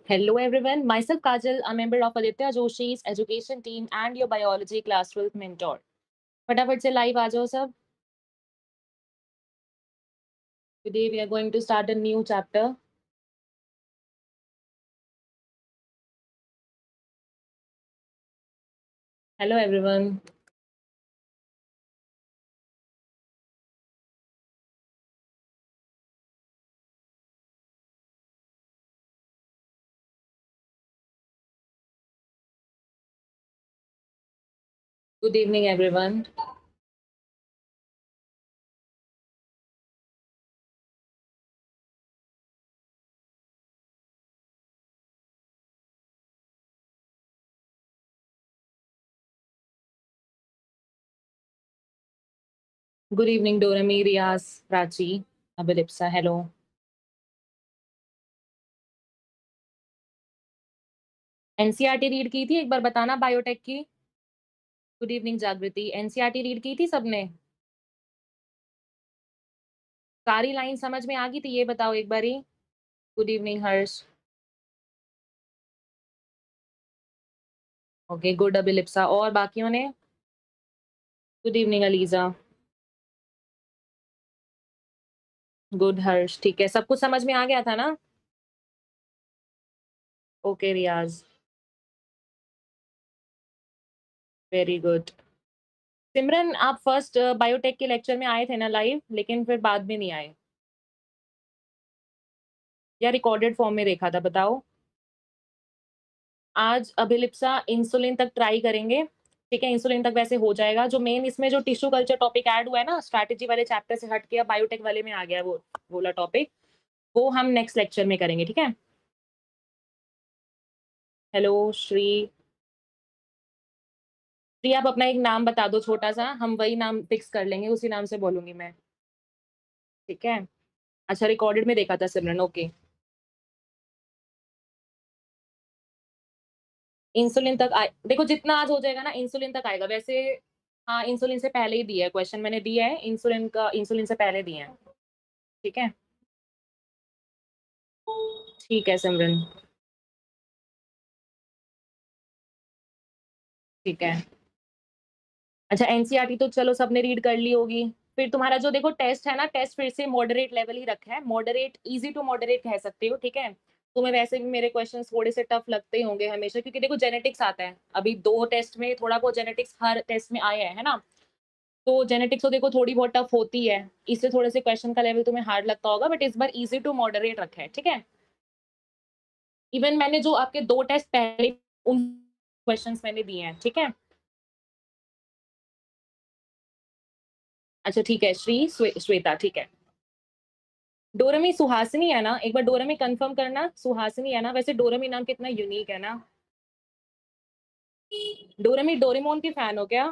Hello everyone, myself Kajal, a member of Aditya Joshi's education team and your biology class 12th mentor. फटाफट से live आ जाओ सब. Today we are going to start a new chapter. Hello everyone. Good evening everyone. Good evening Dorami, Riaz, Prachi, Abilipsa. Hello. NCERT read की थी, एक बार बताना biotech की. Good evening जागृति. एनसीईआरटी रीड की थी सबने? सारी लाइन समझ में आ गई थी, ये बताओ एक बारी. Good evening Harsh. Okay good Abhilipsa. और बाकियों ने? Good evening Aliza. Good Harsh. ठीक है, सब कुछ समझ में आ गया था ना? Okay Riyaz. Very good. Simran, आप फर्स्ट बायोटेक के लेक्चर में आए थे ना लाइव, लेकिन फिर बाद में नहीं आए, या रिकॉर्डेड फॉर्म में देखा था? बताओ. आज अभिलिप्सा इंसुलिन तक ट्राई करेंगे. ठीक है, इंसुलिन तक वैसे हो जाएगा. जो मेन इसमें जो टिश्यू कल्चर टॉपिक ऐड हुआ है ना, स्ट्रैटेजी वाले चैप्टर से हट के अब बायोटेक वाले में आ गया वो बोला टॉपिक, वो हम नेक्स्ट लेक्चर में करेंगे. ठीक है. हेलो श्री. श्री आप अपना एक नाम बता दो छोटा सा, हम वही नाम फिक्स कर लेंगे, उसी नाम से बोलूंगी मैं. ठीक है. अच्छा, रिकॉर्डेड में देखा था सिमरन. ओके. इंसुलिन तक आए, देखो जितना आज हो जाएगा ना इंसुलिन तक आएगा वैसे. हाँ, इंसुलिन से पहले ही दिया है क्वेश्चन, मैंने दिया है इंसुलिन का, इंसुलिन से पहले दिए हैं. ठीक है. ठीक है सिमरन. ठीक है. अच्छा, एनसीईआरटी तो चलो सबने रीड कर ली होगी. फिर तुम्हारा जो देखो टेस्ट है ना, टेस्ट फिर से मॉडरेट लेवल ही रखा है. मॉडरेट, इजी टू मॉडरेट कह सकते हो. ठीक है. तुम्हें वैसे भी मेरे क्वेश्चन थोड़े से टफ लगते ही होंगे हमेशा, क्योंकि देखो जेनेटिक्स आता है. अभी 2 टेस्ट में थोड़ा बहुत जेनेटिक्स हर टेस्ट में आया है ना. तो जेनेटिक्स तो देखो थोड़ी बहुत टफ होती है, इसलिए थोड़े से क्वेश्चन का लेवल तुम्हें हार्ड लगता होगा, बट इस बार इजी टू मॉडरेट रखा है. ठीक है. इवन मैंने जो आपके 2 टेस्ट पहले उन क्वेश्चंस मैंने दिए हैं. ठीक है. अच्छा ठीक है. श्वेता. ठीक है. डोरेमी सुहासिनी है ना? एक बार डोरेमी कंफर्म करना सुहासिनी है ना? वैसे डोरेमी नाम कितना यूनिक है ना. डोरेमी डोरेमोन की फैन हो क्या?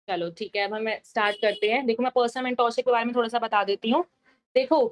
चलो ठीक है, अब हम स्टार्ट करते हैं. देखो मैं पर्सनल मेंटोरशिप के बारे में थोड़ा सा बता देती हूँ. देखो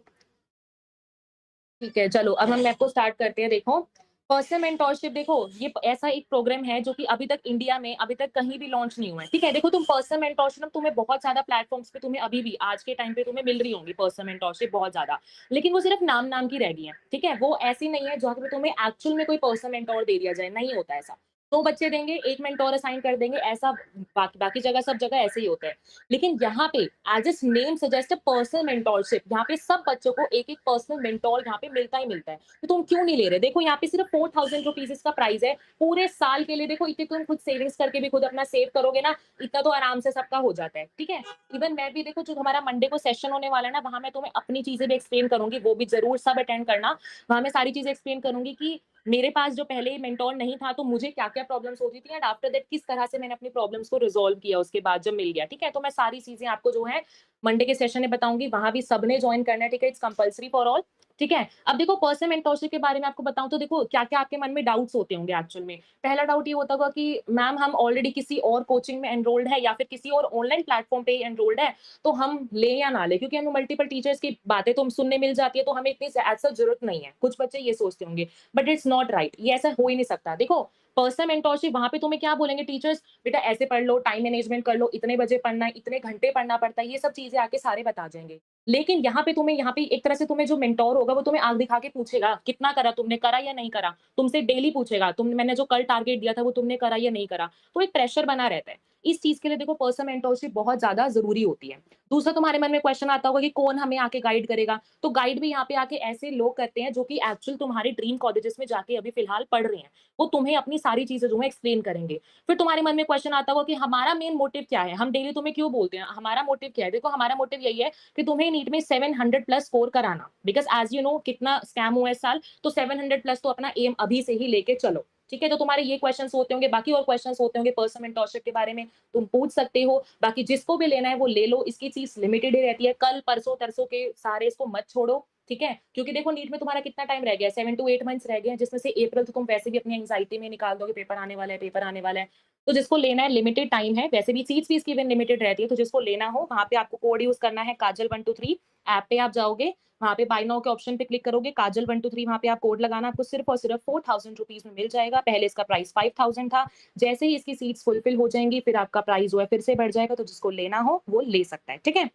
ठीक है, चलो अब हम लैब को स्टार्ट करते हैं. देखो पर्सनल मेंटोरशिप, देखो ये ऐसा एक प्रोग्राम है जो कि अभी तक इंडिया में अभी तक कहीं भी लॉन्च नहीं हुआ है. ठीक है. देखो तुम पर्सनल मेंटोरशिप तुम्हें बहुत ज्यादा प्लेटफॉर्म्स पे तुम्हें अभी भी आज के टाइम पे तुम्हें मिल रही होंगी पर्सनल मेंटोरशिप बहुत ज्यादा, लेकिन वो सिर्फ नाम नाम की रह गई है. ठीक है. वो ऐसी नहीं है जहाँ पे तुम्हें एक्चुअल में कोई पर्सनल मेंटोर दे दिया जाए, नहीं होता ऐसा. 2 बच्चे देंगे, एक मेंटोर असाइन कर देंगे, ऐसा बाकी बाकी जगह सब जगह ऐसे ही होता है. लेकिन यहाँ पे एज इट्स नेम सजेस्ट पर्सनल मेंटोरशिप, यहाँ पे सब बच्चों को एक एक पर्सनल मेंटोर यहाँ पे मिलता ही मिलता है. तो तुम क्यों नहीं ले रहे? देखो यहाँ पे सिर्फ 4000 रुपीज इसका प्राइस है पूरे साल के लिए. देखो इतने तुम खुद सेविंग्स करके भी खुद अपना सेव करोगे ना, इतना तो आराम से सबका हो जाता है. ठीक है. इवन मैं भी देखो जो हमारा मंडे को सेशन होने वाला है ना, वहां मैं तुम्हें अपनी चीजें भी एक्सप्लेन करूंगी, वो भी जरूर सब अटेंड करना. वहां मैं सारी चीजें एक्सप्लेन करूंगी कि मेरे पास जो पहले मेंटोर नहीं था तो मुझे क्या क्या प्रॉब्लम्स होती थी, एंड आफ्टर दैट किस तरह से मैंने अपनी प्रॉब्लम्स को रिजोल्व किया उसके बाद जब मिल गया. ठीक है. तो मैं सारी चीजें आपको जो है मंडे के सेशन में बताऊंगी, वहां भी सबने ज्वाइन करना है. ठीक है. It's compulsory for all. ठीक है. अब देखो पर्सनल मेंटोरशिप के बारे में आपको बताऊं तो देखो क्या क्या आपके मन में डाउट्स होते होंगे एक्चुअल में. पहला डाउट ये होता होगा कि मैम हम ऑलरेडी किसी और कोचिंग में एनरोल्ड है या फिर किसी और ऑनलाइन प्लेटफॉर्म पे एनरोल्ड है, तो हम ले या ना ले, क्योंकि हमें मल्टीपल टीचर्स की बातें तो हम सुनने मिल जाती है, तो हमें इतनी ऐसा जरूरत नहीं है. कुछ बच्चे ये सोचते होंगे, बट इट्स नॉट राइट. ये ऐसा हो ही नहीं सकता. देखो पर्सनल मेंटोरशिप वहां पे तुम्हें क्या बोलेंगे टीचर्स, बेटा ऐसे पढ़ लो, टाइम मैनेजमेंट कर लो, इतने बजे पढ़ना है, इतने घंटे पढ़ना पड़ता है, ये सब चीजें आके सारे बता जाएंगे. लेकिन यहाँ पे एक तरह से तुम्हें जो मेंटोर होगा वो तुम्हें आँख दिखा के पूछेगा, कितना करा तुमने, करा या नहीं करा? तुमसे डेली पूछेगा, मैंने जो कल टारगेट दिया था वो तुमने करा या नहीं करा? तो एक प्रेशर बना रहता है। इस चीज़ के लिए देखो पर्सनल मेंटोरशिप बहुत ज़्यादा ज़रूरी होती है। दूसरा तुम्हारे मन में क्वेश्चन आता होगा कि कौन हमें आके गाइड करेगा? तो गाइड भी यहाँ पे आके ऐसे लोग करते हैं जो कि एक्चुअल तुम्हारे ड्रीम कॉलेजेस में जाके अभी फिलहाल पढ़ रहे हैं। वो तुम्हें अपनी सारी चीज़ें जो है एक्सप्लेन करेंगे। फिर तुम्हारे मन में क्वेश्चन आता होगा कि हमारा मेन मोटिव क्या है? हम डेली तुम्हें क्यों बोलते हैं? हमारा मोटिव क्या है? देखो हमारा मोटिव यही है कि तुम्हें नीट में 700 प्लस स्कोर कराना, बिकॉज़ एज़ यू नो कितना स्कैम हुआ है इस साल, तो 700 प्लस तो अपना एम अभी से ही लेके चलो, ठीक है? तो तुम्हारे ये क्वेश्चन्स होते होंगे, बाकी और क्वेश्चन्स होते होंगे पर्सनल मेंटरशिप के बारे में, तुम पूछ सकते हो। बाकी जिसको भी लेना है वो ले लो, इसकी फीस लिमिटेड ही रहती है, कल, परसों, तरसों के सारे इसको मत छोड़ो, ठीक है? क्योंकि देखो नीट में तुम्हारा कितना टाइम रह गया है, 7 टू 8 मंथ्स रह गए हैं, जिसमें से अप्रैल तो तुम वैसे भी अपनी एंग्ज़ायटी में निकाल दोगे, पेपर आने वाला है, पेपर आने वाला है। तो जिसको लेना है लिमिटेड टाइम है, वैसे भी सीट्स फीस की इवन लिमिटेड रहती है, तो जिसको लेना हो वहाँ पे आपको कोड यूज़ करना है काजल 123 ऐप पे आप जाओगे, वहाँ पे बाय नाउ के ऑप्शन पे क्लिक करोगे, काजल 123 वहाँ पे आप कोड लगाना, आपको सिर्फ़ और सिर्फ़ 4000 रुपीज़ में मिल जाएगा। पहले इसका प्राइस 5000 था, जैसे ही इसकी सीट्स फुलफिल हो जाएँगी, फिर आपका प्राइस जो है फिर से बढ़ जाएगा, तो जिसको लेना हो वो ले सकता है, ठीक है?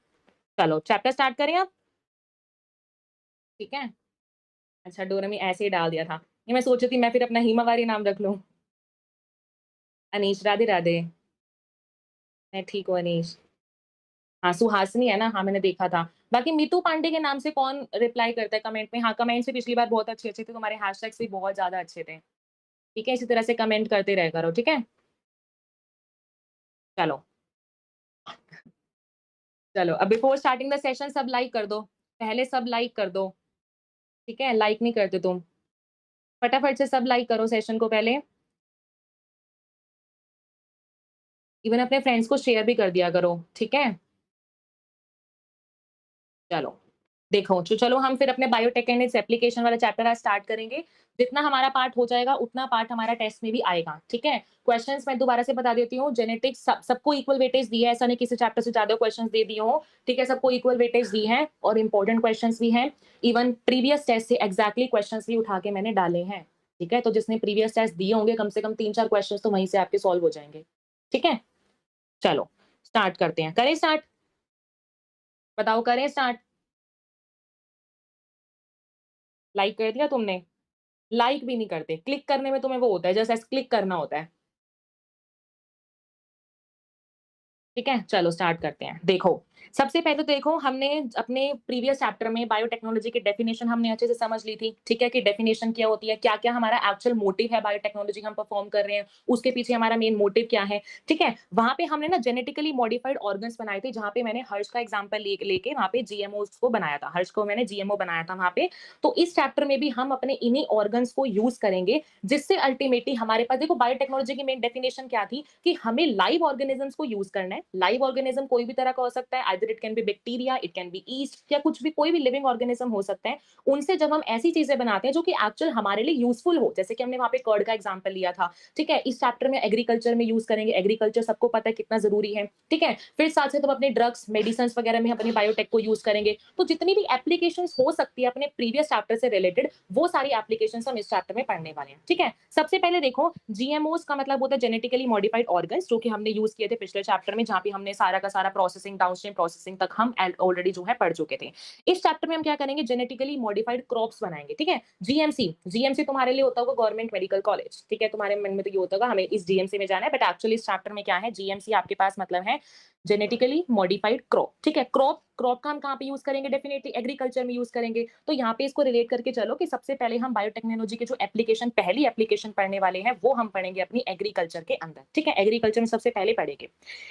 चलो चैप्टर स्टार्ट करें अब, ठीक है? अच्छा डोरेमी ऐसे ही डाल दिया था। ये मैं सोच रही थी मैं फिर अपना हिमावारी नाम रख लूँ। अनीश, राधे राधे। मैं ठीक हूँ अनीश। हाँ, सुहासिनी है ना? हाँ, मैंने देखा था। बाकी मीतू पांडे के नाम से कौन रिप्लाई करता है कमेंट में? हाँ, कमेंट्स भी पिछली बार बहुत अच्छे-अच्छे थे, तुम्हारे हैशटैग्स भी बहुत ज़्यादा अच्छे थे। ठीक है? इसी तरह से कमेंट करते रहा करो, ठीक है? चलो, चलो अब बिफोर स्टार्टिंग द सेशन सब लाइक कर दो। पहले सब लाइक कर दो, ठीक है? लाइक नहीं करते तुम। फटाफट से सब लाइक करो सेशन को पहले। इवन अपने फ्रेंड्स को शेयर भी कर दिया करो, ठीक है? चलो, देखो तो चलो हम फिर अपने बायोटेक एंड इट्स एप्लीकेशन वाला चैप्टर आज स्टार्ट करेंगे। जितना हमारा पार्ट हो जाएगा, उतना पार्ट हमारा टेस्ट में भी आएगा, ठीक है? क्वेश्चंस मैं दोबारा से बता देती हूँ, जेनेटिक्स सबको इक्वल वेटेज दी है, ऐसा नहीं किसी चैप्टर से ज़्यादा क्वेश्चंस दे दिए हों, ठीक है? सबको इक्वल वेटेज दी है और इम्पोर्टेंट क्वेश्चंस भी हैं। इवन प्रीवियस टेस्ट से एग्ज़ैक्टली क्वेश्चंस भी उठा के मैंने डाले हैं, ठीक है? तो जिसने प्रीवियस टेस्ट दिए होंगे, कम से कम 3-4 क्वेश्चंस तो वहीं से आपके सॉल्व हो जाएँगे, ठीक है? चलो, स्टार्ट करते हैं। करें स्टार्ट? बताओ करें स्टार्ट? लाइक कर दिया तुमने? लाइक भी नहीं करते। क्लिक करने में तुम्हें वो होता है, जस्ट ऐसे क्लिक करना होता है। ठीक है? चलो स्टार्ट करते हैं। देखो, सबसे पहले तो देखो हमने अपने प्रीवियस चैप्टर में बायोटेक्नोलॉजी की डेफिनिशन हमने अच्छे से समझ ली थी, ठीक है? कि डेफिनिशन क्या होती है, क्या-क्या हमारा एक्चुअल मोटिव है बायोटेक्नोलॉजी हम परफॉर्म कर रहे हैं, उसके पीछे हमारा मेन मोटिव क्या है, ठीक है? वहाँ पे हमने ना जेनेटिकली मॉडिफाइड ऑर्गन्स बनाए थे, जहाँ पे मैंने हर्ष का एग्जांपल लेके वहाँ पे जीएमओस को बनाया था। हर्ष को मैंने जीएमओ बनाया था वहाँ पे। तो इस चैप्टर में भी हम अपने इन्हीं ऑर्गन्स को यूज़ करेंगे, जिससे अल्टीमेटली हमारे पास देखो बायोटेक्नोलॉजी की मेन डेफिनिशन क्या थी कि हमें लाइव ऑर्गेनिजम्स को यूज करना है। लाइव ऑर्गेनिज्म कोई भी तरह का हो सकता है, either it can be bacteria, it can be east या कुछ भी कोई भी लिविंग ऑर्गेनिज्म हो सकता है। उनसे जब हम ऐसी चीजें बनाते हैं जो कि एक्चुअल हमारे लिए यूजफुल हो, जैसे कि हमने वहां पे कर्ड का एग्जांपल लिया था, ठीक है? इस चैप्टर में एग्रीकल्चर में यूज करेंगे, एग्रीकल्चर सबको पता है कितना जरूरी है, ठीक है? फिर साथ से हम अपने ड्रग्स मेडिसिन वगैरह में अपनी बायोटेक को यूज करेंगे। तो जितनी भी एप्लीकेशन हो सकती है अपने प्रीवियस चैप्टर से रिलेटेड, वो सारी एप्लीकेशन हम इस चैप्टर में पढ़ने वाले हैं, ठीक है? सबसे पहले देखो जीएमओस का मतलब होता है जेनेटिकली मॉडिफाइड ऑर्गन्स, जो कि हमने यूज किए थे पिछले चैप्टर में, जहाँ पे हमने सारा का सारा प्रोसेसिंग डाउनस्ट्रीम प्रोसेसिंग तक हम ऑलरेडी जो है पढ़ चुके थे। इस चैप्टर में हम क्या करेंगे, जेनेटिकली मॉडिफाइड क्रॉप्स बनाएंगे, ठीक है? जीएमसी, जीएमसी तुम्हारे लिए होता होगा गवर्नमेंट मेडिकल कॉलेज, ठीक है? तुम्हारे मन में तो ये होता होगा हमें इस जीएमसी में जाना है, बट एक्चुअली इस चैप्टर में क्या है, जीएमसी आपके पास मतलब है जेनेटिकली मॉडिफाइड क्रॉप, ठीक है? क्रॉप क्रॉप का हम कहाँ पे यूज करेंगे, डेफिनेटली एग्रीकल्चर में यूज करेंगे। तो यहाँ पे इसको रिलेट करके चलो कि सबसे पहले हम बायोटेक्नोलॉजी के जो एप्लीकेशन पहली एप्लीकेशन पढ़ने वाले हैं, वो हम पढ़ेंगे अपनी एग्रीकल्चर के अंदर, ठीक है? एग्रीकल्चर में सबसे पहले पढ़ेंगे।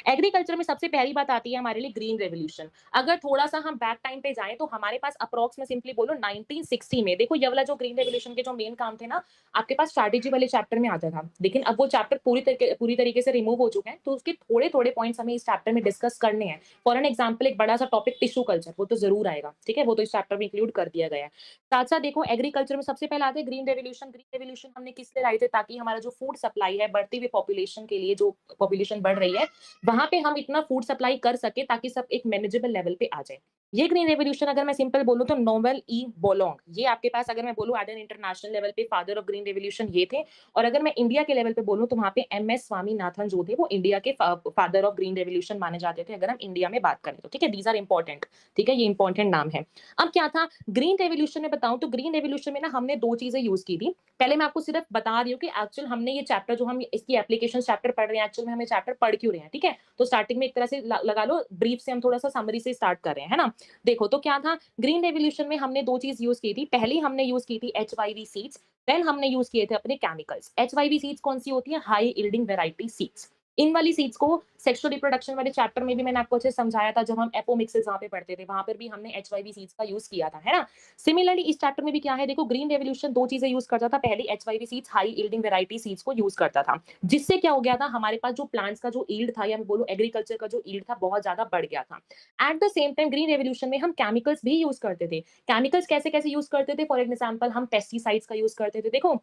एग्रीकल्चर में सबसे पहली बात आती है हमारे लिए ग्रीन रेवोल्यूशन। अगर थोड़ा-सा हम बैक टाइम पे जाएँ तो हमारे पास अप्रॉक्स में सिंपली बोलो 1960 में देखो ये वाला जो ग्रीन रेवोल्यूशन के जो मेन काम थे ना, आपके पास स्ट्रैटेजी वाले चैप्टर में आता था। लेकिन अब वो चैप्टर पूरी तरीके से रिमूव हो चुके हैं, तो उसके थोड़े-थोड़े पॉइंट्स हमें इस चैप्टर में डिस्कस करने हैं। फॉर एन एग्जांपल एक बड़ा-सा टॉपिक टिश्यू कल्चर, वो तो ज़रूर आएगा, ठीक है? वो तो इस चैप्टर में इंक्लूड कर दिया गया है। साथ-साथ देखो एग्रीकल्चर में सबसे पहले आते हैं ग्रीन रेवोल्यूशन। ग्रीन रेवोल्यूशन हमने किस लिए लाए थे, ताकि हमारा जो फूड सप्लाई है, बढ़ती हुई पॉपुलेशन के लिए जो पॉपुलेशन बढ़ रही है, वहाँ पे हम इतना फूड सप्लाई कर सकें ताकि सब एक मैनेजेबल लेवल पे आ जाए। ये ग्रीन रेवोल्यूशन अगर मैं सिंपल बोलूँ तो नोबल ई बोलोंग, ये आपके पास अगर मैं बोलूँ एट एन इंटरनेशनल लेवल पे फादर ऑफ ग्रीन रेवोल्यूशन ये थे। और अगर मैं इंडिया के लेवल पे बोलूँ तो वहाँ पे एमएस स्वामीनाथन जो थे वो इंडिया के फादर ऑफ ग्रीन रेवोल्यूशन माने जाते थे अगर हम इंडिया में बात करें तो, ठीक है? दीज़ आर इम्पोर्टेंट, ठीक है? ये इम्पोर्टेंट नाम है। अब क्या था ग्रीन रेवोल्यूशन में बताऊँ तो ग्रीन रेवोल्यूशन में ना हमने 2 चीज़ें यूज़ की थी। पहले मैं आपको सिर्फ बता रही हूँ कि एक्चुअल हमने ये चैप्टर जो हम इसकी एप्लीकेशन चैप्टर पढ़ रहे हैं, एक्चुअल में हम ये चैप्टर पढ़ क्यों रहे हैं, ठीक है? तो स्टार्टिंग में एक तरह से लगा लो ब्रीफ से हम थोड़ा-सा समरी से स्टार्ट कर रहे हैं, है ना? देखो तो क्या था ग्रीन रेवोल्यूशन में हमने 2 चीज़ यूज़ की थी। पहली हमने यूज़ की थी एचवाईवी सीड्स, देन हमने यूज़ किए थे अपने केमिकल्स। एचवाईवी सीड्स कौन-सी होती है? High yielding variety seeds. इन वाली सीड्स को सेक्सुअल रिप्रोडक्शन वाले चैप्टर में भी मैंने आपको अच्छे से समझाया था जब हम एपोमिक्सेस वहाँ पे पढ़ते थे, वहाँ पर भी हमने एचवाईवी सीड्स का यूज़ किया था, है ना? सिमिलरली इस चैप्टर में भी क्या है देखो ग्रीन रेवोल्यूशन 2 चीज़ें यूज़ करता था। पहली HYV seeds high yielding variety seeds को यूज़ करता था। जिससे क्या हो गया था हमारे पास जो प्लांट्स का जो यील्ड था या मैं बोलूँ एग्रीकल्चर का जो यील्ड था बहुत ज़्यादा बढ़ गया था। At the same time green revolution में हम केमिकल्स भी यूज़ करते थे। केमिकल्स कैसे-कैसे यूज़ करते थे? फॉर एग्जांपल हम पेस्टिसाइड्स का यूज़ करते थे। देखो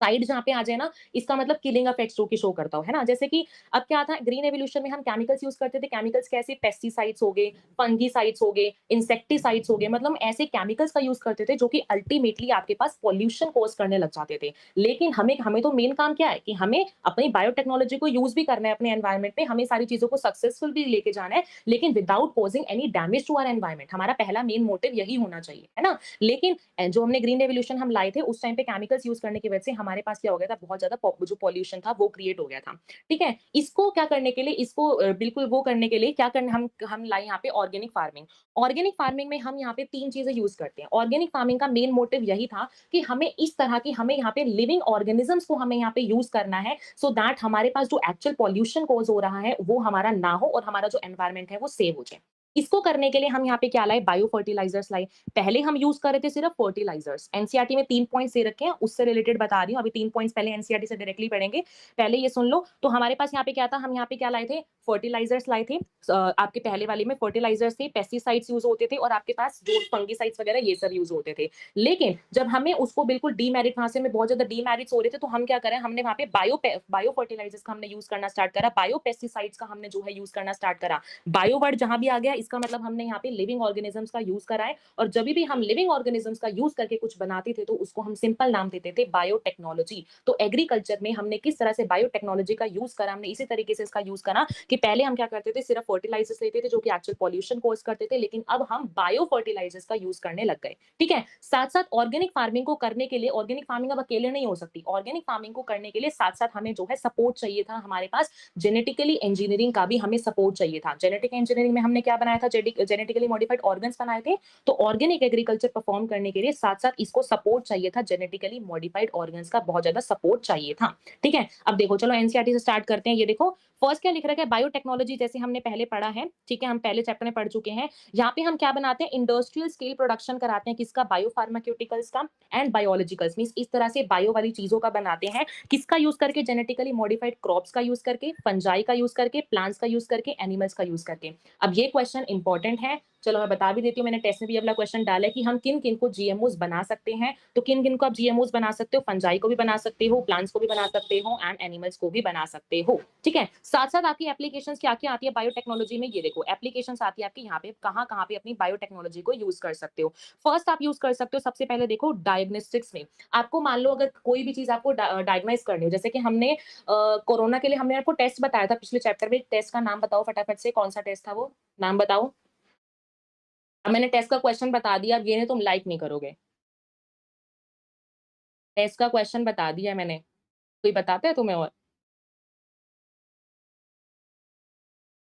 साइड जहाँ पे आ जाए ना, इसका मतलब किलिंग इफेक्ट्स जो कि शो करता हो, है ना? जैसे कि अब क्या था ग्रीन रेवोल्यूशन में हम केमिकल्स यूज़ करते थे, केमिकल्स कैसे पेस्टिसाइड्स हो गए, फंगिसाइड्स हो गए, इंसेक्टिसाइड्स हो गए, मतलब ऐसे केमिकल्स का यूज़ करते थे जो कि अल्टीमेटली आपके पास पॉल्यूशन कॉज़ करने लग जाते थे। लेकिन हमें हमें तो मेन काम क्या है कि हमें अपनी बायोटेक्नोलॉजी को यूज़ भी करना है अपने एनवायरनमेंट में, हमें सारी चीज़ों को सक्सेसफुल भी लेके जाना है, लेकिन without causing any damage to our environment. हमारा पहला मेन मोटिव यही होना चाहिए, है ना? लेकिन जो हमने ग्रीन रेवोल्यूशन हम लाए थे उस टाइम पे केमिकल्स यूज़ करने की वजह से हमारे पास क्या हो गया था बहुत ज़्यादा जो पॉल्यूशन था वो क्रिएट हो गया था। ठीक है? इसको क्या करने के लिए इसको बिल्कुल वो करने के लिए क्या करना हम लाए यहाँ पे ऑर्गेनिक फार्मिंग। ऑर्गेनिक फार्मिंग में हम यहाँ पे 3 चीज़ें यूज़ करते हैं। ऑर्गेनिक फार्मिंग का मेन मोटिव यही था कि हमें यहाँ पे लिविंग ऑर्गेनिज़म्स को हमें यहाँ पे यूज़ करना है सो दैट हमारे पास जो एक्चुअल पॉल्यूशन कॉज़ हो रहा है वो हमारा ना हो और हमारा जो एनवायरनमेंट है वो सेव हो जाए। इसको करने के लिए हम यहाँ पे क्या लाए बायो फर्टिलाइजर्स लाए। पहले हम यूज़ कर रहे थे सिर्फ फर्टिलाइजर्स। एनसीईआरटी में 3 पॉइंट्स दे रखे हैं, उससे रिलेटेड बता रही हूँ। अभी 3 पॉइंट्स पहले एनसीईआरटी से डायरेक्टली पढ़ेंगे। पहले ये सुन लो, तो हमारे पास यहाँ पे क्या था, हम यहाँ पे क्या लाए थे, फर्टिलाइजर्स लाए थे। आपके पहले वाले में फर्टिलाइजर्स थे, पेस्टिसाइड्स यूज़ होते थे और आपके पास जो फंगिसाइड्स वगैरह ये सब यूज़ होते थे। लेकिन जब हमें उसको बिल्कुल डीमेरिट वहाँ से में बहुत ज़्यादा डीमेरिट्स हो रहे थे, तो हम क्या करें, हमने वहाँ पे बायो फर्टिलाइजर्स का हमने यूज़ करना स्टार्ट करा, बायो पेस्टिसाइड्स का हमने जो है यूज़ करना स्टार्ट करा। बायो वर्ड जहाँ भी आ गया, इसका मतलब हमने यहाँ पे लिविंग ऑर्गेनिजम्स का यूज़ करा है। और जब भी हम लिविंग ऑर्गेनिजम्स का यूज करके कुछ बनाते थे तो उसको हम सिंपल नाम देते थे बायोटेक्नोलॉजी। तो एग्रीकल्चर में हमने किस तरह से बायोटेक्नोलॉजी का यूज करा, हमने इसी तरीके से इसका यूज करा कि पहले हम क्या करते थे, सिर्फ फर्टिलाइजर्स लेते थे जो कि एक्चुअल पॉल्यूशन कॉज करते थे, लेकिन अब हम बायो फर्टिलाइजर्स का यूज करने लग गए। ठीक है, साथ साथ ऑर्गेनिक फार्मिंग को करने के लिए, ऑर्गेनिक फार्मिंग अब अकेले नहीं हो सकती, ऑर्गेनिक फार्मिंग को करने के लिए साथ साथ हमें जो है सपोर्ट चाहिए था, हमारे पास जेनेटिकली इंजीनियरिंग का भी हमें सपोर्ट चाहिए था। जेनेटिक इंजीनियरिंग में हमने क्या बनाया था, जेनेटिकली मॉडिफाइड ऑर्गन्स बनाए थे। तो ऑर्गेनिक एग्रीकल्चर परफॉर्म करने के लिए साथ-साथ इसको सपोर्ट चाहिए था, जेनेटिकली मॉडिफाइड ऑर्गन्स का बहुत ज़्यादा सपोर्ट चाहिए था। ठीक है? अब देखो चलो एनसीईआरटी से स्टार्ट करते हैं। ये देखो फर्स्ट क्या लिख रखा है, बायोटेक्नोलॉजी जैसे हमने पहले पढ़ा है, ठीक है? हम पहले चैप्टर में पढ़ चुके हैं। यहाँ पे हम क्या बनाते हैं, इंडस्ट्रियल स्केल प्रोडक्शन कराते हैं, किसका, बायोफार्मास्यूटिकल्स का एंड बायोलॉजिकल्स, मीन्स इस तरह से बायो वाली चीज़ों का बनाते हैं। किसका यूज़ करके, जेनेटिकली मॉडिफाइड क्रॉप्स का यूज़ करके, फंजाई का यूज़ करके, प्लांट्स का यूज़ करके, एनिमल्स का यूज़ करके। अब ये क्वेश्चन इंपॉर्टेंट है, चलो मैं बता भी देती हूँ, मैंने टेस्ट में भी अगला क्वेश्चन डाला है कि हम किन-किन को जीएमओस बना सकते हैं। तो किन-किन को आप जीएमओस बना सकते हो, फंजाई को भी बना सकते हो, प्लांट्स को भी बना सकते हो एंड एनिमल्स को भी बना सकते हो। ठीक है? साथ-साथ आपकी एप्लीकेशंस क्या-क्या आती है बायोटेक्नोलॉजी में, ये देखो एप्लीकेशंस आती है आपकी यहाँ पे, कहाँ-कहाँ पे अपनी बायोटेक्नोलॉजी को यूज़ कर सकते हो। फर्स्ट आप यूज़ कर सकते हो सबसे पहले देखो डायग्नोस्टिक्स में। आपको मान लो अगर कोई भी चीज़ आपको डायग्नाइज़ करनी हो, जैसे कि हमने कोरोना के लिए हमने आपको टेस्ट बताया था पिछले चैप्टर में, टेस्ट का नाम बताओ फटाफट से, कौन-सा टेस्ट था वो? नाम बताओ। अब मैंने टेस्ट का क्वेश्चन बता दिया, अब ये नहीं तुम लाइक नहीं करोगे। टेस्ट का क्वेश्चन बता दिया मैंने, कोई बताता है तुम्हें और?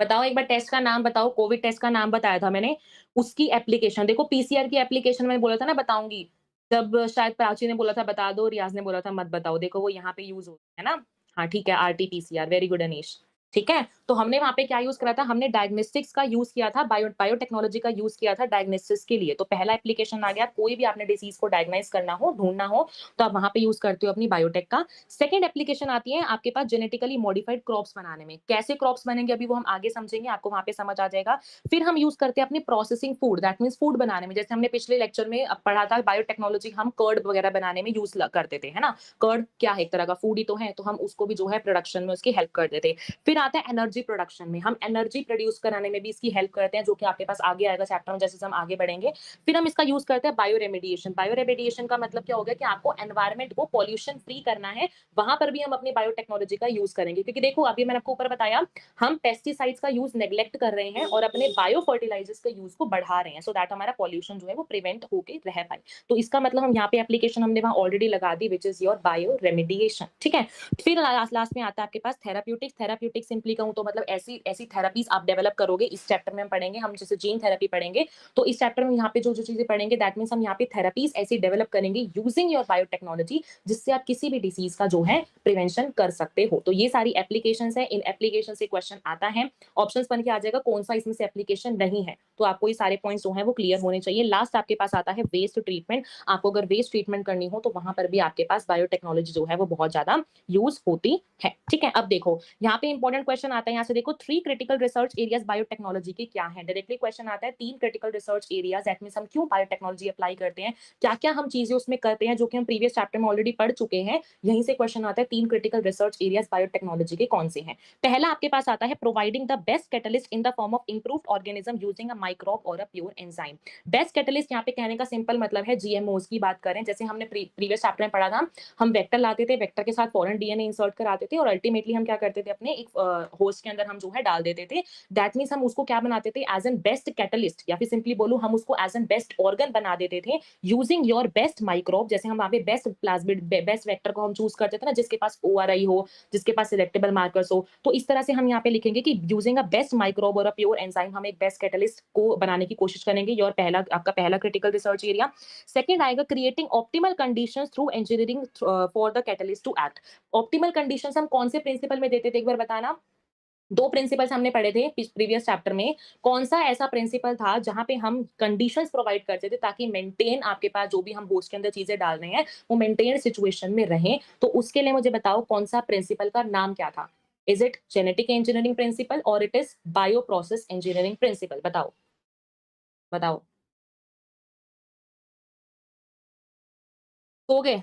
बताओ एक बार टेस्ट का नाम बताओ, कोविड टेस्ट का नाम बताया था मैंने, उसकी एप्लीकेशन देखो, पीसीआर की एप्लीकेशन मैंने बोला था ना बताऊँगी, तब शायद प्राची ने बोला था बता दो, रियाज़ ने बोला था मत बताओ, देखो वो यहाँ पे यूज़ होता है ना? हाँ, ठीक है, आरटी-पीसीआर, वेरी गुड अनीश। ठीक है? तो हमने वहाँ पे क्या यूज़ करा था, हमने डायग्नोस्टिक्स का यूज़ किया था, बायोटेक्नोलॉजी का यूज़ किया था डायग्नोसिस के लिए। तो पहला एप्लीकेशन आ गया, कोई भी आपने डिसीज़ को डायग्नाइज़ करना हो, ढूँढना हो, तो आप वहाँ पे यूज़ करते हो अपनी बायोटेक का। सेकंड एप्लीकेशन आती है आपके पास जेनेटिकली मॉडिफाइड क्रॉप्स बनाने में। कैसे क्रॉप्स बनेंगे अभी वो हम आगे समझेंगे, आपको वहाँ पे समझ आ जाएगा। फिर हम यूज़ करते हैं अपनी processing food, that means food बनाने में। जैसे हमने पिछले लेक्चर में पढ़ा था बायोटेक्नोलॉजी, हम कर्ड वगैरह बनाने में करते थे, है ना? कर्ड क्या है, एक तरह का फूड ही तो है, तो हम उसको भी जो है प्रोडक्शन में उसकी हेल्प कर देते। फिर आता है एनर्जी प्रोडक्शन में, हम एनर्जी प्रोड्यूस कराने में भी इसकी हेल्प करते हैं, जो कि आपके पास आगे आएगा चैप्टर में जैसे हम आगे बढ़ेंगे। फिर हम इसका यूज करते हैं बायो रेमेडिएशन। बायो रेमेडिएशन का मतलब क्या हो गया कि आपको एनवायरमेंट को पॉल्यूशन फ्री करना है, वहां पर भी हम अपनी बायोटेक्नोलॉजी का यूज करेंगे। क्योंकि देखो अभी मैंने आपको ऊपर बताया, हम पेस्टिसाइड्स का यूज नेग्लेक्ट कर रहे हैं और अपने बायो फर्टिलाइजर्स का यूज को बढ़ा रहे हैं, सो दैट हमारा पॉल्यूशन जो है वो प्रिवेंट होके रह पाए। तो इसका मतलब हम यहाँ पे एप्लीकेशन हमने वहां ऑलरेडी लगा दी, which is your bioremediation. ठीक है, फिर लास्ट में आता है आपके पास थेराप्यूटिक्स। थेराप्यूटिक सिंपली कहूं तो मतलब ऐसी ऐसी थेरापीज आप डेवलप करोगे। इस चैप्टर में हम पढ़ेंगे, हम जैसे जीन थेरेपी पढ़ेंगे, तो इस चैप्टर में यहाँ पे जो जो चीजें पढ़ेंगे दैट मीन्स हम यहाँ पे थेरापीज ऐसी डेवलप करेंगे यूजिंग योर बायोटेक्नोलॉजी, जिससे आप किसी भी डिसीज का जो है प्रिवेंशन कर सकते हो। तो ये सारी एप्लीकेशंस है, इन एप्लीकेशन से क्वेश्चन आता है, ऑप्शंस बन के आ जाएगा कौन सा इसमें से एप्लीकेशन नहीं है। तो आपको ये सारे पॉइंट्स जो है वो क्लियर होने चाहिए। लास्ट आपके पास आता है वेस्ट ट्रीटमेंट। आपको अगर वेस्ट ट्रीटमेंट करनी हो तो वहां पर भी आपके पास बायोटेक्नोलॉजी जो है वो बहुत ज्यादा यूज होती है। ठीक है, अब देखो यहाँ पे इंपॉर्टेंट क्वेश्चन आता है, यहाँ से देखो 3 क्रिटिकल रिसर्च एरियाज बायोटेक्नोलॉजी के क्या है। डायरेक्टली क्वेश्चन आता है 3 critical research areas, that means हम क्यों बायोटेक्नोलॉजी अप्लाई करते हैं, क्या क्या हम चीजें उसमें करते हैं, जो कि हम प्रीवियस चैप्टर में ऑलरेडी पढ़ चुके हैं। यहीं से क्वेश्चन आता है 3 क्रिटिकल रिसर्च एरियाज बायोटेक्नोलॉजी के कौन से हैं। पहला आपके पास आता है providing the best catalyst in the form of improved organism using a microbe और a pure enzyme. Best catalyst यहाँ पे कहने का सिंपल मतलब है जीएमओज की बात करें, जैसे हमने प्रीवियस चैप्टर में पढ़ा था, हम वेक्टर लाते थे, वेक्टर के साथ फॉरेन डीएनए इंसर्ट कराते थे और अल्टीमेटली हम क्या करते थे, अपने एक होस्ट के अंदर हम जो है डाल देते थे। दैट मींस हम उसको क्या बनाते थे, एज एन बेस्ट कैटलिस्ट, या फिर सिंपली बोलूं हम उसको एज एन बेस्ट ऑर्गन बना देते थे यूजिंग योर बेस्ट माइक्रोब। जैसे हम वहां पे बेस्ट प्लाज्मिड बेस्ट वेक्टर को हम चूज करते थे ना, जिसके पास ओआरआई हो, जिसके पास सिलेक्टेबल मार्कर्स हो। तो इस तरह से हम यहाँ पे लिखेंगे कि यूजिंग अ बेस्ट माइक्रोब और अ प्योर एंजाइम, हम एक बेस्ट कैटलिस्ट को बनाने की कोशिश करेंगे। योर पहला आपका पहला क्रिटिकल रिसर्च एरिया। सेकंड आएगा creating optimal conditions through engineering for the catalyst to act. Optimal conditions हम कौन से प्रिंसिपल में देते थे, एक बार बताना। 2 प्रिंसिपल्स हमने पढ़े थे प्रीवियस चैप्टर में। कौन सा ऐसा प्रिंसिपल था जहां पे हम कंडीशंस प्रोवाइड करते थे ताकि मेंटेन आपके पास जो भी हम होस्ट के अंदर चीजें डाल रहे हैं वो मेंटेन सिचुएशन में रहें। तो उसके लिए मुझे बताओ कौन सा प्रिंसिपल का नाम क्या था। Is it genetic engineering principle और it is bioprocess engineering principle? बताओ बताओ। सो गए?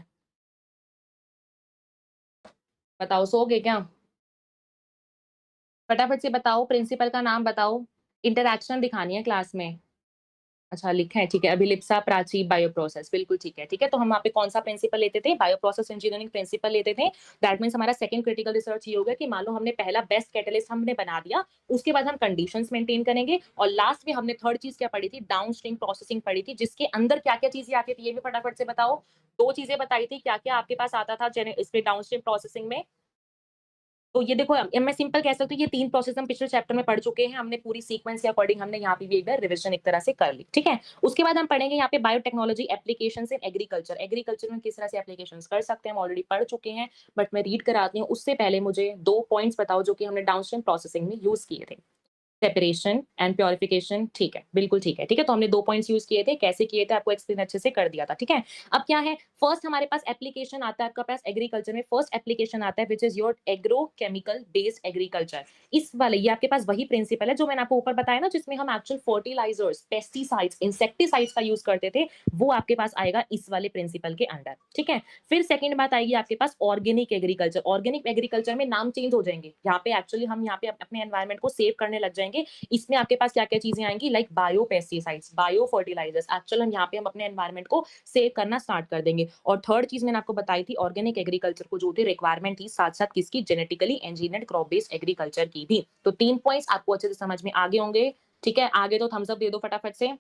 बताओ सो गए क्या? फटाफट से बताओ, प्रिंसिपल का नाम बताओ। इंटरैक्शन दिखानी है क्लास में। अच्छा लिखा है, ठीक है। अभिलिप्सा प्राची बायोप्रोसेस, बिल्कुल ठीक है। ठीक है, तो हम वहाँ पे कौन सा प्रिंसिपल लेते थे, बायोप्रोसेस इंजीनियरिंग प्रिंसिपल लेते थे। दैट मींस हमारा सेकंड क्रिटिकल रिसर्च ये होगा कि मान लो हमने पहला बेस्ट कैटलिस्ट हमने बना दिया, उसके बाद हम कंडीशंस मेंटेन करेंगे और लास्ट में हमने थर्ड चीज क्या पढ़ी थी, डाउनस्ट्रीम प्रोसेसिंग पढ़ी थी, जिसके अंदर क्या क्या चीजें आती थी ये भी फटाफट से बताओ। 2 चीजें बताई थी, क्या क्या आपके पास आता था इसमें डाउनस्ट्रीम प्रोसेसिंग में। तो ये देखो मैं सिंपल कह सकती हूँ, ये 3 प्रोसेस हम पिछले चैप्टर में पढ़ चुके हैं। हमने पूरी सीक्वेंस के अकॉर्डिंग हमने यहाँ पे भी एक बार रिविजन एक तरह से कर ली। ठीक है, उसके बाद हम पढ़ेंगे यहाँ पे biotechnology applications in agriculture. Agriculture में किस तरह से एप्लीकेशंस कर सकते हैं हम ऑलरेडी पढ़ चुके हैं, बट मैं रीड कराती हूँ। उससे पहले मुझे 2 पॉइंट्स बताओ जो कि हमने डाउनस्ट्रीम प्रोसेसिंग में यूज किए थे। सेपरेशन एंड प्योरिफिकेशन, ठीक है, बिल्कुल ठीक है। ठीक है, तो हमने 2 पॉइंट्स यूज किए थे, कैसे किए थे आपको एक्सप्लेन अच्छे से कर दिया था। ठीक है, अब क्या है, फर्स्ट हमारे पास एप्लीकेशन आता है आपका पास एग्रीकल्चर में। फर्स्ट एप्लीकेशन आता है विच is your agrochemical based agriculture. इस वाले ये आपके पास वही प्रिंसिपल है जो मैंने आपको ऊपर बताया ना, जिसमें हम एक्चुअल फर्टिलाइजर्स, पेस्टिसाइड्स, इंसेक्टिसाइड्स का यूज करते थे, वो आपके पास आएगा इस वाले प्रिंसिपल के अंडर। ठीक है, फिर सेकंड बात आएगी आपके पास ऑर्गेनिक एग्रीकल्चर। ऑर्गेनिक एग्रीकल्चर में नाम चेंज हो जाएंगे, यहाँ पे एक्चुअली हम यहाँ पे अपने एनवायरमेंट को सेव करने लग जाएंगे। इसमें आपके पास क्या क्या चीजें आएंगी, like bio pesticides, bio fertilizers. Actual हम यहाँ पे हम अपने एनवायरमेंट को सेव करना स्टार्ट कर देंगे। और थर्ड चीज मैंने आपको बताई थी, ऑर्गेनिक एग्रीकल्चर को जो थी रिक्वायरमेंट थी साथ साथ किसकी, genetically engineered crop based agriculture की भी। तो 3 पॉइंट्स आपको अच्छे से समझ में आगे होंगे। ठीक है, आगे तो थम्स अप दे दो फटाफट से।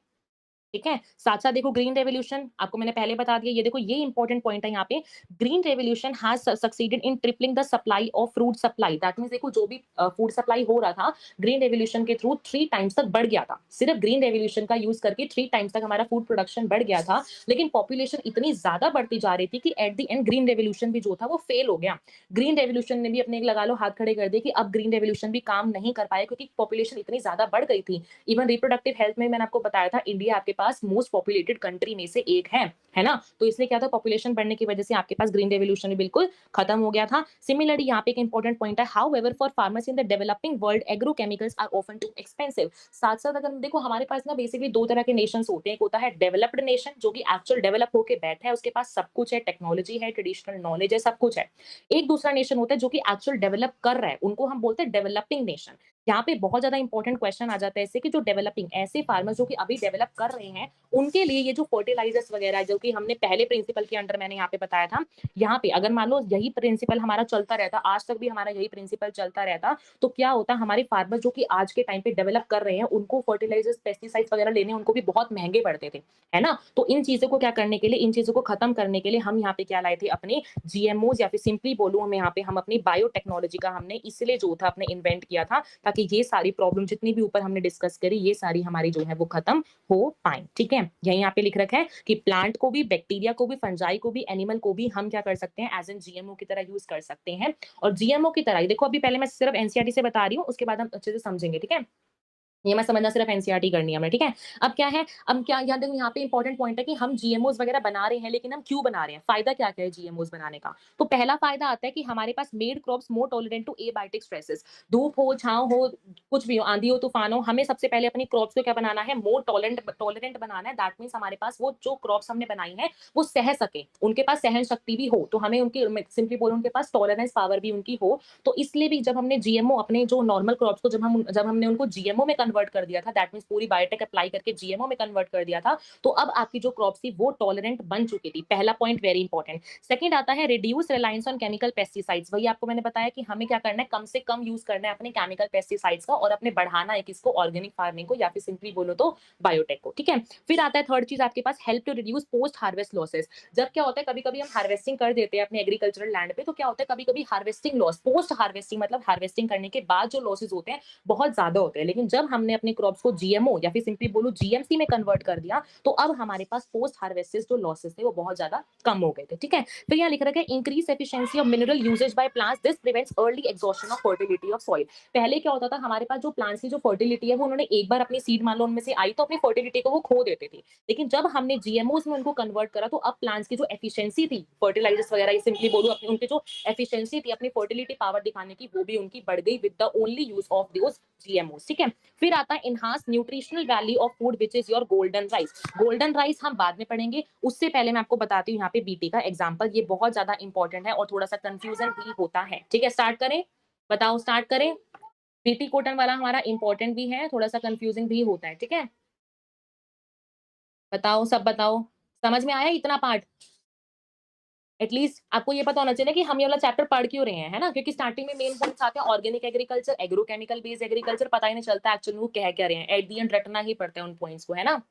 ठीक है, साथ साथ देखो ग्रीन रेवोल्यूशन आपको मैंने पहले बता दिया। ये देखो ये इंपॉर्टेंट पॉइंट है यहाँ पे, green revolution has succeeded in tripling the supply of fruit supply. That means देखो जो भी फूड सप्लाई हो रहा था ग्रीन रेवोल्यूशन के थ्रू 3 टाइम्स तक बढ़ गया था। सिर्फ ग्रीन रेवोल्यूशन का यूज करके 3 टाइम्स तक हमारा फूड प्रोडक्शन बढ़ गया था। लेकिन पॉपुलेशन इतनी ज्यादा बढ़ती जा रही थी कि at the end green revolution भी जो था वो फेल हो गया। ग्रीन रेवोल्यूशन ने भी अपने लगा लो हाथ खड़े कर दिए कि अब ग्रीन रेवोल्यूशन भी काम नहीं कर पाया, क्योंकि पॉपुलेशन इतनी ज्यादा बढ़ गई थी। इवन रिप्रोडक्टिव हेल्थ में मैंने आपको बताया था, इंडिया आपके पास मोस्ट पॉपुलेटेड कंट्री में से एक है ना? तो इसलिए क्या था, पॉपुलेशन बढ़ने की वजह से आपके पास ग्रीन रेवोल्यूशन भी बिल्कुल खत्म हो गया था। सिमिलरली यहाँ पे एक इंपॉर्टेंट पॉइंट है, however for farmers in the developing world agrochemicals are often too expensive. साथ-साथ अगर हम देखो, हमारे पास ना बेसिकली 2 तरह के नेशंस होते हैं। एक होता है डेवलप्ड नेशन, जो कि एक्चुअल डेवलप होके बैठा है, उसके पास सब कुछ है, टेक्नोलॉजी है, ट्रेडिशनल नॉलेज है, सब कुछ है। एक दूसरा नेशन होता है जो कि एक्चुअल डेवलप कर रहा है, उनको हम बोलते हैं डेवलपिंग नेशन। यहाँ पे बहुत ज़्यादा इंपॉर्टेंट क्वेश्चन आ जाता है इससे कि जो डेवलपिंग ऐसे फार्मर्स जो कि अभी डेवलप कर रहे हैं, उनके लिए ये जो फर्टिलाइजर्स वगैरह जो कि हमने पहले प्रिंसिपल के अंडर मैंने यहाँ पे बताया था, यहाँ पे अगर मान लो यही प्रिंसिपल हमारा चलता रहता, आज तक भी हमारा यही प्रिंसिपल चलता रहता, तो क्या होता, हमारे फार्मर जो कि आज के टाइम पे डेवलप कर रहे हैं, उनको फर्टिलाइजर्स, पेस्टिसाइड्स वगैरह लेने उनको भी बहुत महंगे पड़ते थे, है ना? तो इन चीज़ों को क्या करने के लिए, इन चीज़ों को खत्म करने के लिए हम यहाँ पे क्या लाए थे, अपने जीएमओज़, या फिर सिंपली बोलूँ हम यहाँ पे हम अपनी बायोटेक्नोलॉजी का हमने इसलिए जो था अपने इन्वेंट किया था, ताकि ये सारी प्रॉब्लम जितनी भी ऊपर हमने डिस्कस करी, ये सारी हमारी जो है वो खत्म हो पाएँ, ठीक है? यहीं यहाँ पे लिख रखा है कि प्लांट को भी, बैक्टीरिया को भी, फंजाई को भी, एनिमल को भी हम क्या कर सकते हैं, एज़ एन जीएमओ की तरह यूज़ कर सकते हैं। और जीएमओ की तरह ही देखो, अभी पहले मैं सिर्फ एनसीईआरटी से बता रही हूँ, उसके बाद हम अच्छे से समझेंगे, ठीक है? ये मैं समझना सिर्फ एनसीईआरटी करनी है हमें, ठीक है? अब क्या है, अब क्या यहाँ देखो, यहाँ पे इंपॉर्टेंट पॉइंट है कि हम जीएमओज़ वगैरह बना रहे हैं, लेकिन हम क्यों बना रहे हैं? फ़ायदा क्या-क्या है जीएमओज़ बनाने का? तो पहला फ़ायदा आता है कि हमारे पास made crops more tolerant to abiotic stresses. धूप हो, छाँव हो, कुछ भी हो, आँधी हो, तूफ़ान हो, हमें सबसे पहले अपनी क्रॉप्स को क्या बनाना है, मोर टॉलरेंट बनाना है। दैट मीन्स हमारे पास वो जो क्रॉप्स हमने बनाई हैं, वो सह सकें, उनके पास सहन शक्ति भी हो। तो हमें उनकी, मैं सिंपली बोलूँ, उनके पास टॉलरेंस पावर भी उनकी हो। तो इसलिए भी जब हमने जीएमओ, अपने जो नॉर्मल क्रॉप्स को जब हमने उनको जीएमओ में कन्वर्ट कर दिया था, दैट मीन्स पूरी बायोटेक अप्लाई करके जीएमओ में कन्वर्ट कर दिया था, तो अब आपकी जो क्रॉप्स थी वो टॉलरेंट बन चुकी थी। पहला पॉइंट वेरी इंपॉर्टेंट। सेकंड आता है reduce reliance on chemical pesticides. वही आपको मैंने बताया कि हमें क्या करना है, कम से कम यूज करना है अपने केमिकल पेस्टिसाइड्स का, और अपने बढ़ाना है किसको, ऑर्गेनिक फार्मिंग को, या फिर सिंपली बोलो तो बायोटेक को, ठीक है? फिर आता है थर्ड चीज आपके पास, help to reduce post harvest losses. जब क्या होता है, कभी-कभी हम हार्वेस्टिंग कर देते हैं अपने एग्रीकल्चरल लैंड पे, तो क्या होता है, कभी-कभी हार्वेस्टिंग लॉस, पोस्ट हार्वेस्टिंग मतलब हार्वेस्टिंग करने के बाद जो लॉसेस होते हैं, बहुत ज़्यादा होते हैं। लेकिन जब हमने अपनी क्रॉप्स को जीएमओ या फिर सिंपली बोलो जीएमसी में कन्वर्ट कर दिया, तो अब हमारे पास पोस्ट हार्वेस्टेड जो लॉसेस थे वो बहुत ज़्यादा कम हो गए थे, ठीक है? फिर यहाँ लिख रखा है increase efficiency of mineral uses by plants, this prevents early exhaustion of fertility of soil. पहले क्या होता था, हमारे पास जो प्लांट्स की जो फर्टिलिटी है, वो उन्होंने एक बार अपनी सीड मान लो उनमें से आई, तो अपनी फर्टिलिटी को वो खो देते थे। लेकिन जब हमने जीएमओज में उनको कन्वर्ट करा, तो अब प्लांट्स की जो एफिशिएंसी थी, फर्टिलाइजर्स वगैरह, ये सिंपली बोलूँ अपनी उनकी जो एफिशिएंसी थी अपनी फर्टिलिटी पावर दिखाने की, वो भी उनकी बढ़ गई with the only use of those GMOs, ठीक है? फिर आता है enhance nutritional value of food which is your golden rice. Golden rice हम बाद में पढ़ेंगे, उससे पहले मैं आपको बताती हूँ यहाँ पे बीटी का एग्जांपल, ये बहुत ज्यादा इंपॉर्टेंट है और थोड़ा सा कंफ्यूजन भी होता है, ठीक है? स्टार्ट करें, बताओ, स्टार्ट करें। बीटी कॉटन वाला हमारा इंपॉर्टेंट भी है, थोड़ा सा कंफ्यूजिंग भी होता है, ठीक है? बताओ, सब बताओ, समझ में आया इतना पार्ट? एटलीस्ट आपको ये पता होना चाहिए ना कि हम ये वाला चैप्टर पढ़ क्यों रहे हैं, है ना? क्योंकि स्टार्टिंग में मेन पॉइंट्स आते हैं, organic agriculture, agrochemical based agriculture, पता ही नहीं चलता एक्चुअली वो कह क्या रहे हैं। एट द एंड रटना ही पड़ता है उन पॉइंट्स को, है ना?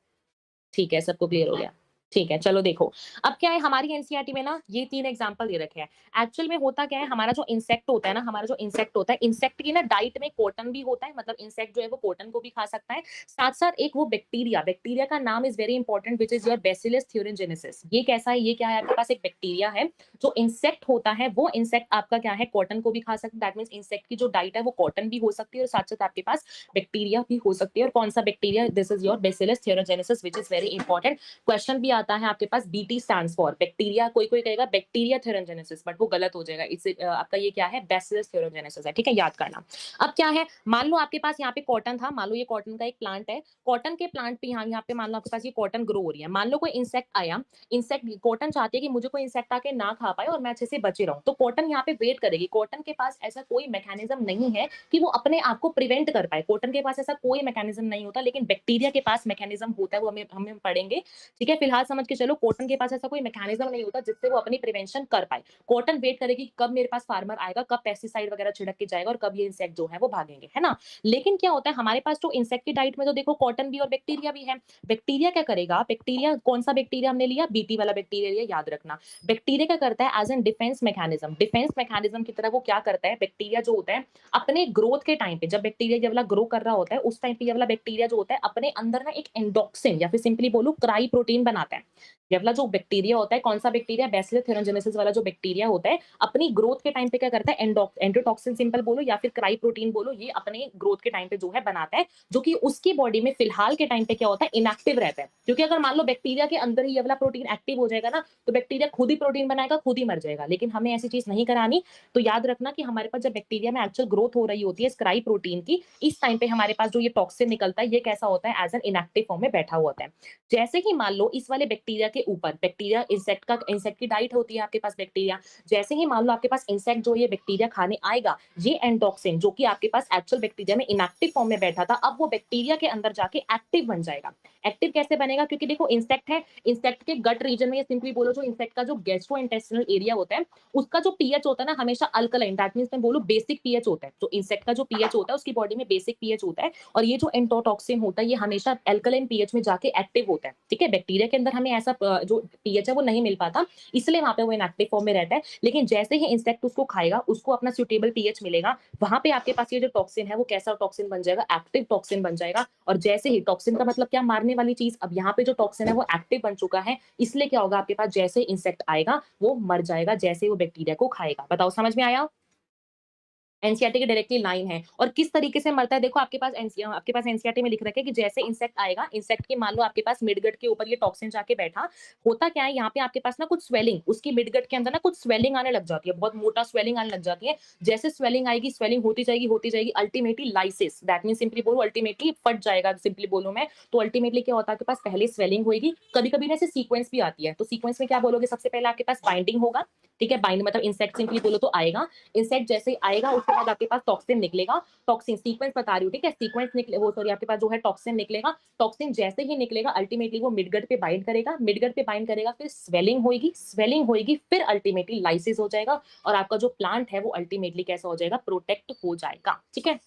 ठीक है, सबको क्लियर हो गया। ठीक है, चलो देखो, अब क्या है, हमारी एनसीईआरटी में ना ये 3 एग्जांपल दे रखे हैं। एक्चुअल में होता क्या है, हमारा जो इंसेक्ट होता है ना, हमारा जो इंसेक्ट होता है, इंसेक्ट की ना डाइट में कॉटन भी होता है, मतलब इंसेक्ट जो है वो कॉटन को भी खा सकता है। साथ-साथ एक वो बैक्टीरिया, बैक्टीरिया का नाम is very important which is your bacillus thuringiensis. ये कैसा है, ये क्या है, आपके पास एक बैक्टीरिया है, जो इंसेक्ट होता है, वो इंसेक्ट आपका क्या है, कॉटन को भी खा सकता है। दैट मीन्स इंसेक्ट की जो डाइट है वो कॉटन भी हो सकती है, और साथ-साथ आपके पास बैक्टीरिया भी हो सकती है। और कौन-सा bacteria, this is your bacillus thuringiensis which is very important. Question भी आता है आपके पास, बीटी स्टैंड्स फॉर बैक्टीरिया, कोई-कोई कहेगा बैक्टीरिया थ्यूरिनजेनेसिस, बट वो गलत हो जाएगा। इससे आपका ये क्या है, बैसिलस थ्यूरिनजेनेसिस है, ठीक है? याद करना। अब क्या है, मान लो आपके पास यहाँ पे कॉटन था, मान लो ये कॉटन का एक प्लांट है, कॉटन के प्लांट पे यहाँ पे मान लो आपके पास ये कॉटन ग्रो हो रही है। मान लो कोई इंसेक्ट आया, इंसेक्ट, कॉटन चाहती है कि मुझे कोई इंसेक्ट आके ना खा पाए और मैं अच्छे से बचे रहूं, तो कॉटन यहाँ पे वेट करेगी। कॉटन के पास ऐसा कोई मैकेनिज्म नहीं है कि वो अपने आप को प्रिवेंट कर पाए, कॉटन के पास ऐसा कोई मैकेनिज्म नहीं होता, लेकिन बैक्टीरिया के पास मैकेनिज्म होता है, वो हमें हमें पढ़ेंगे, ठीक है? फिलहाल समझ के चलो, कॉटन के पास ऐसा कोई मैकेनिज्म नहीं होता जिससे वो अपनी प्रिवेंशन कर पाए। कॉटन वेट करेगी कि कब मेरे पास फार्मर आएगा, कब पेस्टिसाइड वगैरह छिड़क के जाएगा और कब ये इंसेक्ट जो है वो भागेंगे, है ना? लेकिन क्या होता है, हमारे पास जो इंसेक्ट की डाइट में तो देखो कॉटन भी और बैक्टीरिया भी है। बैक्टीरिया क्या करेगा, बैक्टीरिया कौन सा बैक्टीरिया हमने लिया, बीटी वाला बैक्टीरिया लिया, याद रखना। बैक्टीरिया क्या करता है, as an defence mechanism, defence mechanism की तरह वो क्या करता है, बैक्टीरिया जो होता है अपने ग्रोथ के टाइम पे, जब बैक्टीरिया ये वाला ग्रो कर रहा होता है, उस टाइम पे ये वाला बैक्टीरिया जो होता है अपने अंदर ना एक एंडोक्सिन, या फिर सिंपली बोलो क्राई प्रोटीन बनाता है। ये वाला जो बैक्टीरिया होता है, कौन सा बैक्टीरिया, बैसिलस थेरानोजेनेसिस वाला जो बैक्टीरिया होता है, अपनी ग्रोथ के टाइम पे क्या करता है, एंडोटॉक्सिन सिंपल बोलो या फिर क्राई प्रोटीन बोलो, ये अपने ग्रोथ के टाइम पे जो है बनाता है, जो कि उसकी बॉडी में फिलहाल के टाइम पे क्या होता है, इनएक्टिव रहता है। क्योंकि अगर मान लो बैक्टीरिया के अंदर ही ये वाला प्रोटीन एक्टिव हो जाएगा ना, तो बैक्टीरिया खुद ही प्रोटीन बनाएगा, खुद ही मर जाएगा। लेकिन हमें ऐसी चीज नहीं करानी। तो याद रखना कि हमारे पास जब बैक्टीरिया में एक्चुअल ग्रोथ हो रही होती है स्क्राई प्रोटीन की, इस टाइम पे हमारे पास जो ये टॉक्सिन निकलता है, ये कैसा होता है, एज एन इनएक्टिव फॉर्म में बैठा हुआ होता है। जैसे ही मान लो इस वाले बैक्टीरिया के ऊपर, बैक्टीरिया इंसेक्ट की डाइट होती है आपके पास बैक्टीरिया, जैसे ही मान लो आपके पास इंसेक्ट जो ये बैक्टीरिया खाने आएगा, ये एंडोक्सिन जो कि आपके पास एक्चुअल बैक्टीरिया में इनएक्टिव फॉर्म में बैठा था, अब वो बैक्टीरिया के अंदर जाके एक्टिव बन जाएगा। एक्टिव कैसे बनेगा, क्योंकि देखो इंसेक्ट है, इंसेक्ट के गट रीजन में, या सिंपली बोलो जो इंसेक्ट का जो गैस्ट्रो इंटेस्टिनल एरिया होता है, उसका जो पीएच होता है ना, हमेशा अल्कलाइन, दैट मींस मैं बोलूं बेसिक पीएच होता है। जो इंसेक्ट का जो पीएच होता है, उसकी बॉडी में बेसिक पीएच होता है, और ये जो एंटोटॉक्सिन होता है, ये हमेशा एल्कलाइन पीएच में जाके एक्टिव होता है। ठीक है, बैक्टीरिया के अंदर हमें ऐसा जो पीएच है वो नहीं मिल पाता, इसलिए वहां पे वो इनएक्टिव फॉर्म में रहता है। लेकिन जैसे ही इंसेक्ट उसको खाएगा, उसको अपना सुटेबल पीएच मिलेगा, वहां पे आपके पास ये जो टॉक्सिन है वो कैसा टॉक्सिन बन जाएगा, एक्टिव टॉक्सिन बन जाएगा। और जैसे ही टॉक्सिन का मतलब क्या, मारने वाली चीज, अब यहाँ पे जो टॉक्सिन है वो एक्टिव बन चुका है, इसलिए क्या होगा आपके पास, जैसे इंसेक्ट आएगा वो मर जाएगा, जैसे वो बैक्टीरिया को खाएगा। बताओ समझ में आया। एनसीईआरटी की डायरेक्टली लाइन है। और किस तरीके से मरता है, देखो आपके पास एनसीईआरटी में लिख रखा है कि जैसे इंसेक्ट आएगा, इंसेक्ट की मान लो आपके पास मिडगट के ऊपर ये टॉक्सिन जाके बैठा, होता क्या है, यहाँ पे आपके पास ना कुछ स्वेलिंग, उसकी मिडगट के अंदर ना कुछ स्वेलिंग आने लग जाती है, बहुत मोटा स्वेलिंग आने लग जाती है। जैसे स्वेलिंग आएगी, स्वेलिंग होती जाएगी, ultimately lysis, that mean simply बोलो अल्टीमेटली फट जाएगा, सिंपली बोलो मैं तो अल्टीमेटली क्या होता है, आपके पास पहले स्वेलिंग होगी, कभी कभी ना ऐसे सीक्वेंस भी आती है, तो सीक्वेंस में क्या बोलोगे, सबसे पहले आपके पास बाइंडिंग होगा। ठीक है, बाइंड मतलब इंसेक्ट सिंपली बोलो तो आएगा, इंसेक्ट जैसे ही आएगा उसके बाद आपके पास टॉक्सिन निकलेगा, टॉक्सिन सीक्वेंस बता रही हूँ, ठीक है, सीक्वेंस निकले वो सॉरी आपके पास जो है टॉक्सिन निकलेगा, टॉक्सिन जैसे ही निकलेगा अल्टीमेटली वो मिडगट पे बाइंड करेगा, मिडगट पे बाइंड करेगा, फिर स्वेलिंग होगी, फिर अल्टीमेटली लाइसिस हो जाएगा, और आपका जो प्लांट है वो अल्टीमेटली कैसा हो जाएगा, प्रोटेक्ट हो जाएगा। ठीक है,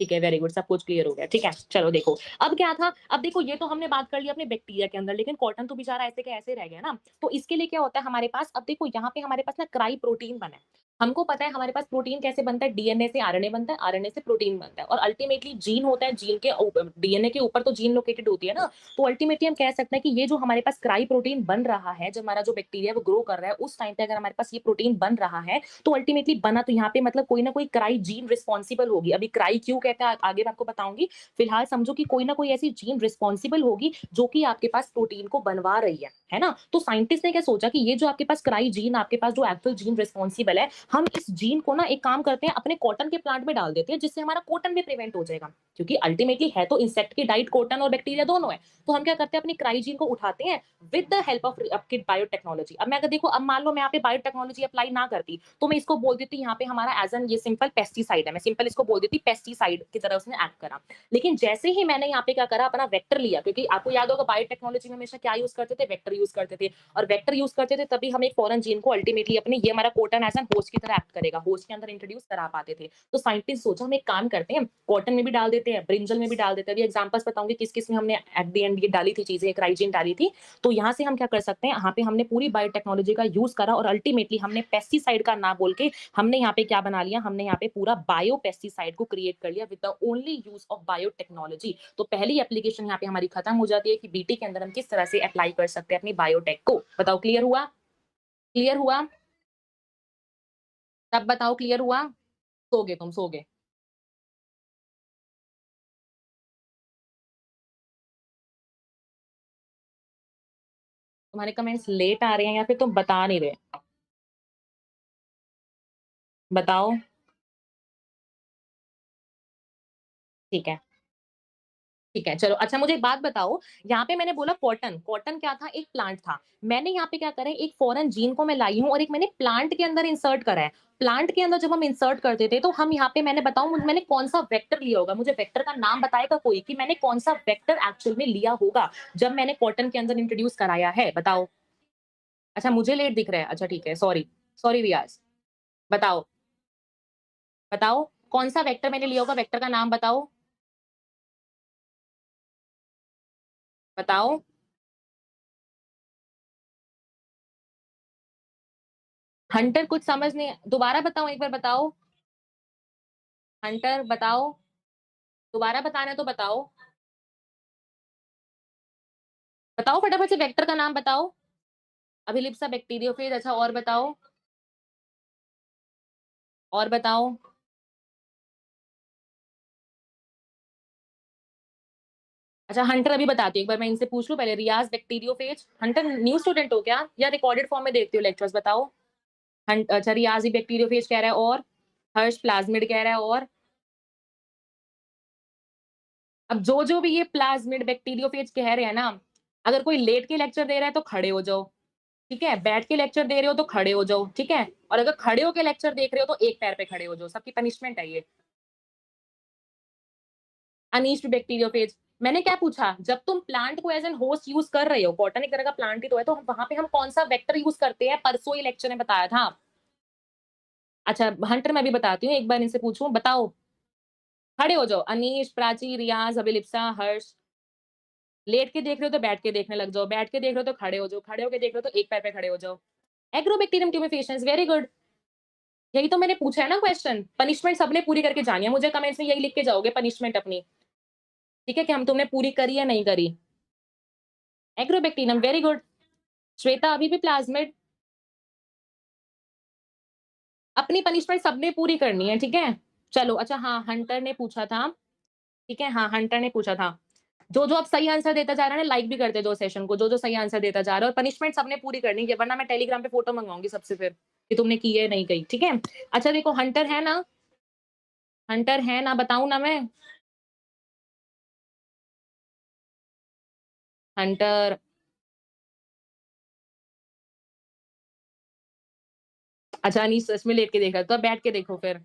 ठीक है, वेरी गुड, सब कुछ क्लियर हो गया। ठीक है, चलो देखो अब क्या था, अब देखो ये तो हमने बात कर ली अपने बैक्टीरिया के अंदर, लेकिन कॉटन तो बेचारा ऐसे के ऐसे रह गया ना। तो इसके लिए क्या होता है हमारे पास, अब देखो यहाँ पे हमारे पास ना क्राई प्रोटीन बना है। हमको पता है हमारे पास प्रोटीन कैसे बनता है, डीएनए से आरएनए बनता है, आरएनए से प्रोटीन बनता है, और अल्टीमेटली जीन होता है, जीन के डीएनए के ऊपर तो जीन लोकेटेड होती है ना। तो अल्टीमेटली हम कह सकते हैं कि ये जो हमारे पास क्राई प्रोटीन बन रहा है, जब हमारा जो बैक्टीरिया वो ग्रो कर रहा है, उस टाइम पे अगर हमारे पास ये प्रोटीन बन रहा है, तो अल्टीमेटली बना तो यहाँ पे मतलब कोई ना कोई क्राई जीन रिस्पॉन्सिबल होगी। अभी क्राई क्यों कहते हैं आगे मैं आपको बताऊंगी। फिलहाल समझो कि कोई ना कोई ऐसी जीन रिस्पॉन्सिबल होगी जो कि आपके पास प्रोटीन को बनवा रही है ना। तो साइंटिस्ट ने क्या सोचा कि ये जो आपके पास क्राई जीन, आपके पास जो एक्चुअल जीन रिस्पॉन्सिबल है, हम इस जीन को ना एक काम करते हैं अपने कॉटन के प्लांट में डाल देते हैं, जिससे हमारा कॉटन भी प्रिवेंट हो जाएगा। क्योंकि अल्टीमेटली है तो इंसेक्ट की डाइट कॉटन और बैक्टीरिया दोनों है। तो हम क्या करते हैं, अपनी क्राई जीन को उठाते हैं विद द हेल्प ऑफ आपकी बायोटेक्नोलॉजी। अब मैं अगर देखो, अब मान लो मैं यहाँ पे बायोटेक्नोलॉजी अप्लाई ना करती, तो मैं इसको बोल देती यहाँ पे हमारा एज एन ये सिंपल पेस्टिसाइड है, मैं सिंपल इसको बोल देती पेस्टिसाइड की तरह उसने एक्ट करा। लेकिन जैसे ही मैंने यहाँ पे क्या करा, अपना वेक्टर लिया, क्योंकि आपको याद होगा बायोटेक्नोलॉजी में हमेशा क्या यूज करते थे, वेक्टर यूज करते थे। और वेक्टर यूज करते थे तभी हम एक फॉरेन जीन को अल्टीमेटली अपने, ये हमारा कॉटन एज एन होस्ट की तरह एक्ट करेगा, होस्ट के अंदर इंट्रोड्यूस करा पाते थे। तो साइंटिस्ट सोचा हम एक काम करते हैं, कॉटन में भी डाल देते हैं, ब्रिंजल में भी डाल देते हैं। अभी एग्जांपल्स बताऊंगी किस किस में हमने एट द एंड ये डाली थी चीजें, एक राइजीन डाली थी। तो यहाँ से हम क्या कर सकते हैं, यहाँ पे हमने पूरी बायोटेक्नोलॉजी का यूज करा, और अल्टीमेटली हमने पेस्टिसाइड का ना बोल के हमने यहाँ पे क्या बना लिया, हमने यहाँ पे पूरा बायो पेस्टिसाइड को क्रिएट कर लिया with the only use of biotechnology. तो पहली एप्लीकेशन यहाँ पे हमारी खत्म हो जाती है कि बीटी के अंदर हम किस तरह से अप्लाई कर सकते हैं अपनी बायोटेक को। बताओ क्लियर हुआ, क्लियर हुआ, तब बताओ क्लियर हुआ। सोगे तुम सोगे। तुम्हारे कमेंट्स लेट आ रहे हैं या फिर तुम बता नहीं रहे। बताओ। ठीक है, ठीक है, चलो अच्छा मुझे एक बात बताओ। यहाँ पे मैंने बोला कॉटन, कॉटन क्या था, एक प्लांट था। मैंने यहाँ पे क्या करा है, एक फॉरेन जीन को मैं लाई हूँ और एक मैंने प्लांट के अंदर इंसर्ट करा है। प्लांट के अंदर जब हम इंसर्ट करते थे, तो हम यहाँ पे मैंने बताऊं मैंने कौन सा वेक्टर लिया होगा, मुझे वेक्टर का नाम बताएगा कोई कि मैंने कौन सा वेक्टर एक्चुअल में लिया होगा जब मैंने कॉटन के अंदर इंट्रोड्यूस कराया है, बताओ। अच्छा मुझे लेट दिख रहा है, अच्छा ठीक है, सॉरी, सॉरी रियाज। बताओ, बताओ कौन सा वेक्टर मैंने लिया होगा, वेक्टर का नाम बताओ, बताओ। हंटर कुछ समझ नहीं, दोबारा बताओ, एक बार बताओ। हंटर बताओ, दोबारा बताना है तो बताओ। बताओ फटाफट से, वेक्टर का नाम बताओ। अभिलिप्सा बैक्टीरियोफेज। अच्छा और बताओ, और बताओ। अच्छा हंटर अभी बताती हूँ, एक बार मैं इनसे पूछ लूँ पहले। रियाज बैक्टीरियोफेज, हंटर न्यू स्टूडेंट हो क्या या रिकॉर्डेड फॉर्म में देखते हो लेक्चर्स, बताओ। अच्छा रियाज ही बैक्टीरियोफेज कह रहा है, और हर्ष प्लाज्मिड कह रहा है, और अब जो भी ये प्लाज्मिड बैक्टीरियोफेज कह रहे हैं ना, अगर कोई लेट के लेक्चर दे रहा है तो खड़े हो जाओ, ठीक है? बैठ के लेक्चर दे रहे हो तो खड़े हो जाओ, ठीक है? और अगर खड़े होके लेक्चर देख रहे हो तो एक पैर पे खड़े हो जाओ, सबकी पनिशमेंट है ये। अनिष्ट बैक्टीरियोफेज, मैंने क्या पूछा, जब तुम प्लांट को एज एन होस्ट यूज कर रहे हो, कॉटन एक तरह का प्लांट ही तो है, तो वहां पे हम कौन सा वेक्टर यूज करते हैं, परसों ही लेक्चर में बताया था। अच्छा हंटर मैं भी बताती हूँ, एक बार इनसे पूछूं, बताओ। खड़े हो जाओ, अनीश, प्राची, रियाज, अभिलिप्सा, हर्ष। लेट के देख रहे हो तो बैठ के देखने लग जाओ, बैठ के देख रहे हो तो खड़े हो जाओ, खड़े होके देख रहे हो तो एक पैर पे खड़े हो जाओ। Agrobacterium tumefaciens, very good. यही तो मैंने पूछा है ना क्वेश्चन, पनिशमेंट सबने पूरी करके जानी है, मुझे कमेंट्स में यही लिख के जाओगे पनिशमेंट अपनी, ठीक है, कि हम तुमने पूरी करी या नहीं करी। Agrobacterium, very good. श्वेता अभी भी प्लाज्मिड, अपनी पनिशमेंट सबने पूरी करनी है, ठीक है। चलो अच्छा, हाँ हंटर ने पूछा था, ठीक है, हाँ हंटर ने पूछा था, जो अब सही आंसर देता जा रहा है ना, लाइक भी करते जो सेशन को, जो सही आंसर देता जा रहा है, और पनिशमेंट सबने पूरी करनी है, वरना मैं टेलीग्राम पे फोटो मंगवाऊंगी सबसे फिर कि तुमने की है नहीं कही, ठीक है। अच्छा देखो हंटर है ना, हंटर है ना, बताऊं ना मैं। हंटर, अच्छा नहीं सच में लेट के देखा तो अब बैठ के देखो फिर।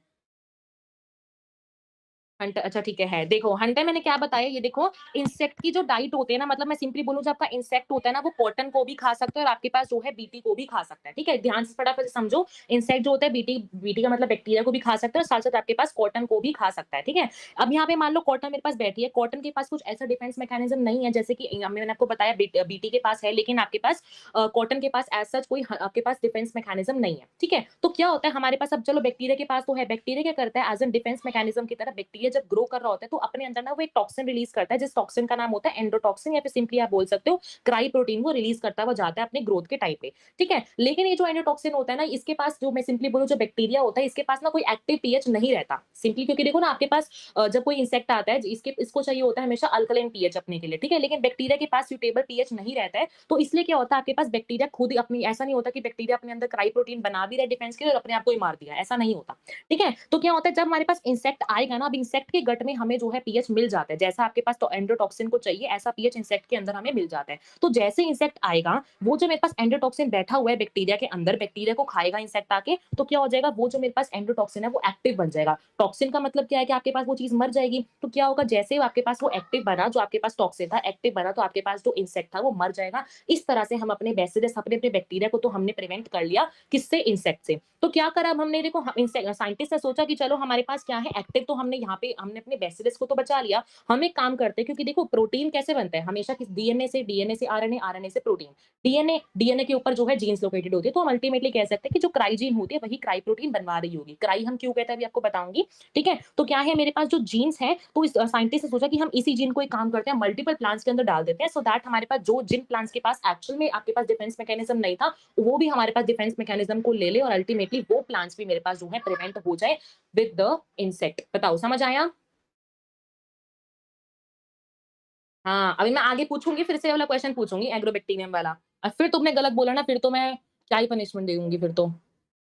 हंटर, अच्छा ठीक है देखो हंटर मैंने क्या बताया, ये देखो, इंसेक्ट की जो डाइट होती है ना, मतलब मैं सिंपली बोलूं, जब आपका इंसेक्ट होता है ना, वो कॉटन को भी खा सकता है और आपके पास जो है बीटी को भी खा सकता है, ठीक है, ध्यान से फटाफट समझो। इंसेक्ट जो होता है, बीटी, बीटी का मतलब बैक्टीरिया को भी खा सकता है, और साथ साथ आपके पास कॉटन को भी खा सकता है, ठीक है। अब यहाँ पे मान लो कॉटन मेरे पास बैठी है, कॉटन के पास कुछ ऐसा डिफेंस मैकेनिज्म नहीं है, जैसे कि मैंने आपको बताया बीटी के पास है, लेकिन आपके पास कॉटन के पास एज सच कोई आपके पास डिफेंस मैकेनिज्म नहीं है, ठीक है। तो क्या होता है हमारे पास, अब चलो बैक्टीरिया के पास तो है, बैक्टीरिया क्या करता है, एज एन डिफेंस मैकेनिज्म की तरह बैक्टीरिया जब ग्रो कर रहा होता है तो अपने अंदर ना वो एक टॉक्सिन रिलीज करता है, जिस टॉक्सिन का नाम होता है एंडोटॉक्सिन, या फिर सिंपली आप बोल सकते हो क्राई प्रोटीन, वो रिलीज करता हुआ जाता है अपने ग्रोथ के टाइम पे, ठीक है। लेकिन ये जो एंडोटॉक्सिन होता है ना, इसके पास जो मैं सिंपली बोलूं, जो बैक्टीरिया होता है, इसके पास ना कोई एक्टिव पीएच नहीं रहता, सिंपली क्योंकि देखो ना आपके पास जब कोई इंसेक्ट आता है, इसके इसको चाहिए होता है हमेशा अल्कलाइन पीएच अपने के लिए, ठीक है, लेकिन बैक्टीरिया के पास सुटेबल पीएच नहीं रहता है, तो इसलिए क्या होता है, आपके पास बैक्टीरिया खुद ही अपनी, ऐसा नहीं होता कि बैक्टीरिया अपने अंदर क्राई प्रोटीन बना भी रहा डिफेंस के लिए और अपने आप को ही मार दिया, ऐसा नहीं होता, ठीक है। तो क्या होता है, जब हमारे पास इंसेक्ट आएगा ना, अब इंसेक्ट के गट में हमें जो है पीएच मिल जाता है, जैसा आपके पास तो एंडोटॉक्सिन को चाहिए, ऐसा पीएच इंसेक्ट के अंदर हमें मिल जाता है। तो जैसे इंसेक्ट आएगा, वो जो मेरे पास एंडोटॉक्सिन बैठा हुआ है बैक्टीरिया के अंदर, बैक्टीरिया को खाएगा इंसेक्ट आके, तो क्या हो जाएगा, वो जो मेरे पास एंडोटॉक्सिन है वो एक्टिव बन जाएगा। टॉक्सिन का मतलब क्या है कि आपके पास वो चीज मर जाएगी, तो क्या होगा, जैसे आपके पास वो एक्टिव बना, जो आपके पास टॉक्सिन था एक्टिव बना, तो आपके पास जो इंसेक्ट था वो मर जाएगा। इस तरह से हम अपने बेसिलस, अपने अपने बैक्टीरिया को तो हमने प्रिवेंट कर लिया, किससे, इंसेक्ट से। तो क्या करा अब हमने, देखो साइंटिस्ट ने सोचा कि चलो हमारे पास क्या है एक्टिव, तो हमने यहाँ पे हमने अपने बेसिलस को तो बचा लिया, हम एक काम करते हैं, क्योंकि देखो प्रोटीन कैसे बनता है, हमेशा किस, डीएनए से आरएनए, आरएनए से प्रोटीन, डीएनए के ऊपर जो है जीन्स लोकेटेड होती है, तो हम अल्टीमेटली कह सकते हैं कि जो क्राई जीन होती है वही क्राई प्रोटीन बनवा रही होगी। क्राई हम क्यों कहते हैं अभी आपको बताऊंगी, ठीक है। तो क्या है, मेरे पास जो जीन्स है, तो इस साइंटिस्ट ने सोचा कि हम इसी जीन को एक काम करते हैं, मल्टीपल प्लांट्स के अंदर डाल देते हैं, सो दैट हमारे पास जो जिन प्लांट्स के पास एक्चुअल में आपके पास डिफेंस मैकेनिज्म नहीं था, वो भी हमारे पास डिफेंस मैकेनिज्म को ले ले, और अल्टीमेटली वो प्लांट्स भी मेरे पास जो है प्रिवेंट हो जाए विद द इंसेक्ट। बताओ समझ आया। हाँ अभी मैं आगे पूछूंगी, फिर से वाला क्वेश्चन पूछूंगी एग्रोबैक्टीरियम वाला, और फिर तुमने गलत बोला ना, फिर तो मैं क्या ही पनिशमेंट दे दूंगी फिर तो,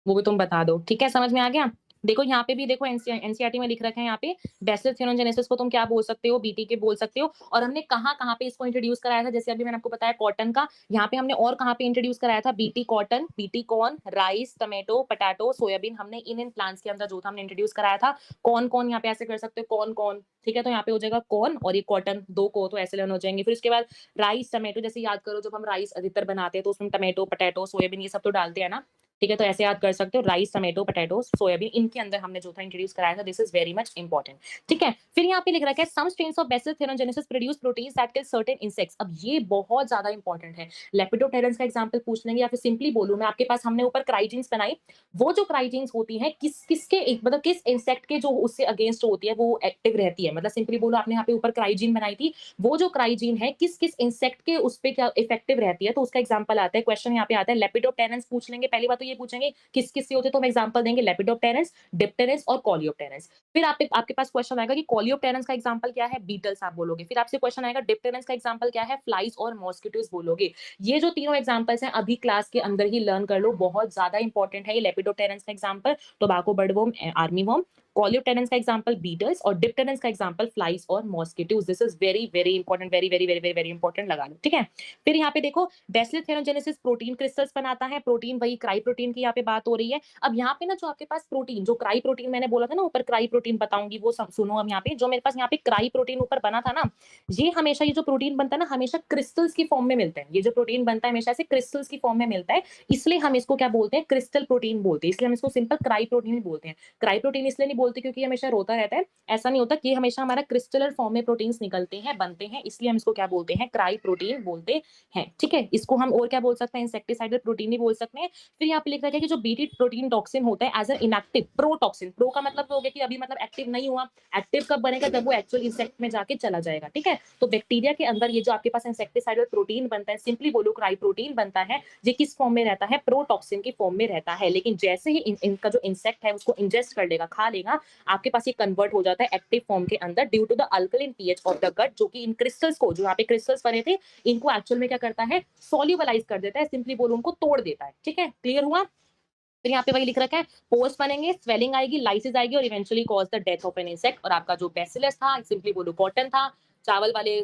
वो भी तुम बता दो, ठीक है, समझ में आ गया। देखो यहाँ पे भी देखो एनसीईआरटी में लिख रखा है, यहाँ पे बेसिलस थेनोजेनेसिस को तुम क्या बोल सकते हो, बीटी के बोल सकते हो, और हमने कहाँ कहाँ पे इसको इंट्रोड्यूस कराया था, जैसे अभी मैंने आपको बताया कॉटन का, यहाँ पे हमने और कहाँ पे इंट्रोड्यूस कराया था, BT cotton, BT corn, rice, tomato, potato, soybean, हमने इन प्लांट्स के अंदर जो था हमने इंट्रोड्यूस कराया था। कौन कौन यहाँ पे ऐसे कर सकते हो, कौन कौन, ठीक है, तो यहाँ पे हो जाएगा कॉर्न और ये कॉटन, दो को तो ऐसे लर्न हो जाएंगे। फिर उसके बाद राइस, टमेटो, जैसे याद करो जब हम राइस अधिकतर बनाते हैं तो उसमें टमेटो, पटेटो, सोयाबीन ये सब तो डालते हैं ना, ठीक है, तो ऐसे याद कर सकते हो राइस, टोमेटो, पोटैटो, सोयाबीन, इनके अंदर हमने जो था इंट्रोड्यूस कराया था, this is very much important. ठीक है, फिर यहाँ पे लिख रखा है some strains of Bacillus thuringiensis produce proteins that kill certain insects. अब ये बहुत ज्यादा इंपॉर्टेंट है। लेपिडोप्टेरन्स का एग्जांपल पूछ लेंगे, या फिर सिंपली बोलूं मैं, आपके पास हमने ऊपर क्राइजीन्स बनाई, वो जो क्राइजीन्स होती है किसके मतलब किस इंसेक्ट के जो उससे अगेंस्ट होती है वो एक्टिव रहती है। मतलब सिंपली बोलो, आपने यहाँ पे ऊपर क्राइजीन बनाई थी, वो जो क्राइजीन है किस किस इंसेक्ट के उस पे क्या इफेक्टिव रहती है, तो उसका एग्जांपल आता है। क्वेश्चन यहाँ पे आता है लेपिडोप्टेरन्स पूछ लेंगे, पहली बात तो ये पूछेंगे किस किस से होते हैं, तो हम एग्जांपल देंगे लेपिडोप्टेरन्स, डिप्टेरन्स और कॉलियोप्टेरन्स। फिर आपके पास क्वेश्चन आएगा कि कॉलियोप्टेरन्स का एग्जांपल क्या है, बीटल्स आप बोलोगे। फिर आपसे क्वेश्चन आएगा डिप्टेरन्स का एग्जांपल क्या है, फ्लाइज और मॉस्किटोज बोलोगे। ये जो तीनों एग्जांपल्स हैं अभी क्लास के अंदर ही लर्न कर लो, बहुत ज्यादा इंपॉर्टेंट है ये। लेपिडोप्टेरन्स का example tobacco budworm, army worm, coleopterans का एग्जांपल बीटल्स और डिप्टेरन्स का एग्जांपल फ्लाइज और mosquitoes. This is very very important, very very very very very important, लगा लो। ठीक है, फिर यहाँ पे देखो बेसिलस थेरोजेनेसिस प्रोटीन क्रिस्टल्स बनाता है। प्रोटीन वही क्राई प्रोटीन की यहाँ पे बात हो रही है। अब यहाँ पे ना जो आपके पास प्रोटीन, जो क्राई प्रोटीन मैंने बोला था ना ऊपर, क्राई प्रोटीन बताऊंगी वो सुनो। अब यहाँ पे जो मेरे पास यहाँ पे क्राई प्रोटीन ऊपर बना था ना, ये हमेशा, ये जो प्रोटीन बनता है ना हमेशा क्रिस्टल्स की फॉर्म में मिलता है। ये जो प्रोटीन बनता है हमेशा से क्रिस्टल्स की फॉर्म में मिलता है, इसलिए हम इसको क्या बोलते हैं, क्रिस्टल प्रोटीन बोलते हैं। इसलिए हम इसको सिंपल क्राई प्रोटीन ही बोलते हैं। क्राई प्रोटीन इसलिए नहीं बोलते क्योंकि हमेशा रोता रहता है, ऐसा नहीं होता कि हमेशा हमारा क्रिस्टलर फॉर्म में प्रोटीन्स निकलते हैं, बनते हैं, इसलिए हम इसको क्या बोलते हैं, क्राई प्रोटीन बोलते हैं। ठीक है, इसको हम और क्या बोल सकते हैं, इंसेक्टिसाइडल प्रोटीन भी बोल सकते हैं। फिर यहाँ पे लिख रखा है कि जो बीटी प्रोटीन टॉक्सिन होता है as an inactive protoxin, pro का मतलब हो गया कि अभी मतलब एक्टिव नहीं हुआ, एक्टिव कब बनेगा, जब वो एक्चुअल इंसेक्ट में जाके चला जाएगा। ठीक है, तो बैक्टीरिया के अंदर ये जो आपके पास इंसेक्टिसाइडल प्रोटीन बनता है, सिंपली बोलो क्राई प्रोटीन बनता है, ये किस फॉर्म में रहता है, प्रोटॉक्सिन की फॉर्म में रहता है। लेकिन जैसे ही इनका जो इंसेक्ट है उसको इंजेस्ट कर लेगा, खा लेगा, आपके पास ये कन्वर्ट हो जाता है एक्टिव फॉर्म के अंदर due to the alkaline pH of the gut, जो कि इन क्रिस्टल्स को, जो यहाँ पे क्रिस्टल्स बने थे, इनको एक्चुअल में क्या करता है, सॉल्युबलाइज कर देता है, सिंपली बोलो उनको तोड़ देता है। ठीक है, क्लियर हुआ। फिर यहाँ पे वही लिख रखा है, पोर्स बनेंगे, स्वेलिंग आएगी, लाइसिस आएगी और eventually cause the death of an insect. और आपका जो बेसिलस था, सिंपली बोलो कॉटन था, चावल वाले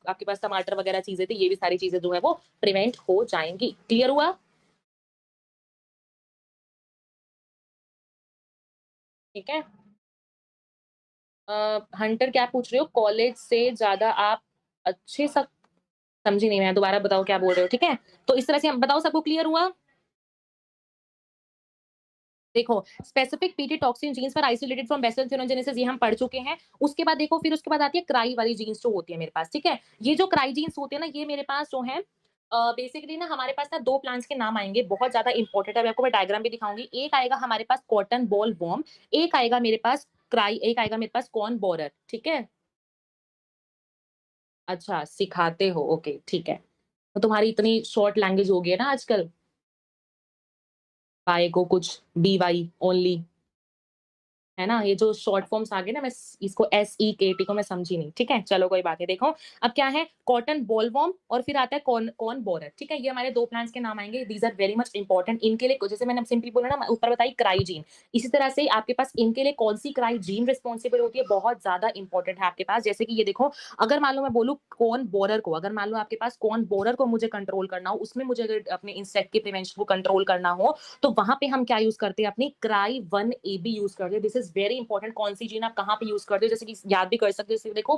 आपके पास टमाटर वगैरह चीजें थी, ये भी सारी चीजें जो है वो प्रिवेंट हो जाएंगी। क्लियर हुआ। ठीक है, हंटर क्या पूछ रहे हो, कॉलेज से ज्यादा आप अच्छे सब, समझी नहीं मैं, दोबारा बताओ क्या बोल रहे हो। ठीक है, तो इस तरह से हम बताओ, सबको क्लियर हुआ। देखो स्पेसिफिक पीटी टॉक्सिन जीन्स पर आइसोलेटेड फ्रॉम बेसिलस थेरोजेनेसिस, ये हम पढ़ चुके हैं। उसके बाद देखो, फिर उसके बाद आती है क्राई वाली जीन्स जो होती है मेरे पास। ठीक है, ये जो क्राई जीन्स होती है ना, ये मेरे पास जो है बेसिकली ना हमारे पास ना दो प्लांट्स के नाम आएंगे, बहुत ज्यादा इंपॉर्टेंट है। आपको मैं डायग्राम भी दिखाऊंगी। एक आएगा हमारे पास कॉटन बॉल वॉर्म, एक आएगा मेरे पास क्राई, एक आएगा मेरे पास कॉर्न बोरर। ठीक है, अच्छा सिखाते हो, ओके ठीक है। तो तुम्हारी इतनी शॉर्ट लैंग्वेज हो गई है ना आजकल, बाय को कुछ बी वाई ओनली, है ना, ये जो शॉर्ट फॉर्म्स आ गए ना, मैं इसको SEKT को मैं समझी नहीं। ठीक है, चलो कोई बात नहीं। देखो अब क्या है, कॉटन बॉलवॉर्म और फिर आता है कॉर्न कॉर्न बोरर। ठीक है, ये हमारे दो प्लांट्स के नाम आएंगे, these are very much important. इनके लिए जैसे मैंने सिंपली बोला ना, ऊपर बताई क्राइजीन, इसी तरह से आपके पास इनके लिए कौन सी क्राइजीन रिस्पॉन्सिबल होती है, बहुत ज्यादा इंपॉर्टेंट है आपके पास। जैसे कि ये देखो, अगर मान लो मैं बोलूँ कॉर्न बोरर को, अगर मान लो आपके पास कॉर्न बोरर को मुझे कंट्रोल करना हो, उसमें मुझे अगर अपने इंसेक्ट के प्रिवेंशन को कंट्रोल करना हो, तो वहां पे हम क्या यूज करते हैं, अपनी क्राई 1AB यूज करते हैं। दिस इज वेरी इंपॉर्टेंट, कौन सी जीन आप कहाँ पे यूज करते हो, जैसे कि याद भी कर सकते हो। जैसे देखो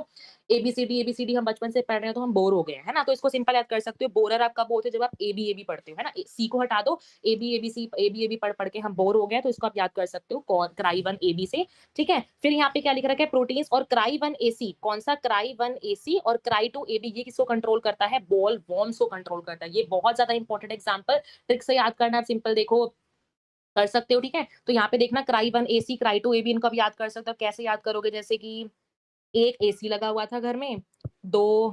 ABCD हम बचपन से पढ़ रहे हैं तो हम बोर हो गए हैं, है ना, तो इसको सिंपल याद कर सकते हो। बोरर आप कब बोलते हो, जब आप ABAB पढ़ते हो, है ना, सी को हटा दो, ABABC पढ़ पढ़ के हम बोर हो गए, तो इसको आप याद कर सकते हो क्राई 1AB से। ठीक है, फिर यहाँ पे क्या लिख रखा है, प्रोटीन्स और क्राई 1AC, कौन सा क्राई 1AC और क्राई 2AB, ये किसको कंट्रोल करता है, बॉल वॉर्म्स को कंट्रोल करता है। ये बहुत ज्यादा इंपॉर्टेंट एग्जाम्पल, ट्रिक से याद करना, सिंपल देखो कर सकते हो। ठीक है, तो यहाँ पे देखना क्राई 1AC क्राई 2AB, इनको आप याद कर सकते हो। कैसे याद करोगे, जैसे कि एक AC लगा हुआ था घर में, दो,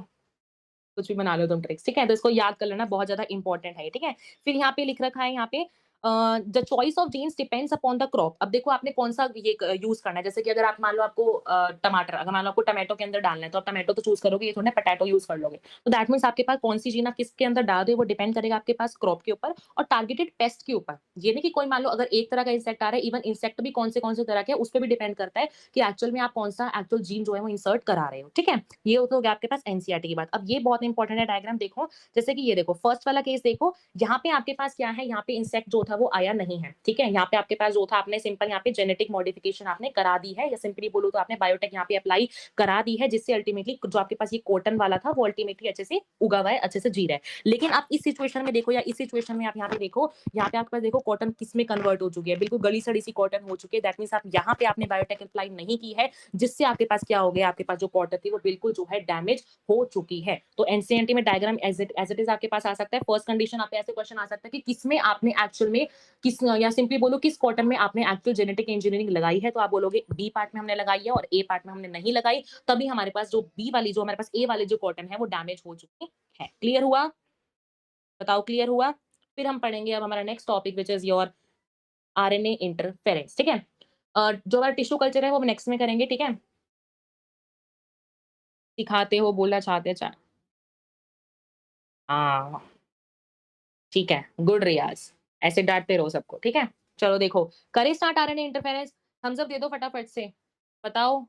कुछ भी बना लो तुम ट्रिक्स। ठीक है, तो इसको याद कर लेना, बहुत ज्यादा इंपॉर्टेंट है। ठीक है, फिर यहाँ पे लिख रखा है, यहाँ पे the choice of genes depends upon the crop. अब देखो आपने कौन सा ये यूज करना है, जैसे कि अगर आप मान लो आपको टमाटर, अगर मान लो आपको टमाटो के अंदर डालना है, तो आप टमाटो तो चूज करोगे, ये थोड़ा पटाटो यूज कर लोगे। तो दैट मीन्स आपके पास कौन सी जीन आप किसके अंदर डाल रहे हो, वो डिपेंड करेगा आपके पास क्रॉप के ऊपर और टारगेटेड पेस्ट के ऊपर। ये नहीं कि कोई मान लो अगर एक तरह का इंसेक्ट आ रहा है, इवन इंसेक्ट भी कौन से तरह के, उस पर भी डिपेंड करता है कि एक्चुअल में आप कौन सा एक्चुअल जीन जो है वो इंसर्ट करा रहे हो। ठीक है, ये हो गया आपके पास NCERT की बात। अब ये बहुत इंपॉर्टेंट है डायग्राम, देखो जैसे कि ये देखो फर्स्ट वाला केस देखो, यहाँ पे आपके पास क्या है, यहाँ पे इंसेक्ट जो था वो आया नहीं है, ठीक है? यहाँ पे आपके पास जो था आपने सिंपल यहाँ पे जेनेटिक मॉडिफिकेशन आपने करा दी है, या सिंपली बोलूँ तो आपने बायोटेक यहाँ पे अप्लाई करा दी है, जिससे अल्टीमेटली जो आपके पास ये कॉटन वाला था वो अल्टीमेटली अच्छे से उगा हुआ है, अच्छे से जी रहा है। लेकिन आप इस सिचुएशन में देखो, या इस सिचुएशन में आप यहाँ पे देखो, यहाँ पे आपके पास देखो कॉटन किस में कन्वर्ट हो चुकी है, बिल्कुल गली सड़ी सी कॉटन हो चुकी है। दैट मीन्स आप यहाँ पे आपने बायोटेक अप्लाई नहीं की है, जिससे आपके पास क्या हो गया, आपके पास जो कॉटन थी वो बिल्कुल जो है डैमेज हो चुकी है। तो एनसीईआरटी में डायग्राम एज इट इज आपके पास आ सकता है। फर्स्ट कंडीशन आप ऐसे क्वेश्चन आ सकता है कि किसमें आपने एक्चुअल में किस, या सिंपली बोलो किस कॉटन में आपने एक्चुअल जेनेटिक इंजीनियरिंग लगाई है, तो आप बोलोगे बी पार्ट में हमने लगाई है और ए पार्ट में हमने नहीं लगाई, तभी हमारे पास जो बी वाली, जो हमारे पास ए वाली जो कॉटन है वो डैमेज हो चुकी है। क्लियर हुआ? बताओ क्लियर हुआ? फिर हम पढ़ेंगे अब हमारा next topic which is your RNA interference, ठीक है? जो हमारा टिश्यू कल्चर है वो हम नेक्स्ट में करेंगे, ठीक है? सिखाते हो बोलना चाहते हैं। हाँ, ठीक है, गुड रियाज़। ऐसे डाँटते रहो सबको, ठीक है? चलो देखो, करें start RNA interference? Thumbs up दे दो फटाफट से, बताओ।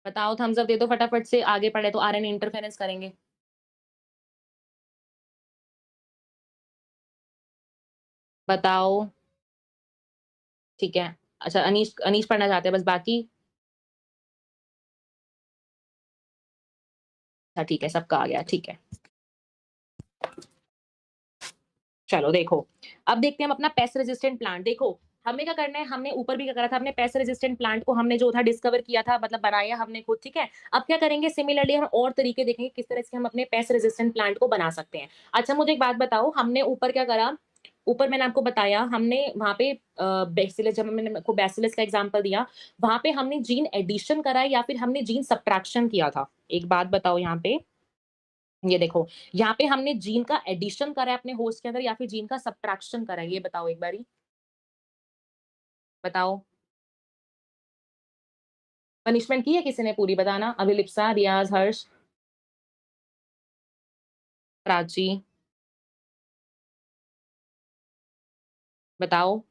बताओ थम्स अप दे दो फटाफट से, आगे पढ़े तो आरएनए इंटरफेरेंस करेंगे। बताओ, ठीक है। अच्छा अनीश अनीश पढ़ना चाहते हैं बस बाकी? अच्छा ठीक है, सबका आ गया, ठीक है। चलो देखो, अब देखते हैं हम अपना पेस्ट रेजिस्टेंट प्लांट। देखो, हमें क्या करना है, हमने ऊपर भी क्या करा था, हमने पेस्ट रेजिस्टेंट प्लांट को हमने जो था डिस्कवर किया था, मतलब बनाया हमने खुद, ठीक है? अब क्या करेंगे, सिमिलरली हम और तरीके देखेंगे किस तरह से हम अपने पेस्ट रेजिस्टेंट प्लांट को बना सकते हैं। अच्छा मुझे एक बात बताओ, हमने ऊपर क्या करा, ऊपर मैंने आपको बताया, हमने वहाँ पे बेसिलस, जब मैंने आपको बेसिलस का एग्जांपल दिया, वहाँ पे हमने जीन एडिशन करा है या फिर हमने जीन सब्ट्रैक्शन किया था? एक बात बताओ यहाँ पे, ये देखो, यहाँ पे हमने जीन का एडिशन करा है अपने होस्ट के अंदर या फिर जीन का सब्ट्रैक्शन करा है? ये बताओ एक बारी, बताओ। पनिशमेंट की है किसी ने पूरी? बताना। अभिलिप्सा, रियाज़, हर्ष, प्राची, बताओ।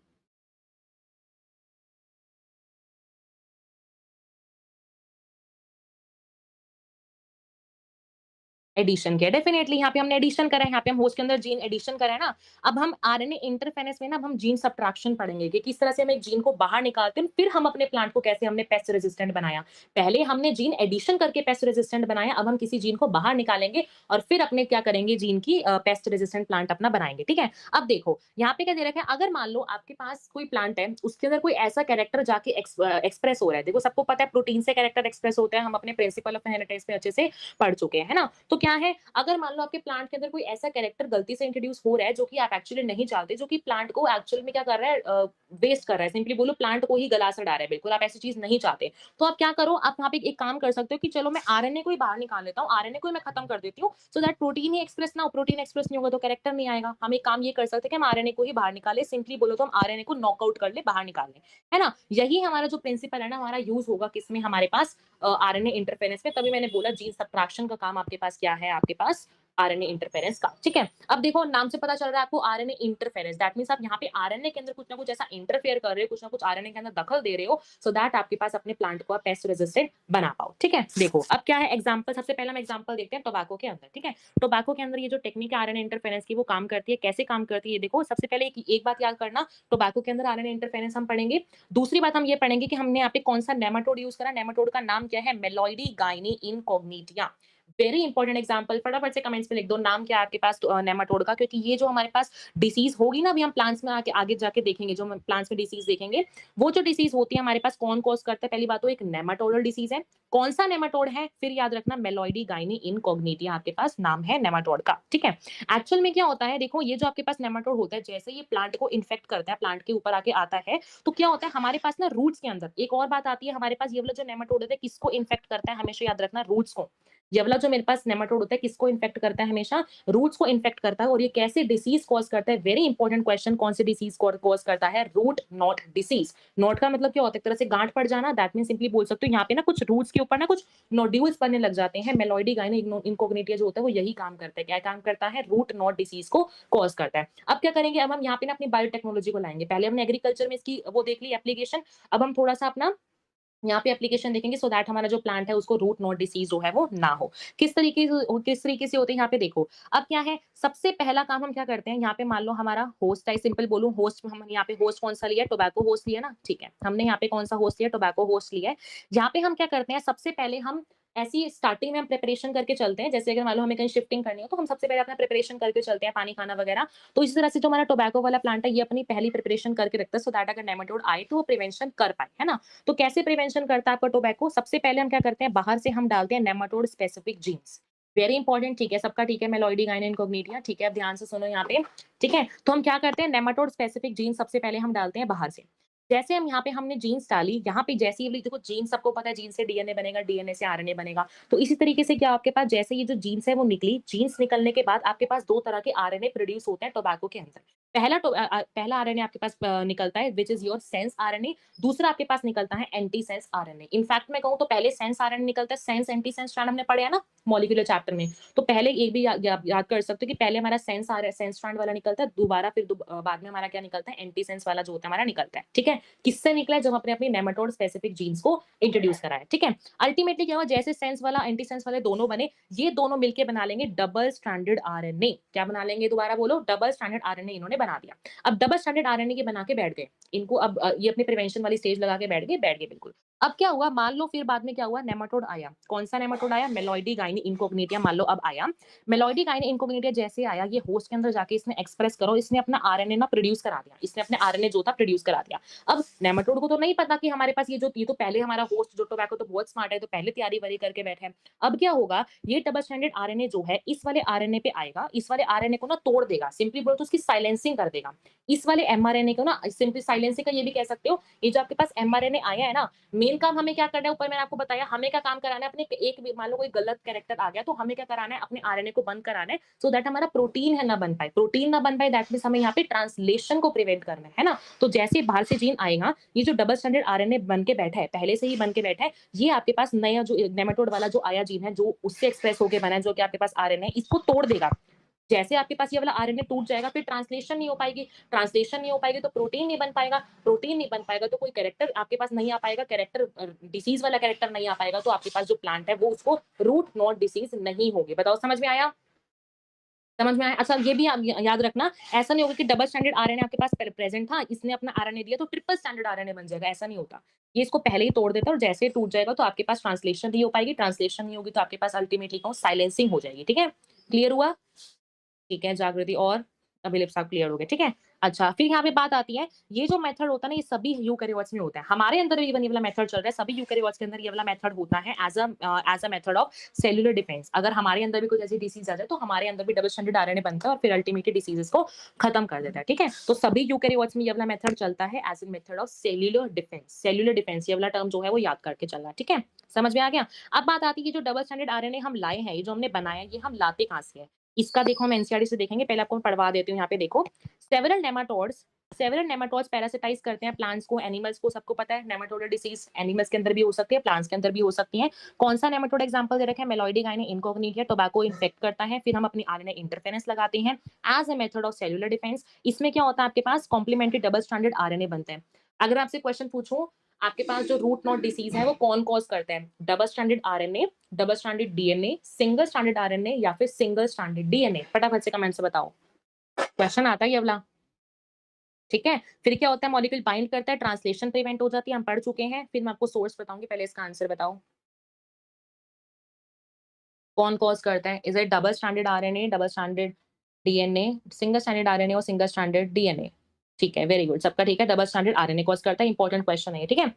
एडिशन किया, डेफिनिटली यहाँ पे हमने एडिशन करा है, यहाँ पे हम होस्ट के अंदर जीन एडिशन करा है ना। अब हम आरएनए इंटरफेरेंस में ना, अब हम जीन सब्ट्रैक्शन पढ़ेंगे कि किस तरह से हम एक जीन को बाहर निकालते हैं, फिर हम अपने प्लांट को कैसे हमने पेस्ट रेजिस्टेंट बनाया। पहले हमने जीन एडिशन करके पेस्ट रेजिस्टेंट बनाया, अब हम किसी जीन को बाहर निकालेंगे और फिर अपने क्या करेंगे, जीन की पेस्ट रेजिस्टेंट प्लांट अपना बनाएंगे, ठीक है? अब देखो, यहाँ पे क्या दे रखा है, अगर मान लो आपके पास कोई प्लांट है, उसके अंदर कोई ऐसा कैरेक्टर जाके एक्सप्रेस हो रहा है। देखो सबको पता है प्रोटीन से कैरेक्टर एक्सप्रेस होता है, हम अपने प्रिंसिपल ऑफ इनहेरिटेंस में अच्छे से पढ़ चुके हैं, है ना? तो क्या है, अगर मान लो आपके प्लांट के अंदर कोई ऐसा कैरेक्टर गलती से इंट्रोड्यूस हो रहा है जो कि आप एक्चुअली नहीं चाहते, जो कि प्लांट को एक्चुअल में क्या कर रहा है, वेस्ट कर रहा है, सिंपली बोलो प्लांट को ही गला सा डाल रहा है, बिल्कुल आप ऐसी चीज नहीं चाहते। तो आप क्या करो, आप यहाँ पे एक काम कर सकते हो कि चलो मैं आरएनए को ही बाहर निकाल लेता हूँ, आरएनए को ही मैं खत्म कर देती हूँ, so that protein he express ना हो। प्रोटीन एक्सप्रेस नहीं होगा तो कैरेक्टर नहीं आएगा। हम एक काम ये कर सकते हैं कि हम आरएनए को ही बाहर निकाले, सिंपली बोलो तो हम आरएनए को नॉकआउट कर ले, बाहर निकाल ले, है ना? यही हमारा जो प्रिंसिपल है ना, हमारा यूज होगा किसमें, हमारे पास आरएनए इंटरफेरेंस में। तभी मैंने बोला जीन सब्ट्रैक्शन का काम आपके पास क्या है, आपके पास आरएनए इंटरफेरेंस का, ठीक है? अब देखो नाम से पता चल रहा है आपको आरएनए इंटरफेरेंस, दैट मींस आप यहाँ पे आरएनए के अंदर कुछ ना कुछ ऐसा इंटरफेयर कर रहे हो, कुछ ना कुछ आरएनए के अंदर दखल दे रहे हो, सो दैट आपके पास अपने प्लांट को आप पेस्ट रेजिस्टेंट बना पाओ, ठीक है? देखो अब क्या है एग्जांपल, सबसे पहले हम एग्जांपल देखते हैं टोबैको के अंदर, ठीक है? टोबैको के अंदर ये जो टेक्निक है आरएनए इंटरफेरेंस की, वो काम करती है, कैसे काम करती है ये देखो। सबसे पहले एक बात याद करना, टोबैको के अंदर आरएनए इंटरफेरेंस हम पढ़ेंगे। दूसरी बात हम ये पढ़ेंगे कि हमने यहाँ पे कौन सा नेमाटोड यूज करा, नेमाटोड का नाम क्या है, मेलॉइडी गाइनी इनकॉग्निटिया। वेरी इंपॉर्टेंट एग्जांपल, फटाफट से कमेंट्स में लिख दो नाम क्या है आपके पास नेमाटोड का, क्योंकि ये जो हमारे पास डिसीज होगी ना, अभी हम प्लांट्स में आके आगे जाके देखेंगे, जो हम प्लांट्स में डिसीज देखेंगे, वो जो डिसीज होती है हमारे पास कौन कॉज करता है। पहली बात तो एक नेमाटोडल डिसीज है, कौन सा नेमाटोड है, फिर याद रखना मेलॉइडी गाइनी इनकॉग्निटिया आपके पास नाम है नेमाटोड का, ठीक है? एक्चुअल में क्या होता है, देखो ये जो आपके पास नेमाटोड होता है, जैसे ये प्लांट को इन्फेक्ट करता है, प्लांट के ऊपर आके आता है, तो क्या होता है हमारे पास ना रूट्स के अंदर एक और बात आती है, हमारे पास ये वाला जो नेमाटोड होता है किसको इन्फेक्ट करता है, हमेशा याद रखना रूट्स को। ये वाला जो मेरे पास नेमाटोड होता है किसको इन्फेक्ट करता है, हमेशा रूट्स को इन्फेक्ट करता है। और ये कैसे डिसीज कॉज करता है, वेरी इंपॉर्टेंट क्वेश्चन, कौन से डिसीज कॉज करता है, रूट नॉट डिसीज। नॉट का मतलब क्या होता है, एक तरह से गांठ पड़ जाना, दैट मीन सिंपली बोल सकते हो यहाँ पे ना कुछ रूट्स के ऊपर ना कुछ नोड्यूल्स बनने लग जाते हैं। मेलॉइडी गाइनी इनकॉग्निटिया जो होता है वो यही काम करता है, क्या काम करता है, रूट नॉट डिसीज को कॉज करता है। अब क्या करेंगे, अब हम यहाँ पे ना अपनी बायोटेक्नोलॉजी को लाएंगे। पहले हमने एग्रीकल्चर में इसकी वो देख ली एप्लीकेशन, अब हम थोड़ा सा अपना यहाँ पे एप्लीकेशन देखेंगे सो दैट हमारा जो प्लांट है उसको रूट नोड डिसीज जो है वो ना हो। किस तरीके से होते हैं यहाँ पे देखो। अब क्या है, सबसे पहला काम हम क्या करते हैं, यहाँ पे मान लो हमारा होस्ट है, सिंपल बोलूँ होस्ट, हम यहाँ पे होस्ट कौन सा लिया है, टोबैको होस्ट लिया ना, ठीक है। हमने यहाँ पे कौन सा होस्ट लिया, टोबैको होस्ट लिया है। यहाँ पे हम क्या करते हैं, सबसे पहले हम ऐसी स्टार्टिंग में हम प्रिपरेशन करके चलते हैं, जैसे अगर मान लो हमें कहीं शिफ्टिंग करनी हो तो हम सबसे पहले अपना प्रिपरेशन करके चलते हैं, पानी खाना वगैरह। तो इसी तरह से जो हमारा टोबैको वाला प्लांट है ये अपनी पहली प्रिपरेशन करके रखता है सो दैट अगर नेमाटोड आए तो वो प्रिवेंशन कर पाए, है ना। तो कैसे प्रिवेंशन करता है आपका टोबैको, सबसे पहले हम क्या करते हैं, बाहर से हम डालते हैं nematode specific jeans. Very important, ठीक है, सबका ठीक है, मेलोइडी गाइना इनकॉग्निटिया, ठीक है, अब ध्यान से सुनो यहाँ पे। ठीक है, तो हम क्या करते हैं, नेमाटोड स्पेसिफिक जीन सबसे पहले हम डालते हैं बाहर से। जैसे हम यहाँ पे हमने जीन्स डाली, यहाँ पे जैसे ही देखो जीन्स सबको पता है, जीन्स से डीएनए बनेगा, डीएनए से आरएनए बनेगा। तो इसी तरीके से क्या आपके पास जैसे ये जो जीन्स है वो निकली, जीन्स निकलने के बाद आपके पास दो तरह के आरएनए प्रोड्यूस होते हैं टोबैको के अंदर। पहला आरएनए आपके पास निकलता है विच इज योर सेंस आरएनए। दूसरा आपके पास निकलता है एंटी सेंस आरएनए। इनफैक्ट मैं कहूँ तो पहले सेंस आरएनए निकलता है, सेंस एंटी सेंस स्ट्रैंड हमने पढ़े है ना मॉलिक्यूलर चैप्टर में। तो पहले ये भी याद कर सकते हो कि पहले हमारा सेंस स्ट्रैंड वाला निकलता है, दोबारा फिर बाद में हमारा क्या निकलता है, एंटी सेंस वाला जो होता है हमारा निकलता है। ठीक है, किससे निकला है, जब अपने अपनी नेमाटोड स्पेसिफिक जीन्स को इंट्रोड्यूस करा है। ठीक है, अल्टीमेटली क्या हुआ, जैसे सेंस वाला एंटी सेंस वाले दोनों बने, ये दोनों मिलकर बना लेंगे डबल स्ट्रैंडेड आरएनए। क्या बना लेंगे, दोबारा बोलो, डबल स्ट्रैंडेड आरएनए इन्होंने बना दिया। अब डबल स्ट्रैंडेड आरएनए के बना के बैठ गए इनको, अब ये अपनी प्रिवेंशन वाली स्टेज लगा के बैठ गए बिल्कुल। अब क्या हुआ, मान लो फिर बाद में क्या हुआ, नेमाटोड आया, कौन सा नेमाटोड आया, मेलोइडी गाइनी इनकॉग्निटिया, मान लो अब आया। मेलोइडी गाइनी इनकॉग्निटिया जैसे आया, ये होस्ट के अंदर जाके इसने एक्सप्रेस करो, इसने अपना आरएनए ना प्रोड्यूस करा दिया, इसने अपने आरएनए जो था प्रोड्यूस करा दिया। अब नेमाटोड को तो नहीं पता कि हमारे पास ये तो पहले हमारा होस्ट जो टोबैको तो बहुत स्मार्ट है, तो पहले तैयारी वरी करके बैठे हैं। अब क्या होगा, ये डबल स्ट्रैंडेड आरएनए जो है इस वाले आरएनए पे आएगा, इस वाले आरएनए को ना तोड़ देगा, सिंपली बोलो तो उसकी साइलेंसिंग कर देगा। इस वाले एमआरएनए को ना सिंपली साइलेंसिंग का ये भी कह सकते हो, ये जो आपके पास एमआरएनए आया है ना, मेन काम हमें क्या करना है, ऊपर मैंने आपको बताया हमें क्या काम कराना है, अपने एक भी मान लो कोई गलत कैरेक्टर आ गया तो हमें क्या कराना है, अपने आरएनए को बंद कराना है सो दैट हमारा प्रोटीन है ना बन पाए, प्रोटीन ना बन पाए दैट मींस हमें यहाँ पे ट्रांसलेशन को प्रिवेंट करना है ना। तो जैसे बाहर से जीन आएगा, ये जो डबल स्टैंडर्ड आरएनए बन के बैठा है, पहले से ही बन के बैठा है, ये आपके पास नया जो नेमाटोड वाला जो आया जीन है, जो उससे एक्सप्रेस होके बना है, जो कि आपके पास आरएनए, इसको तोड़ देगा। जैसे आपके पास ये वाला आरएनए टूट जाएगा, फिर ट्रांसलेशन नहीं हो पाएगी, ट्रांसलेशन नहीं हो पाएगी तो प्रोटीन नहीं बन पाएगा, प्रोटीन नहीं बन पाएगा तो कोई कैरेक्टर आपके पास नहीं आ पाएगा, कैरेक्टर डिसीज वाला कैरेक्टर नहीं आ पाएगा, तो आपके पास जो प्लांट है वो उसको रूट नॉट डिसीज नहीं होगी। बताओ समझ में आया, समझ में आया। अच्छा ये भी याद रखना, ऐसा नहीं होगा कि डबल स्टैंडर्ड आरएनए आपके पास प्रेजेंट था, इसने अपना आरएनए दिया तो ट्रिपल स्टैंडर्ड आरएनए बन जाएगा, ऐसा नहीं होता। ये इसको पहले ही तोड़ देता है और जैसे ही टूट जाएगा तो आपके पास ट्रांसलेशन नहीं हो पाएगी, ट्रांसलेशन नहीं होगी तो आपके पास अल्टीमेटली साइलेंसिंग हो जाएगी। ठीक है, क्लियर हुआ, ठीक है, जागृति और अभिलिप्सा क्लियर हो गए, ठीक है। अच्छा फिर यहाँ पे बात आती है, ये जो मेथड होता है ना, ये सभी यूकेरियोट्स में होता है, हमारे अंदर भी ये वाला मेथड चल रहा है, सभी यूकेरियोट्स के अंदर ये वाला मेथड होता है as a method of cellular defence. अगर हमारे अंदर भी कुछ ऐसी डिसीज आ जाए तो हमारे अंदर भी डबल स्टैंडर्ड आरएनए बनता है और फिर अल्टीमेटली डिसीजेस को खत्म कर देता है। ठीक है, तो सभी यूकेरियोट्स में ये वाला मेथड चलता है as a method of cellular defence. Cellular defence ये वाला टर्म जो है वो याद करके चलना है, ठीक है, समझ में आ गया। अब बात आती है, जो डबल स्टैंडर्ड आरएनए हम लाए हैं, ये जो हमने बनाया, ये हम लाते कहाँ से है, इसका देखो हम एनसीईआरटी से देखेंगे, पहले आपको पढ़वा देती हूँ। यहाँ पे देखो, सेवरल नेमाटोड्स पैरासिटाइज करते हैं प्लांट्स को, एनिमल्स को, सबको पता है नेमाटोडल डिसीज एनिमल्स के अंदर भी हो सकती है, प्लांट्स के अंदर भी हो सकती है। कौन सा नेमाटोड एग्जांपल दे रखा है, मेलोइडी गाइना इनकॉग्निटिया, टोबैको इन्फेक्ट करता है, फिर हम अपनी आरएनए इंटरफेरेंस लगाते हैं as a method of cellular defence. इसमें क्या होता है, आपके पास कॉम्प्लीमेंट्री डबल स्टैंडर्ड आरएनए बनते हैं। अगर आपसे क्वेश्चन पूछूं, आपके पास जो रूट नॉट डिसीज है वो कौन कॉज करता है, double stranded RNA, double standard DNA, single standard RNA या फिर सिंगल स्टैंडर्ड डीएनए, फटाफट से कमेंट से बताओ, क्वेश्चन आता है ये वाला। ठीक है, फिर क्या होता है, मॉलिक्यूल बाइंड करता है, ट्रांसलेशन प्रिवेंट हो जाती है, हम पढ़ चुके हैं। फिर मैं आपको सोर्स बताऊंगी, पहले इसका आंसर बताओ, कौन कॉज करता है, is it double stranded RNA, double standard DNA, single standard RNA और सिंगल स्टैंडर्ड डीएनए। ठीक है, वेरी गुड, सबका ठीक है, डबल स्टैंडर्ड आरएनए कॉज करता है, इंपॉर्टेंट क्वेश्चन है, ठीक है।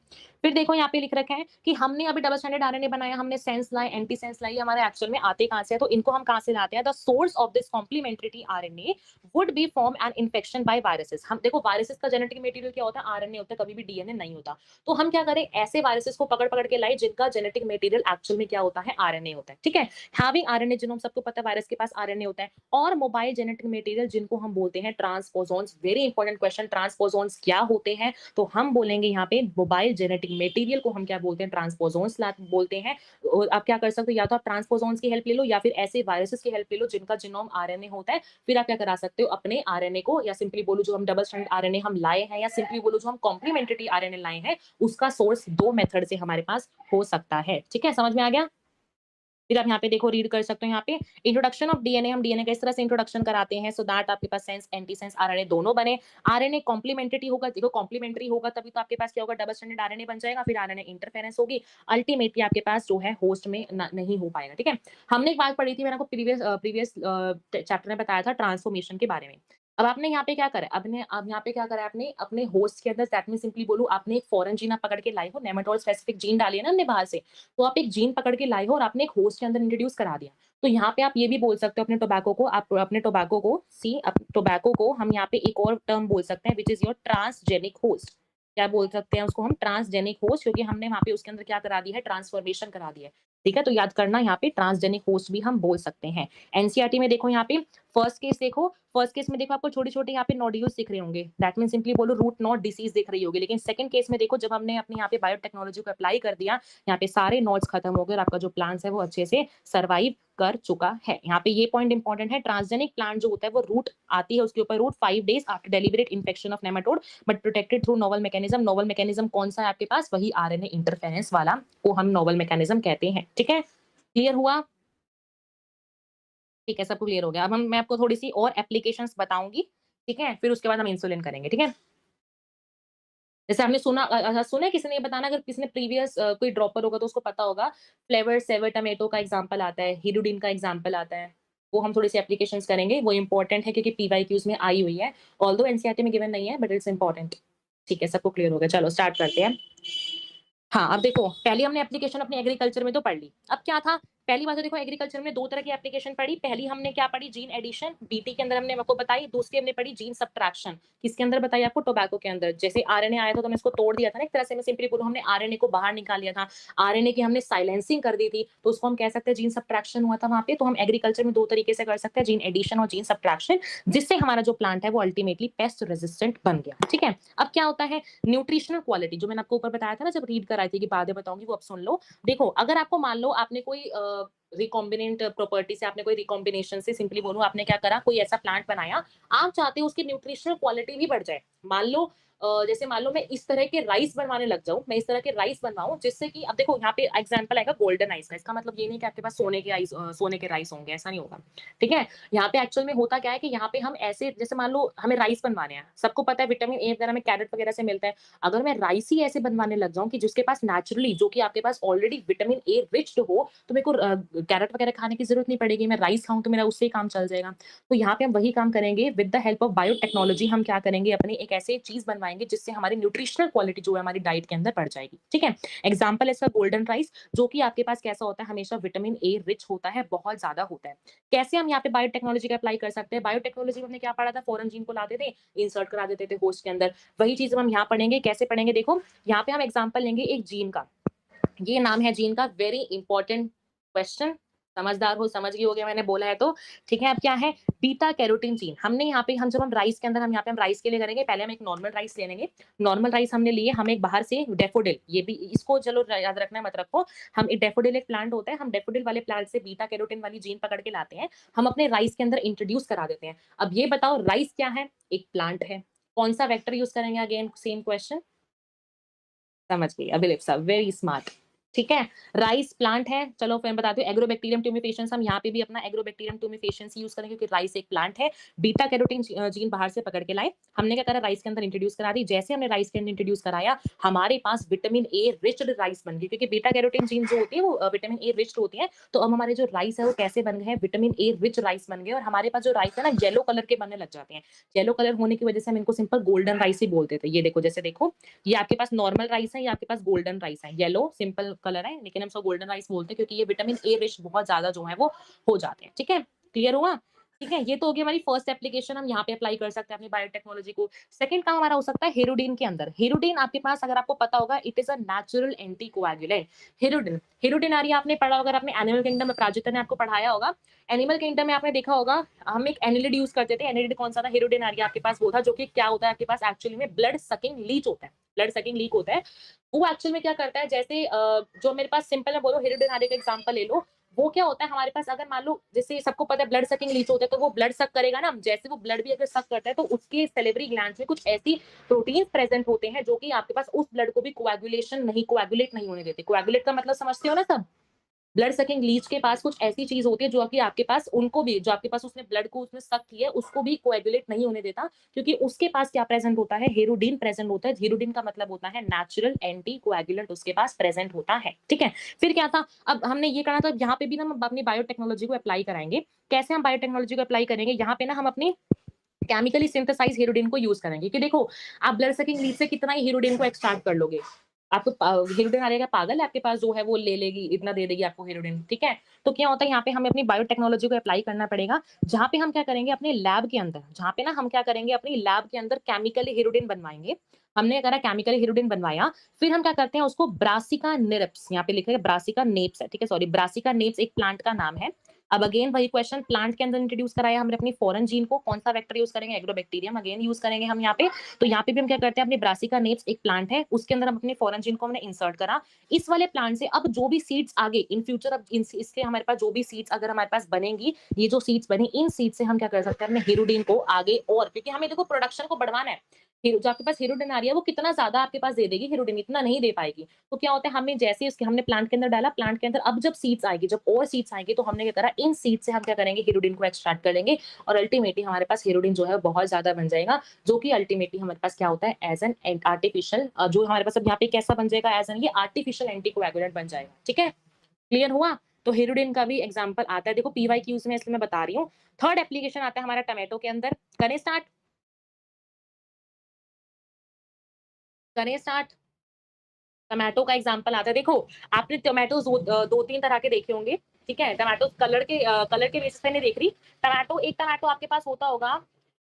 फिर देखो यहाँ पे लिख रखा है कि हमने अभी डबल स्टैंडर्ड आरएनए बनाया, हमने सेंस लाई, एंटी सेंस लाई, हमारे एक्चुअल में आते कहां से है, तो इनको हम कहां से लाते हैं, the source of this complementary RNA would be from an infection by viruses. हम देखो वायरसेस का जेनेटिक मटेरियल क्या होता है, आरएनए होता है, कभी भी डीएनए नहीं होता। तो हम क्या करें, ऐसे वायरसेस को पकड़ पकड़ के लाए जिनका जेनेटिक मटेरियल एक्चुअल में क्या होता है, आरएनए होता है, ठीक है। हैविंग आरएनए जिनोम, सबको पता है वायरस के पास आरएनए होता है, और मोबाइल जेनेटिक मटेरियल जिनको हम बोलते हैं ट्रांसपोसोन्स। वेरी इंपॉर्टेंट क्वेश्चन ट्रांसपोज़ोन्स क्या होते हैं, तो हम बोलेंगे यहाँ पे मोबाइल जेनेटिक मटेरियल को हम क्या बोलते हैं, ट्रांसपोज़ोन्स बोलते हैं। और आप क्या कर सकते हो, या तो आप ट्रांसपोज़ोन्स की हेल्प ले लो या फिर ऐसे वायरसेस की हेल्प ले लो जिनका जीनोम आरएनए होता है। फिर आप क्या करा सकते हो, अपने आरएनए को, या सिंपली बोलो जो हम डबल स्ट्रैंडेड आरएनए हम लाए हैं, या सिंपली बोलो जो हम कॉम्प्लीमेंट्री आरएनए लाए हैं, उसका सोर्स 2 मेथड से हमारे पास हो सकता है। ठीक है, समझ में आ गया? फिर आप यहाँ पे देखो रीड कर सकते हो यहाँ पे इंट्रोडक्शन ऑफ डीएनए, हम डीएनए का इस तरह से इंट्रोडक्शन कराते हैं सो दैट आपके पास सेंस एंटीसेंस आरएनए दोनों बने। आरएनए कॉम्प्लीमेंट्री होगा, देखो कॉम्प्लीमेंट्री होगा तभी तो आपके पास क्या होगा, डबल स्ट्रैंडेड आरएनए बन जाएगा, फिर आरएनए इंटरफेरेंस होगी, अल्टीमेटली आपके पास जो है होस्ट में नहीं हो पाएगा। ठीक है, हमने एक बात पढ़ी थी, मैंने आपको प्रीवियस चैप्टर में बताया था ट्रांसफॉर्मेशन के बारे में। अब आपने यहाँ पे क्या करा, अब यहाँ पे क्या करा आपने अपने होस्ट के अंदर, दैट मीन सिंपली बोलूं आपने एक फॉरेन जीन आप पकड़ के लाए हो, नेमेटोड स्पेसिफिक जीन डाली है ना हमने बाहर से, तो आप एक जीन पकड़ के लाए हो और आपने एक होस्ट के अंदर इंट्रोड्यूस करा दिया। तो यहाँ पे आप ये भी बोल सकते हो अपने टोबैको को, आप अपने टोबैको को टोबैको को हम यहाँ पे एक और टर्म बोल सकते हैं विच इज योर ट्रांसजेनिक होस्ट। क्या बोल सकते हैं उसको हम, ट्रांसजेनिक होस्ट, क्योंकि हमने वहाँ पे उसके अंदर क्या करा दिया है, ट्रांसफॉर्मेशन करा दिया है। ठीक है, तो याद करना यहाँ पे ट्रांसजेनिक होस्ट भी हम बोल सकते हैं। एनसीईआरटी में देखो यहाँ पे फर्स्ट केस देखो, फर्स्ट केस में देखो आपको छोटे-छोटे यहाँ पे नोड्यूल्स दिख रहे होंगे, दैट मीन सिंपली बोलो रूट नोड डिसीज दिख रही होगी। लेकिन सेकंड केस में देखो जब हमने अपने यहाँ पे बायोटेक्नोलॉजी को अप्लाई कर दिया, यहाँ पे सारे नोड्स खत्म हो गए और आपका जो प्लांट्स है वो अच्छे से सर्वाइव कर चुका है। यहाँ पे ये पॉइंट इंपॉर्टेंट है, ट्रांसजेनिक प्लांट जो होता है वो रूट आती है उसके ऊपर root 5 days after deliberate infection of nematode but protected through novel mechanism. Novel mechanism कौन सा है आपके पास, वही आरएनए इंटरफेरेंस वाला को हम नोवल मैकेनिज्म कहते हैं। ठीक है, क्लियर हुआ? ठीक है, सबको क्लियर हो गया। अब मैं आपको थोड़ी-सी और एप्लीकेशंस बताऊँगी, ठीक है? फिर उसके बाद हम इंसुलिन करेंगे, ठीक है? जैसे आपने सुना है किसी ने ये बताना, अगर किसी ने प्रीवियस कोई ड्रॉपर होगा तो उसको पता होगा, फ्लेवर सेवर टोमेटो का एग्ज़ाम्पल आता है, हिरुडिन का एग्ज़ाम्पल आता है। वो हम थोड़ी-सी एप्लीकेशंस करेंगे, वो इम्पोर्टेंट है क्योंकि पीवाईक्यूज़ में आई हुई है। ऑल्दो एनसीईआरटी में गिवन नहीं है बट इट्स इम्पोर्टेंट। ठीक है, सबको क्लियर हो गया। चलो स्टार्ट करते हैं। हाँ, अब देखो पहली हमने एप्लीकेशन अपने एग्रीकल्चर में तो पढ़ ली। अब क्या था, पहली बात तो देखो एग्रीकल्चर में 2 तरह की एप्लीकेशन पढ़ी। पहली हमने क्या पढ़ी, जीन एडिशन, बीटी के अंदर हमने आपको बताई। दूसरी हमने पढ़ी जीन सब्ट्रैक्शन, किसके अंदर बताई आपको, टोबैको के अंदर। जैसे आरएनए आया था तो हमने इसको तोड़ दिया था ना एक तरह से, मैं सिंपली बोलूँ हमने आरएनए को बाहर निकाल लिया था। आरएनए की हमने साइलेंसिंग कर दी थी, तो उसको हम कह सकते हैं जीन सब्ट्रैक्शन हुआ था वहाँ पे। तो हम एग्रीकल्चर में 2 तरीके से कर सकते हैं, जीन एडिशन और जीन सब्ट्रैक्शन, जिससे हमारा जो प्लांट है वो अल्टीमेटली पेस्ट रेजिस्टेंट बन गया। ठीक है, अब क्या होता है, न्यूट्रिशनल क्वालिटी जो मैंने आपको ऊपर बताया था ना जब रीड कराई थी कि बातें बताऊंगी, वो अब सुन लो। देखो अगर आपको मान लो आपने कोई रिकॉम्बिनेंट प्रॉपर्टी से, आपने कोई रिकॉम्बिनेशन से, सिंपली बोलूं आपने क्या करा, कोई ऐसा प्लांट बनाया, आप चाहते हो उसकी न्यूट्रिशनल क्वालिटी भी बढ़ जाए। मान लो जैसे मान लो मैं इस तरह के राइस बनवाने लग जाऊं, मैं इस तरह के राइस बनवाऊं जिससे कि, अब देखो यहाँ पे एग्जांपल आएगा गोल्डन राइस का। इसका मतलब ये नहीं कि आपके पास सोने के राइस होंगे, ऐसा नहीं होगा। ठीक है, यहाँ पे एक्चुअल में होता क्या है कि यहाँ पे हम ऐसे, जैसे मान लो हमें राइस बनवाने हैं, सबको पता है विटामिन ए वगैरह में कैरेट वगैरह से मिलता है। अगर मैं राइस ही ऐसे बनवाने लग जाऊं कि जिसके पास नेचुरली, जो कि आपके पास ऑलरेडी विटामिन ए रिच्ड हो, तो मेरे को कैरेट वगैरह खाने की जरूरत नहीं पड़ेगी, मैं राइस खाऊं तो मेरा उससे ही काम चल जाएगा। तो यहाँ पे हम वही काम करेंगे, with the help of biotechnology हम क्या करेंगे, अपनी एक ऐसे चीज बनवाएंगे जिससे हमारी न्यूट्रिशनल क्वालिटी जो है हमारी डाइट के अंदर बढ़ जाएगी। ठीक है, एग्जाम्पल है इसका गोल्डन राइस, जो कि आपके पास कैसा होता है, हमेशा विटामिन ए रिच होता है, बहुत ज्यादा होता है। कैसे हम यहाँ पे बायोटेक्नोलॉजी का अप्लाई कर सकते हैं, बायोटेक्नोलॉजी में हमने क्या पढ़ा था, फॉरेन जीन को लाते थे, इंसर्ट करा देते थे होस्ट के अंदर। वही चीज हम यहाँ पढ़ेंगे, कैसे पढ़ेंगे देखो, यहाँ पे हम एग्जाम्पल लेंगे एक जीन का। ये नाम है जीन का, वेरी इंपॉर्टेंट क्वेश्चन, समझदार हो, समझ गए होगे मैंने बोला है तो। ठीक है, अब क्या है, बीटा कैरोटीन जीन। हमने यहाँ पे, हम जब हम राइस के अंदर, हम यहाँ पे हम राइस के लिए करेंगे, पहले हम एक नॉर्मल राइस ले लेंगे। नॉर्मल राइस हमने लिए, हम एक बाहर से डेफोडिल, ये भी इसको चलो याद रखना है, मत रखो। हम एक डेफोडिल एक प्लांट होता है, हम डेफोडिल वाले प्लांट से बीटा कैरोटीन वाली जीन पकड़ के लाते हैं, हम अपने राइस के अंदर इंट्रोड्यूस करा देते हैं। अब ये बताओ राइस क्या है, एक प्लांट है, कौन सा वेक्टर यूज करेंगे, अगेन सेम क्वेश्चन। समझ गई अभिलिप्सा, वेरी स्मार्ट। ठीक है, राइस प्लांट है। चलो फिर बताती हूँ, एग्रोबैक्टीरियम ट्यूमिफेशियंस, हम यहाँ पे भी अपना एग्रोबैक्टीरियम ट्यूमिफेशियंस यूज करेंगे क्योंकि राइस एक प्लांट है। बीटा कैरोटीन जीन बाहर से पकड़ के लाए, हमने क्या करा, राइस के अंदर इंट्रोड्यूस करा दी। जैसे हमने राइस के अंदर इंट्रोड्यूस कराया, हमारे पास विटामिन ए रिच राइस बन गई, क्योंकि बीटा कैरोटीन जीन जो होती है वो विटामिन ए रिच होती है। तो अब हमारे जो राइस है वो कैसे बन गए हैं, विटामिन ए रिच राइस बन गए, और हमारे पास जो राइस है ना येलो कलर के बनने लग जाते हैं। येलो कलर होने की वजह से हम इनको सिंपल गोल्डन राइस ही बोलते थे। ये देखो, जैसे देखो, ये आपके पास नॉर्मल राइस है, ये आपके पास गोल्डन राइस है, येलो सिंपल कलर है, लेकिन हम इसको गोल्डन राइस बोलते हैं क्योंकि ये विटामिन ए रिच बहुत ज्यादा जो है वो हो जाते हैं। ठीक है, क्लियर हुआ? ठीक है, ये तो हो गई हमारी फर्स्ट एप्लीकेशन, हम यहाँ पे अप्लाई कर सकते हैं अपनी बायोटेक्नोलॉजी को। सेकंड काम हमारा हो सकता है हेरोडिन के अंदर। हेरोडिन आपके पास अगर आपको पता होगा, it is a natural anticoagulant. Hirudin, hirudin आ रही है, आपने पढ़ा होगा, आपने एनिमल किंगडम में प्राजक्ता ने आपको पढ़ाया होगा। एनिमल किंगडम में आपने देखा होगा, हम एक एनिलिड यूज़ करते थे। एनिलिड कौन सा था? हेरोडिन आ रही है आपके पास, वो था, जो कि क्या होता है आपके पास एक्चुअली में ब्लड सकिंग लीच होता है। ब्लड सकिंग लीक होता है। वो एक्चुअल में क्या करता है, जैसे जो मेरे पास सिंपल है, बोलो हेरोडिन आ रही का एग्जांपल ले लो। वो क्या होता है हमारे पास, अगर मान लो जैसे सबको पता है ब्लड सकिंग लीच होता है, तो वो ब्लड सक करेगा ना, जैसे वो ब्लड भी अगर सक करता है तो उसके सेलेब्री ग्लैंड्स में कुछ ऐसी प्रोटीन्स प्रेजेंट होते हैं जो कि आपके पास उस ब्लड को भी कोएगुलेट नहीं होने देते। कोएगुलेट का मतलब समझते हो ना सब? ब्लड सकिंग लीच के पास कुछ ऐसी चीज होती है जो कि आपके पास उनको भी, जो आपके पास उसने ब्लड को उसने सक किया है, उसको भी कोएगुलेट नहीं होने देता, क्योंकि उसके पास क्या प्रेजेंट होता है? हेरोडिन प्रेजेंट होता है। हेरोडिन का मतलब होता है नेचुरल एंटी कोएगुलेंट, उसके पास प्रेजेंट होता है। ठीक है, फिर क्या था, अब हमने ये करा, तो यहाँ पे भी ना हम अपनी बायोटेक्नोलॉजी को अप्लाई कराएंगे। कैसे हम बायोटेक्नोलॉजी को अप्लाई करेंगे? यहाँ पे ना हम अपनी केमिकली सिंथेसाइज हेरोडिन को यूज करेंगे, कि देखो आप ब्लड सकिंग लीड से कितना ही हेरोडिन को एक्सट्रैक्ट कर लोगे, आपको हेरोडिन आ रहेगा, पागल है, आपके पास जो है वो ले लेगी, इतना दे देगी आपको हेरोडिन। ठीक है, तो क्या होता है, यहाँ पे हमें अपनी बायोटेक्नोलॉजी को अप्लाई करना पड़ेगा, जहाँ पे हम क्या करेंगे अपने लैब के अंदर, जहाँ पे ना हम क्या करेंगे अपनी लैब के अंदर केमिकली हेरोडिन बनवाएंगे। हमने करा केमिकली हेरोडिन बनवाया, फिर हम क्या करते हैं उसको ब्रासिका निरप्स, यहाँ पे लिखा है ब्रासिका नेप्स है, ठीक है, सॉरी, ब्रासिका नेप्स एक प्लांट का नाम है। अब अगेन वही क्वेश्चन, प्लांट के अंदर इंट्रोड्यूस कराया हमने अपनी फॉरेन जीन को, कौन सा वेक्टर यूज करेंगे? एग्रोबैक्टीरियम अगेन यूज करेंगे हम यहाँ पे। तो यहाँ पे भी हम क्या करते हैं, अपनी ब्रासिका नेप्स एक प्लांट है, उसके अंदर हम अपने फॉरेन जीन को हमने इंसर्ट करा। इस वाले प्लांट से अब जो भी सीड्स आगे इन फ्यूचर, अब इसके हमारे पास जो भी सीड्स अगर हमारे पास बनेंगी, ये जो सीड्स बनी, इन सीड्स से हम क्या कर सकते हैं अपने हेरोडिन को आगे, और क्योंकि हमें देखो प्रोडक्शन को बढ़वाना है, जो आपके पास हेरोडिन आ रही है वो कितना ज्यादा आपके पास दे देगी, हेरोडिन इतना नहीं दे पाएगी। तो क्या होता है, हमें जैसे उसके हमने प्लांट के अंदर डाला, प्लांट के अंदर अब जब सीड्स आएगी, जब और सीड्स आएंगे, तो हमने क्या करा, इन सीड्स से हम क्या करेंगे, हेरोडिन को एक्सट्रैक्ट कर लेंगे, और अल्टीमेटली हमारे पास हेरोडिन जो है बहुत ज्यादा बन जाएगा, जो कि अल्टीमेटली हमारे पास क्या होता है, एज एन आर्टिफिशियल, जो हमारे पास अब यहाँ पे कैसा बन जाएगा, एज एन ये आर्टिफिशियल एंटीकोएगुलेंट बन जाएगा। ठीक है, क्लियर हुआ? तो हेरोडिन का भी एग्जाम्पल आता है, देखो पीवाईक्यूज में, इसलिए मैं बता रही हूँ। थर्ड एप्लीकेशन आता है हमारा टमाटो के अंदर। करें स्टार्ट, करें स्टार्ट। टमाटो का एग्जांपल आता है, देखो आपने टमाटोज दो तीन तरह के देखे होंगे। ठीक है, टमाटो कलर के बेसिस पे नहीं देख रही। टमाटो, एक टमाटो आपके पास होता होगा,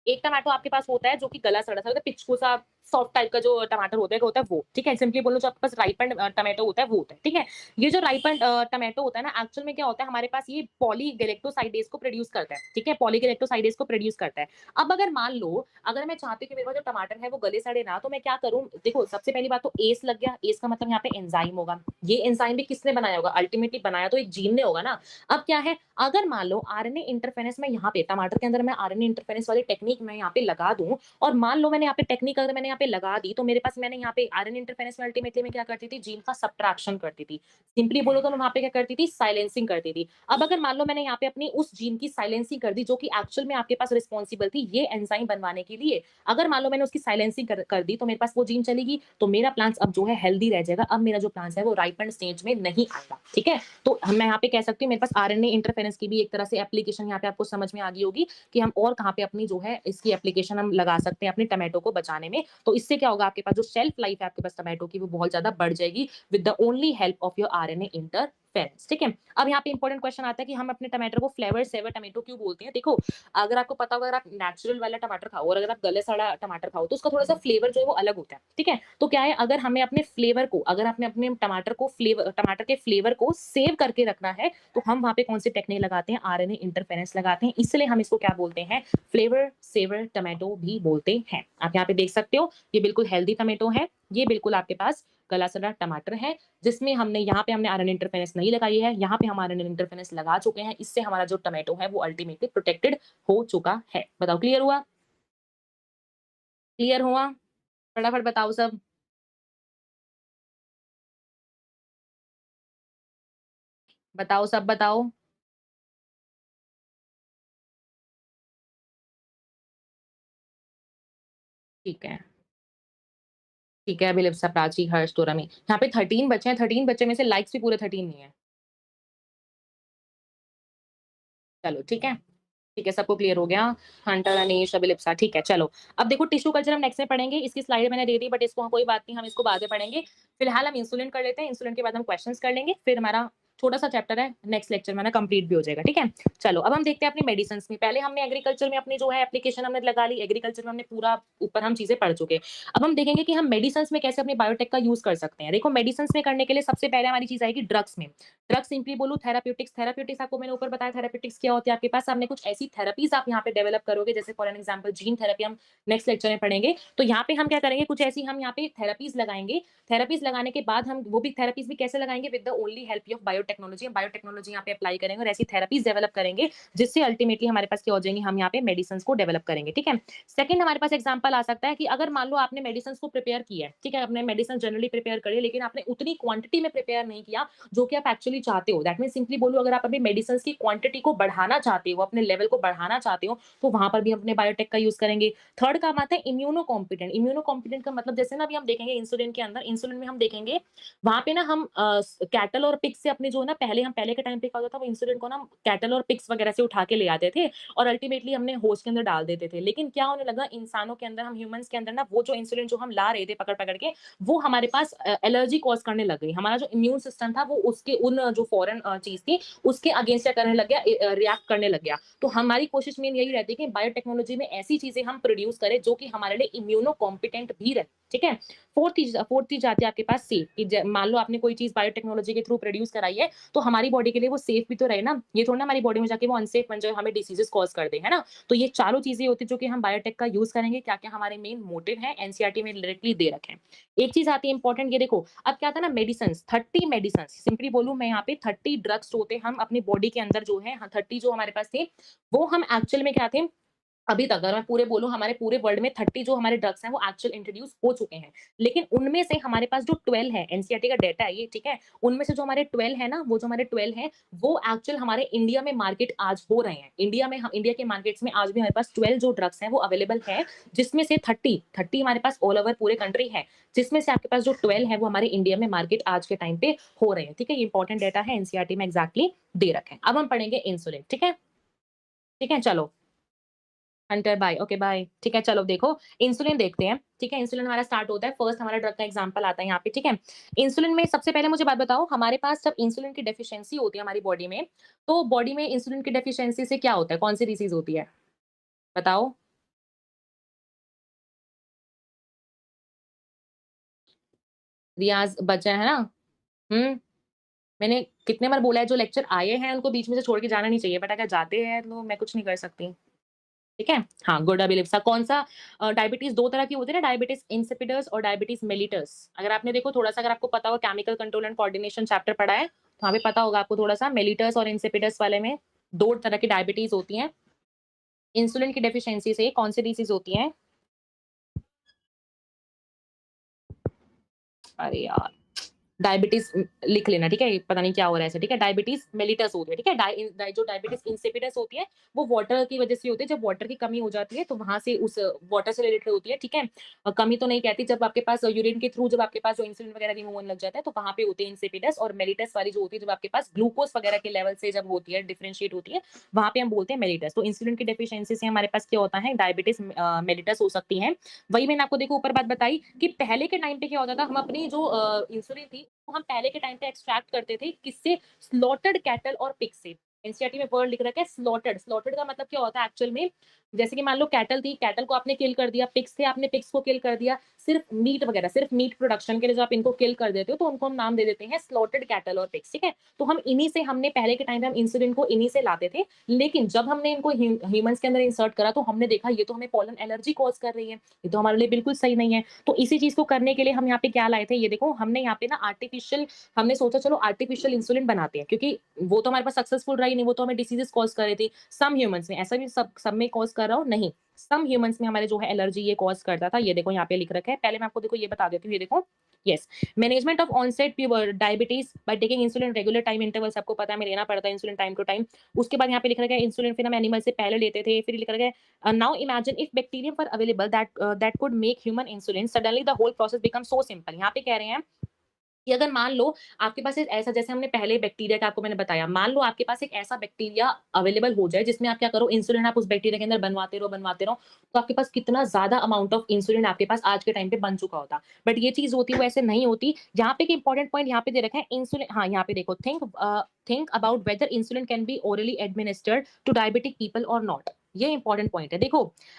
एक टमाटो आपके पास होता है जो कि गला सड़ा सा होता है, पिचकू सा सॉफ्ट टाइप का जो टमाटर होता है वो। ठीक है, सिंपली बोलो, जो आपके पास राइपेंड टमाटो होता है वो होता है। ठीक है, ये जो राइपेंड टमाटो होता है ना, एक्चुअल में क्या होता है, हमारे पास ये पॉलीगैलेक्टोसाइडेज को प्रोड्यूस करता है। ठीक है, पॉलीगैलेक्टोसाइडेज को प्रोड्यूस करता है। अब अगर मान लो, अगर मैं चाहती हूँ कि मेरे पास जो टमाटर है वो गले सड़े ना, तो मैं क्या करूँ? देखो सबसे पहली बात तो एस लग गया, एस का मतलब यहाँ पे एंजाइम होगा। ये एंजाइम भी किसने बनाया होगा? अल्टीमेटली बनाया तो एक जीन ने होगा ना। अब क्या है, अगर मान लो आरएनए इंटरफेरेंस में यहाँ पे टमाटर के अंदर मैं आरएनए इंटरफेरेंस वाली टेक्निक मैं यहाँ पे लगा दूं, और मान लो मैंने यहाँ पे टेक्निक अगर मैंने यहाँ पे लगा दी, तो मेरे पास मैंने यहाँ पे आरएनए इंटरफेरेंस में अल्टीमेटली मैं क्या करती थी, जीन का सब्ट्रैक्शन करती थी। सिंपली बोलो तो मैं वहां पे क्या करती थी, साइलेंसिंग करती थी। अब अगर मान लो मैंने यहाँ पे अपनी उस जीन की साइलेंसिंग कर दी, जो कि एक्चुअल में आपके पास रिस्पॉन्सिबल थी ये एंजाइम बनवाने के लिए, अगर मान लो मैंने उसकी साइलेंसिंग कर दी, तो मेरे पास वो जीन चलेगी, तो मेरा प्लांट अब जो है हेल्दी रह जाएगा। अब मेरा जो प्लांट है वो राइपेंड स्टेज में नहीं आएगा। ठीक है, तो मैं यहाँ पे कह सकती हूँ मेरे पास आरएनए इंटरफेरेंस की भी एक तरह से एप्लीकेशन यहाँ पे आपको समझ में आ गई होगी, कि हम और कहाँ पे अपनी जो है इसकी एप्लीकेशन हम लगा सकते हैं अपने टमाटो को बचाने में। तो इससे क्या होगा, आपके पास जो शेल्फ लाइफ है आपके पास टमाटो की, वो बहुत ज्यादा बढ़ जाएगी, with the only help of your RNA interference. ठीक है, अब यहाँ पे इंपॉर्टेंट क्वेश्चन आता है कि हम अपने टमाटर को फ्लेवर सेवर टमाटो क्यों बोलते हैं? देखो, अगर आपको पता होगा, अगर आप नेचुरल वाला टमाटर खाओ और अगर आप गले सड़ा टमाटर खाओ, तो उसका थोड़ा सा फ्लेवर जो है वो अलग होता है। ठीक है, तो क्या है, अगर हमें अपने फ्लेवर को, अगर आपने अपने टमाटर के फ्लेवर को सेव करके रखना है, तो हम वहां पे कौन सी टेक्निक लगाते हैं? आरएनए इंटरफेरेंस लगाते हैं। इसलिए हम इसको क्या बोलते हैं? फ्लेवर सेवर टमाटो भी बोलते हैं। आप यहाँ पे देख सकते हो, ये बिल्कुल हेल्दी टमाटो है, ये बिल्कुल आपके पास गला सड़ा टमाटर है, जिसमें हमने यहाँ पे हमने आरएनए इंटरफेरेंस नहीं लगाई है, यहाँ पे हम आरएनए इंटरफेरेंस लगा चुके हैं। इससे हमारा जो टमाटो है वो अल्टीमेटली प्रोटेक्टेड हो चुका है। बताओ, क्लियर हुआ? क्लियर हुआ? फटाफट बताओ सब। बताओ सब, बताओ। ठीक है, ठीक है, अभिलिप्सा, प्राची, हर्ष, तोरमी, यहाँ पे 13 बच्चे हैं। 13 बच्चे में से लाइक्स भी पूरे 13 नहीं है। चलो ठीक है, ठीक है, सबको क्लियर हो गया। हंटर, अनीश, अभिलिप्सा, ठीक है, चलो। अब देखो टिश्यू कल्चर हम नेक्स्ट में पढ़ेंगे, इसकी स्लाइड मैंने दे दी, बट इसको कोई बात नहीं, हम इसको बाद में पढ़ेंगे। फिलहाल हम इंसुलिन कर लेते हैं, इंसुलिन के बाद हम क्वेश्चंस कर लेंगे, फिर हमारा छोटा सा चैप्टर है, नेक्स्ट लेक्चर में ना कंप्लीट भी हो जाएगा, ठीक है। चलो अब हम देखते हैं अपनी मेडिसिन में। पहले हमने एग्रीकल्चर में अपनी जो है एप्लीकेशन हमने लगा ली, एग्रीकल्चर में हमने पूरा ऊपर हम चीजें पढ़ चुके हैं। अब हम देखेंगे कि हम मेडिसिन में कैसे अपनी बायोटेक का यूज कर सकते हैं। देखो मेडिसिन में करने के लिए सबसे पहले हमारी चीज आएगी ड्रग्स में। ड्रग्स सिंपली बोलूं थेराप्यूटिक्स। थेराप्यूटिक्स आपको मैंने ऊपर बताया थेराप्यूटिक्स क्या होती है आपके पास। सामने कुछ ऐसी थेरेपीज आप यहाँ पे डेवलप करोगे, जैसे for an example gene therapy हम नेक्स्ट लेक्चर में पढ़ेंगे। तो यहाँ पे हम क्या करेंगे, कुछ ऐसी हम यहाँ पे थेरेपीज लगाएंगे। थेरेपीज लगाने के बाद हम वो भी थेरेपीज भी कैसे लगाएंगे, with the only help of biotechnology. हम बायोटेक्नोलॉजी यहाँ पे अप्लाई करेंगे और ऐसी थेरेपीज डेवलप करेंगे जिससे अल्टीमेटली हमारे पास क्या हो जाएंगे, हम यहाँ पे मेडिसिन को डेवलप करेंगे, ठीक है। सेकंड हमारे पास एग्जांपल आ सकता है कि अगर मान लो आपने मेडिसिन को प्रिपेयर किया है, ठीक है, आपने मेडिसिन जनरली प्रिपेयर करी, लेकिन आपने उतनी क्वांटिटी में प्रिपेयर नहीं किया जो कि आप एक्चुअली चाहते हो। दैट मीन सिंपली बोलो, अगर आप अपनी मेडिसिन की क्वांटिटी को बढ़ाना चाहते हो, अपने लेवल को बढ़ाना चाहते हो, तो वहां पर भी अपने बायोटेक का यूज करेंगे। थर्ड काम आता है इम्यूनो कॉम्पिटेंट। इम्यूनो कॉम्पिटेंट का मतलब जैसे ना अभी हम देखेंगे इंसुलिन के अंदर, इंसुलिन में हम देखेंगे वहां पे ना हम कैटल और पिग से अपने जो ना पहले के टाइम पे क्या होता था, वो इंसुलिन को ना कैटल और पिग्स वगैरह से उठा के ले आते थे और अल्टीमेटली हमने होस्ट के अंदर डाल देते थे। लेकिन क्या होने लगा इंसानों के अंदर, हम ह्यूमंस के अंदर ना वो जो इंसुलिन जो हम ला रहे थे पकड़ पकड़ के, वो हमारे पास एलर्जी कॉज करने लग गई। हमारा जो इम्यून सिस्टम था वो उसके उन जो फॉरेन चीज थी उसके अगेंस्ट क्या करने लग गया, रिएक्ट करने लग गया। तो हमारी कोशिश मेन यही रहती है कि बायोटेक्नोलॉजी में ऐसी चीजें हम प्रोड्यूस करें जो कि हमारे लिए इम्यूनो कॉम्पिटेंट भी रहे, ठीक है। फोर्थ चीज आती है आपके पास सेफ, कि मान लो आपने कोई चीज बायोटेक्नोलॉजी के थ्रू प्रोड्यूस कराई है, तो हमारी बॉडी के लिए वो सेफ भी तो रहे ना। ये थोड़ा ना हमारी बॉडी में जाके वो अनसेफ बन जाए, हमें डिसीजेस कॉज कर दे, है ना। तो ये चारों चीजें होती है जो कि हम बायोटेक का यूज करेंगे। क्या क्या हमारे मेन मोटिव है, एनसीईआरटी में डायरेक्टली दे रखे हैं। एक चीज आती है इंपॉर्टेंट, ये देखो अब क्या था ना, मेडिसिन 30 मेडिसिन, सिंपली बोलूं मैं यहाँ पे 30 ड्रग्स होते हम अपनी बॉडी के अंदर जो है, 30 जो हमारे पास थे, वो हम एक्चुअल में क्या थे अभी तक, अगर मैं पूरे बोलूं हमारे पूरे वर्ल्ड में 30 जो हमारे ड्रग्स हैं वो एक्चुअल इंट्रोड्यूस हो चुके हैं। लेकिन उनमें से हमारे पास जो 12 है, एनसीईआरटी का डेटा है ये, ठीक है, उनमें से जो हमारे 12 है ना, वो जो हमारे 12 है वो एक्चुअल हमारे इंडिया में मार्केट आज हो रहे हैं। इंडिया में, हम इंडिया के मार्केट्स में आज भी हमारे पास 12 जो ड्रग्स हैं वो अवेलेबल है, जिसमें से 30 हमारे पास ऑल ओवर पूरे कंट्री है, जिसमें से आपके पास जो 12 है वो हमारे इंडिया में मार्केट आज के टाइम पे हो रहे हैं, ठीक है। ये इंपॉर्टेंट डेटा है, एनसीईआरटी में एग्जैक्टली दे रखे हैं। अब हम पढ़ेंगे इंसुलिन, ठीक है, ठीक है, चलो हंटर बाय, ओके बाय, ठीक है। चलो देखो इंसुलिन देखते हैं, ठीक है। इंसुलिन हमारा स्टार्ट होता है, फर्स्ट हमारा ड्रग का एग्जांपल आता है यहाँ पे, ठीक है। इंसुलिन में सबसे पहले मुझे बात बताओ, हमारे पास जब इंसुलिन की डेफिशिएंसी होती है हमारी बॉडी में, तो बॉडी में इंसुलिन की डेफिशिएंसी से क्या होता है, कौन सी डिसीज होती है, बताओ। रियाज बच्चा है ना। हम्म। मैंने कितने बार बोला है, जो लेक्चर आए हैं उनको बीच में से छोड़ के जाना नहीं चाहिए, बट अगर जाते हैं तो मैं कुछ नहीं कर सकती, ठीक है। हाँ, गुड अबिलिप्सा। कौन सा, डायबिटीज दो तरह की होती है ना, डायबिटीज इंसिपिडस और डायबिटीज मेलिटस। अगर आपने देखो थोड़ा सा, अगर आपको पता हो chemical control and coordination chapter पढ़ा है, तो वहाँ पे पता होगा आपको थोड़ा सा, मेलिटस और इंसिपिडस वाले में दो तरह की डायबिटीज होती हैं। इंसुलिन की डेफिशिएंसी से कौन सी डिसीज होती है, अरे यार, डायबिटीज लिख लेना, ठीक है, पता नहीं क्या हो रहा है ऐसे, ठीक है। डायबिटीज मेलिटस होती है, ठीक है। जो डायबिटीज इंसिपिडस होती है वो वाटर की वजह से होती है, जब वाटर की कमी हो जाती है तो वहां से उस वाटर से रिलेटेड होती है, ठीक है। कमी तो नहीं कहती, जब आपके पास यूरिन के थ्रू जब आपके पास जो इंसुलिन वगैरह रिमूव होने लग जाता है तो वहां पे होती है इंसिपिडस। और मेलिटस वाली जो होती है जब आपके पास ग्लूकोज वगैरह के लेवल से जब होती है, डिफरेंशिएट होती है, वहां पे हम बोलते हैं मेलिटस। तो इंसुलिन की डेफिशिएंसी से हमारे पास क्या होता है, डायबिटीज मेलिटस हो सकती है। वही मैंने आपको देखो ऊपर बात बताई कि पहले के टाइम पे क्या होता था, हम अपनी जो इंसुलिन थी वो हम पहले के टाइम पे एक्सट्रैक्ट करते थे, किससे, स्लॉटर्ड कैटल और पिग से। एनसीईआरटी में वर्ड लिख रखा है स्लॉटर्ड। स्लॉटर्ड का मतलब क्या होता है एक्चुअल में, जैसे कि मान लो कैटल थी, कैटल को आपने किल कर दिया, पिग्स थे, आपने पिग्स को किल कर दिया, सिर्फ मीट वगैरह, सिर्फ मीट प्रोडक्शन के लिए जो आप इनको किल कर देते हो, तो उनको हम नाम दे देते हैं स्लॉटर्ड कैटल और पिग्स, ठीक है। तो हम इन्हीं से, हमने पहले के टाइम पे हम इंसुलिन को इन्हीं से लाते थे। लेकिन जब हमने इनको ह्यूमंस के अंदर इंसर्ट करा तो हमने देखा ये तो हमें पॉलन एलर्जी कॉज कर रही है, ये तो हमारे लिए बिल्कुल सही नहीं है। तो इसी चीज को करने के लिए हम यहाँ पे क्या लाए थे, ये देखो हमने यहाँ पे ना आर्टिफिशियल, हमने सोचा चलो आर्टिफिशियल इंसुलिन बनाते हैं, क्योंकि वो तो हमारे पास सक्सेसफुल रही नहीं, वो तो हमें डिसीजेस कॉज कर रही थी सम ह्यूमंस में, ऐसा भी सब में कॉज कर रहा हो नहीं, सम ह्यूमंस में हमारे जो है एलर्जी ये कॉज करता था। ये देखो यहाँ पे लिख रखा है, पहले मैं आपको देखो ये बता देती हूँ, ये देखो, yes, management of onset puberty diabetes by taking insulin regular time intervals, आपको पता है हमें लेना पड़ता है इंसुलिन टाइम टू टाइम। उसके बाद यहाँ पे लिख रखा है इंसुलिन फिर हम एनिमल से पहले लेते थे, फिर लिख रखा है now imagine if bacterium were available that could make human insulin, suddenly the whole process become so simple. यहाँ पे कह रहे हैं कि अगर मान लो आपके पास एक ऐसा, जैसे हमने पहले बैक्टीरिया का आपको मैंने बताया, मान लो आपके पास एक ऐसा बैक्टीरिया अवेलेबल हो जाए जिसमें आप क्या करो, इंसुलिन आप उस बैक्टीरिया के अंदर बनवाते रहो, तो आपके पास कितना ज़्यादा अमाउंट ऑफ इंसुलिन आपके पास आज के टाइम पे बन चुका होता। बट ये चीज़ होती वो ऐसे नहीं होती। यहाँ पे एक इंपॉर्टेंट पॉइंट यहाँ पे दे रखा है इंसुलिन, हाँ, यहाँ पे देखो, think about whether insulin can be orally administered to diabetic people और नॉट। ये इंपॉर्टेंट पॉइंट है। देखो,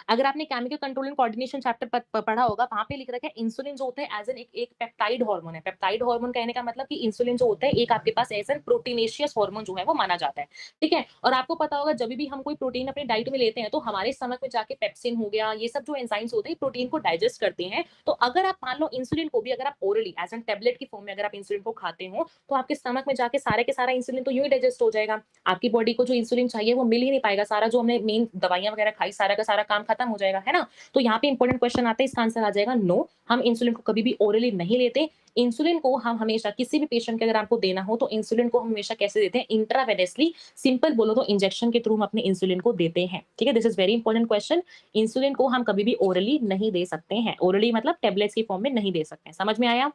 अगर आपने chemical control and coordination chapter पढ़ा होगा, वहां पे लिख रखा है इंसुलिन जो होता है एज एन एक पेप्टाइड हार्मोन है। पेप्टाइड हार्मोन कहने का मतलब कि इंसुलिन जो होता है एक आपके पास एज एन प्रोटीनेशियस हार्मोन जो है वो माना जाता है। ठीक है, और आपको पता होगा जब भी हम कोई प्रोटीन अपनी डाइट में लेते हैं तो हमारे स्टमक में जाके पेप्सिन हो गया, ये सब जो एंजाइम्स होते हैं प्रोटीन को डाइजेस्ट करते हैं। तो अगर आप मान लो इंसुलिन को भी अगर आप ओरली एज एन टेबलेट की फॉर्म में अगर आप इंसुलिन को खाते हो, तो आपके स्टमक में जाके सारे के सारा इंसुलिन तो यूं ही डाइजेस्ट हो जाएगा। आपकी बॉडी को जो इंसुलिन चाहिए वो मिल ही नहीं पाएगा, सारा जो हमने मेन दवाइयां वगैरह खाई सारा का सारा काम खत्म हो जाएगा, है ना। तो यहाँ पे इंपॉर्टेंट क्वेश्चन आता है, इसका आंसर आ जाएगा नो, हम इंसुलिन को कभी भी ओरली नहीं लेते। इंसुलिन को हम हमेशा किसी भी पेशेंट के अगर आपको देना हो तो इंसुलिन को हम हमेशा कैसे देते हैं, इंट्रावेनसली, सिंपल बोलो तो इंजेक्शन के थ्रू हम अपने इंसुलिन को देते हैं। ठीक है, this is very important question. Insulin को हम कभी भी ओरली नहीं दे सकते हैं, ओरली मतलब टेबलेट्स की फॉर्म में नहीं दे सकते हैं। समझ में आया?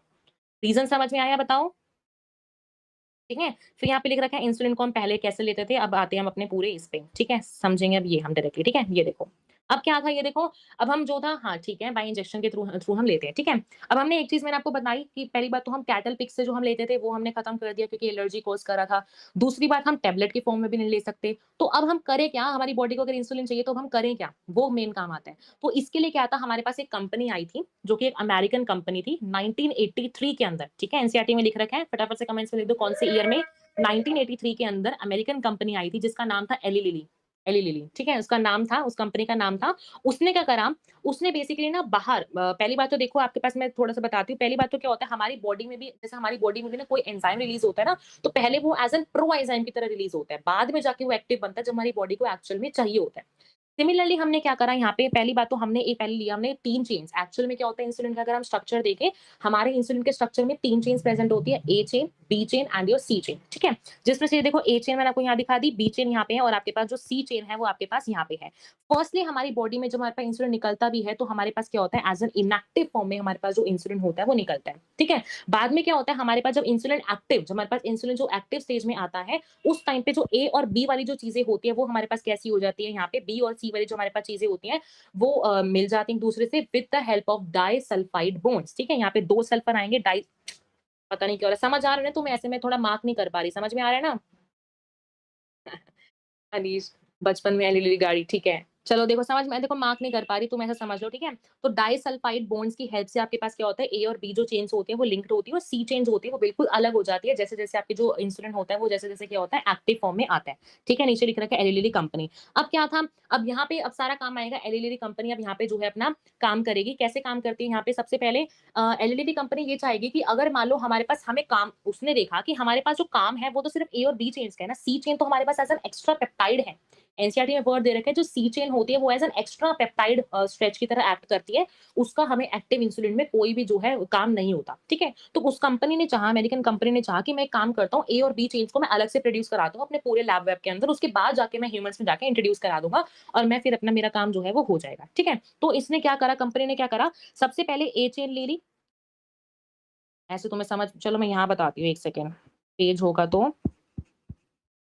रीजन समझ में आया, बताओ। ठीक है, फिर यहाँ पे लिख रखा है इंसुलिन को हम पहले कैसे लेते थे, अब आते हैं हम अपने पूरे इस पे। ठीक है, समझेंगे अब ये हम डायरेक्टली। ठीक है, ये देखो, अब क्या था ये देखो, अब हम जो था, हाँ ठीक है, बाय इंजेक्शन के थ्रू थ्रू हम लेते हैं। ठीक है, अब हमने एक चीज मैंने आपको बताई कि पहली बात तो हम कैटल पिग से जो हम लेते थे वो हमने खत्म कर दिया क्योंकि एलर्जी कॉज कर रहा था। दूसरी बात, हम टेबलेट की फॉर्म में भी नहीं ले सकते। तो अब हम करें क्या, हमारी बॉडी को अगर इंसुलिन चाहिए तो अब हम करें क्या, वो मेन काम आता है। तो इसके लिए क्या था, हमारे पास एक कंपनी आई थी जो कि एक अमेरिकन कंपनी थी 1983 के अंदर। ठीक है, एनसीईआरटी में लिख रखा है, फटाफट से कमेंट्स में लिख दो कौन से ईयर में। 1983 के अंदर अमेरिकन कंपनी आई थी जिसका नाम था एली लिली। एली लिली, ठीक है, उसका नाम था, उस कंपनी का नाम था। उसने क्या करा, उसने बेसिकली ना बाहर पहली बात तो देखो आपके पास मैं थोड़ा सा बताती हूँ। पहली बात तो क्या होता है, हमारी बॉडी में भी, जैसे हमारी बॉडी में भी ना कोई एंजाइम रिलीज होता है ना, तो पहले वो एज एन प्रो एंजाइम की तरह रिलीज होता है, बाद में जाके वो एक्टिव बनता है जब हमारी बॉडी को एक्चुअल में चाहिए होता है। सिमिलरली हमने क्या करा यहाँ पे, पहली बात तो हमने एक पहले लिया हमने 3 चेन्स। एक्चुअल में क्या होता है इंसुलिन का, अगर हम स्ट्रक्चर देखें, हमारे इंसुलिन के स्ट्रक्चर में 3 चेन्स प्रेजेंट होती है, A chain, B chain and your C chain. ठीक है, जिसमें से देखो ए चेन मैंने आपको यहाँ दिखा दी, बी चेन यहाँ पे है और आपके पास जो सी चेन है वो आपके पास यहाँ पे है। फर्स्टली हमारी बॉडी में जब हमारे पास इंसुलिन निकलता भी है तो हमारे पास क्या होता है, एज एन इनएक्टिव फॉर्म में हमारे पास जो इंसुलिन होता है वो निकलता है। ठीक है, बाद में क्या होता है, हमारे पास जब इंसुलिन एक्टिव, जब हमारे पास इंसुलिन जो एक्टिव स्टेज में आता है, उस टाइम पे जो ए और बी वाली जो चीजें होती है वो हमारे पास कैसी हो जाती है, यहाँ पे बी और सी वाली जो हमारे पास चीजें होती हैं वो मिल जाती हैं दूसरे से with the help of disulphide bonds. ठीक है, यहाँ पे 2 सल्फर आएंगे, डाई, पता नहीं क्या हो रहा है, समझ आ रहा है ना तुम्हें, ऐसे में थोड़ा मार्क नहीं कर पा रही, समझ में आ रहा है ना। अनीश, बचपन में एली लिली गाड़ी, ठीक है। चलो देखो समझ में, देखो मार्क नहीं कर पा रही तुम ऐसा समझ लो। ठीक है, तो डाइसल्फाइड बॉन्ड्स की हेल्प से आपके पास क्या होता है, ए और बी जो चेन्स होती है वो लिंक्ड होती है और सी चेन्स होती है वो बिल्कुल अलग हो जाती है जैसे जैसे आपके जो इंसुलिन होता है वो जैसे जैसे क्या होता है एक्टिव फॉर्म में आता है। ठीक है, नीचे लिख रखा है एली लिली कंपनी। अब क्या था, अब यहाँ पे अब सारा काम आएगा, एली लिली कंपनी अब यहाँ पे जो है अपना काम करेगी। कैसे काम करती है यहाँ पे, सबसे पहले एली लिली कंपनी ये चाहेगी कि अगर मान लो हमारे पास हमें काम, उसने देखा कि हमारे पास जो काम है वो तो सिर्फ ए और बी चेन्स का है ना, सी चेन तो हमारे पास एज एन एक्स्ट्रा पेप्टाइड है। एनसीईआरटी में वर्ड दे रखे हैं, जो सी चेन होती है वो as an extra peptide stretch की तरह एक्ट करती है, उसका हमें एक्टिव इंसुलिन में कोई भी जो है काम नहीं होता। ठीक है, तो उस कंपनी ने चाहा, अमेरिकन कंपनी ने चाहा कि मैं काम करता हूँ ए और बी चेन्स को मैं अलग से प्रोड्यूस कराता हूँ अपने पूरे लैब वेब के अंदर, उसके बाद जाके मैं ह्यूमंस में जाके इंट्रोड्यूस करा दूंगा और मैं फिर अपना मेरा काम जो है वो हो जाएगा। ठीक है, तो इसने क्या करा, कंपनी ने क्या करा, सबसे पहले ए चेन ले ली। ऐसे तुम्हें समझ, चलो मैं यहाँ बताती हूँ, एक सेकेंड, पेज होगा तो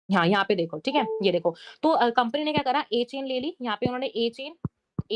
हाँ, यहाँ पे देखो। ठीक है, ये देखो, तो कंपनी ने क्या करा, ए चेन ले ली, यहाँ पे उन्होंने ए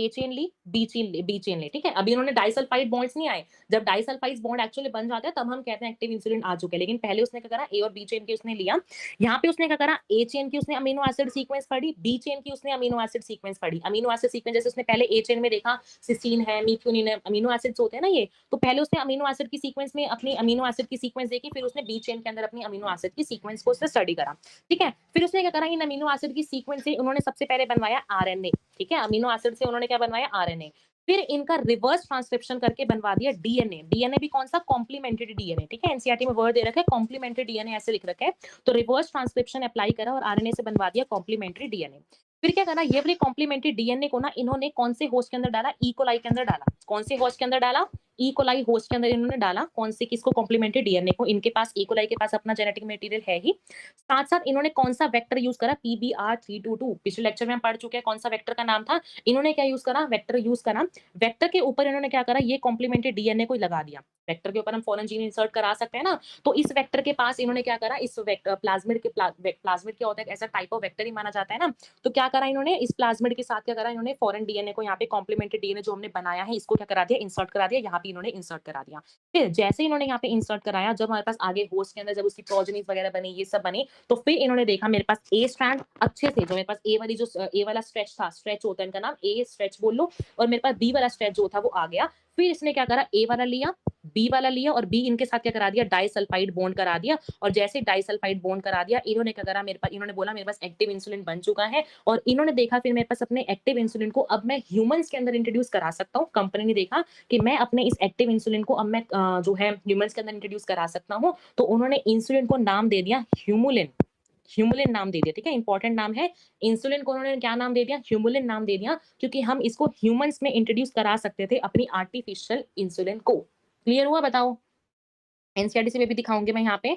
चेन ली, बी चेन ली। ठीक है, अभी उन्होंने डाइसल्फाइड बॉन्ड्स नहीं आए, जब डाइसल्फाइड बॉन्ड एक्चुअली बन जाते हैं तब हम कहते हैं एक्टिव इंसुलिन आ चुके हैं, लेकिन पहले उसने क्या करा, ए और बी चेन की उसने लिया। यहाँ पे उसने क्या करा, ए चेन की उसने अमीनो एसिड सीक्वेंस पढ़ी, बी चेन की उसने अमीनो एसिड सीक्वेंस पढ़ी। अमीनो एसिड सीक्वेंस जैसे उसने पहले ए चेन में देखा सिस्टीन है, मीथ्योनिन है, अमीनो एसिड्स होते हैं ना ये, तो पहले उसने अमीनो एसिड की सीक्वेंस में अपनी अमीनो एसिड की सीक्वेंस देखी, फिर उसने बी चेन के अंदर अपनी अमीनो एसिड की सीक्वेंस को उसने स्टडी करा। ठीक है, फिर उसने क्या करा, इन अमीनो एसिड की सीक्वेंस से उन्होंने सबसे पहले बनवाया आरएनए। ठीक है, अमीनो एसिड से उन्होंने क्या बनवाया, आरएनए। फिर इनका रिवर्स ट्रांसक्रिप्शन करके बनवा दिया डीएनए। डीएनए भी कौन सा, कॉम्प्लीमेंट्री डीएनए। ठीक है, एनसीईआरटी में वर्ड दे रखा है कॉम्प्लीमेंट्री डीएनए, ऐसे लिख रखा है। तो रिवर्स ट्रांसक्रिप्शन अप्लाई करा और आरएनए से बनवा दिया कॉम्प्लीमेंट्री डीएनए। फिर क्या करा, ये वाली कॉम्प्लीमेंट्री डीएनए को ना इन्होंने कौन से होस्ट के अंदर डाला, ई कोलाई के अंदर डाला। कौन से होस्ट के अंदर डाला, ई कोलाई होस्ट के अंदर इन्होंने डाला कौन से किसको कॉम्प्लीमेंट्री डीएनए को, इनके पास ई कोलाई के पास अपना जेनेटिक मटेरियल है ही। साथ-साथ इन्होंने कौन सा वेक्टर यूज़ करा PBR322 पिछले लेक्चर में हम पढ़ चुके हैं कौन सा वेक्टर का नाम था। इन्होंने क्या यूज़ करा वेक्टर यूज़ करा। वेक्टर के ऊपर इन्होंने क्या करा ये कॉम्प्लीमेंट्री डीएनए को ही लगा दिया। वेक्टर के ऊपर हम फॉरेन जीन इंसर्ट करा सकते हैं ना, तो इस वेक्टर के पास इन्होंने क्या करा इस प्लाज्मिड के प्लाज्मिड क्या होता है ऐसा टाइप ऑफ वेक्टर ही माना जाता है ना, तो क्या करा इन्होंने इस प्लाज्मिड के साथ क्या करा इन्होंने फॉरेन डीएनए को यहाँ पे कॉम्प्लीमेंट्री डीएनए जो हमने बनाया है इसको क्या करा दिया इंसर्ट करा दिया, यहाँ पे इन्होंने इंसर्ट करा दिया। फिर जैसे इन्होंने यहाँ पे इंसर्ट कराया जब हमारे पास आगे होस्ट के अंदर जब उसकी प्रोजेनीज वगैरह बनी ये सब बनी, तो फिर इन्होंने देखा मेरे पास ए स्ट्रैंड अच्छे से जो मेरे पास ए वाली जो ए वाला स्ट्रेच था, स्ट्रेच होता है इनका नाम ए स्ट्रेच बोल लो, और मेरे पास बी वाला स्ट्रेच जो था वो आ गया। फिर इसने क्या करा ए वाला लिया, बी वाला लिया और बी इनके साथ क्या करा दिया डाइसल्फाइड बॉन्ड करा दिया, और जैसे डाइसल्फाइड बॉन्ड करा दिया इन्होंने क्या करा मेरे पास इन्होंने बोला मेरे पास एक्टिव इंसुलिन बन चुका है, और इन्होंने देखा फिर मेरे पास अपने एक्टिव इंसुलिन को अब मैं ह्यूमंस के अंदर इंट्रोड्यूस करा सकता हूँ। कंपनी ने देखा कि मैं अपने इस एक्टिव इंसुलिन को अब मैं जो है ह्यूमंस के अंदर इंट्रोड्यूस करा सकता हूँ, तो उन्होंने इंसुलिन को नाम दे दिया ह्यूमुलिन। ह्यूमुलिन नाम दे दिया, ठीक है इंपॉर्टेंट नाम है। इंसुलिन को उन्होंने क्या नाम दे दिया ह्यूमुलिन नाम दे दिया, क्योंकि हम इसको ह्यूमंस में इंट्रोड्यूस करा सकते थे अपनी आर्टिफिशियल इंसुलिन को। क्लियर हुआ बताओ। एनसीईआरटी में भी दिखाऊंगी मैं यहाँ पे।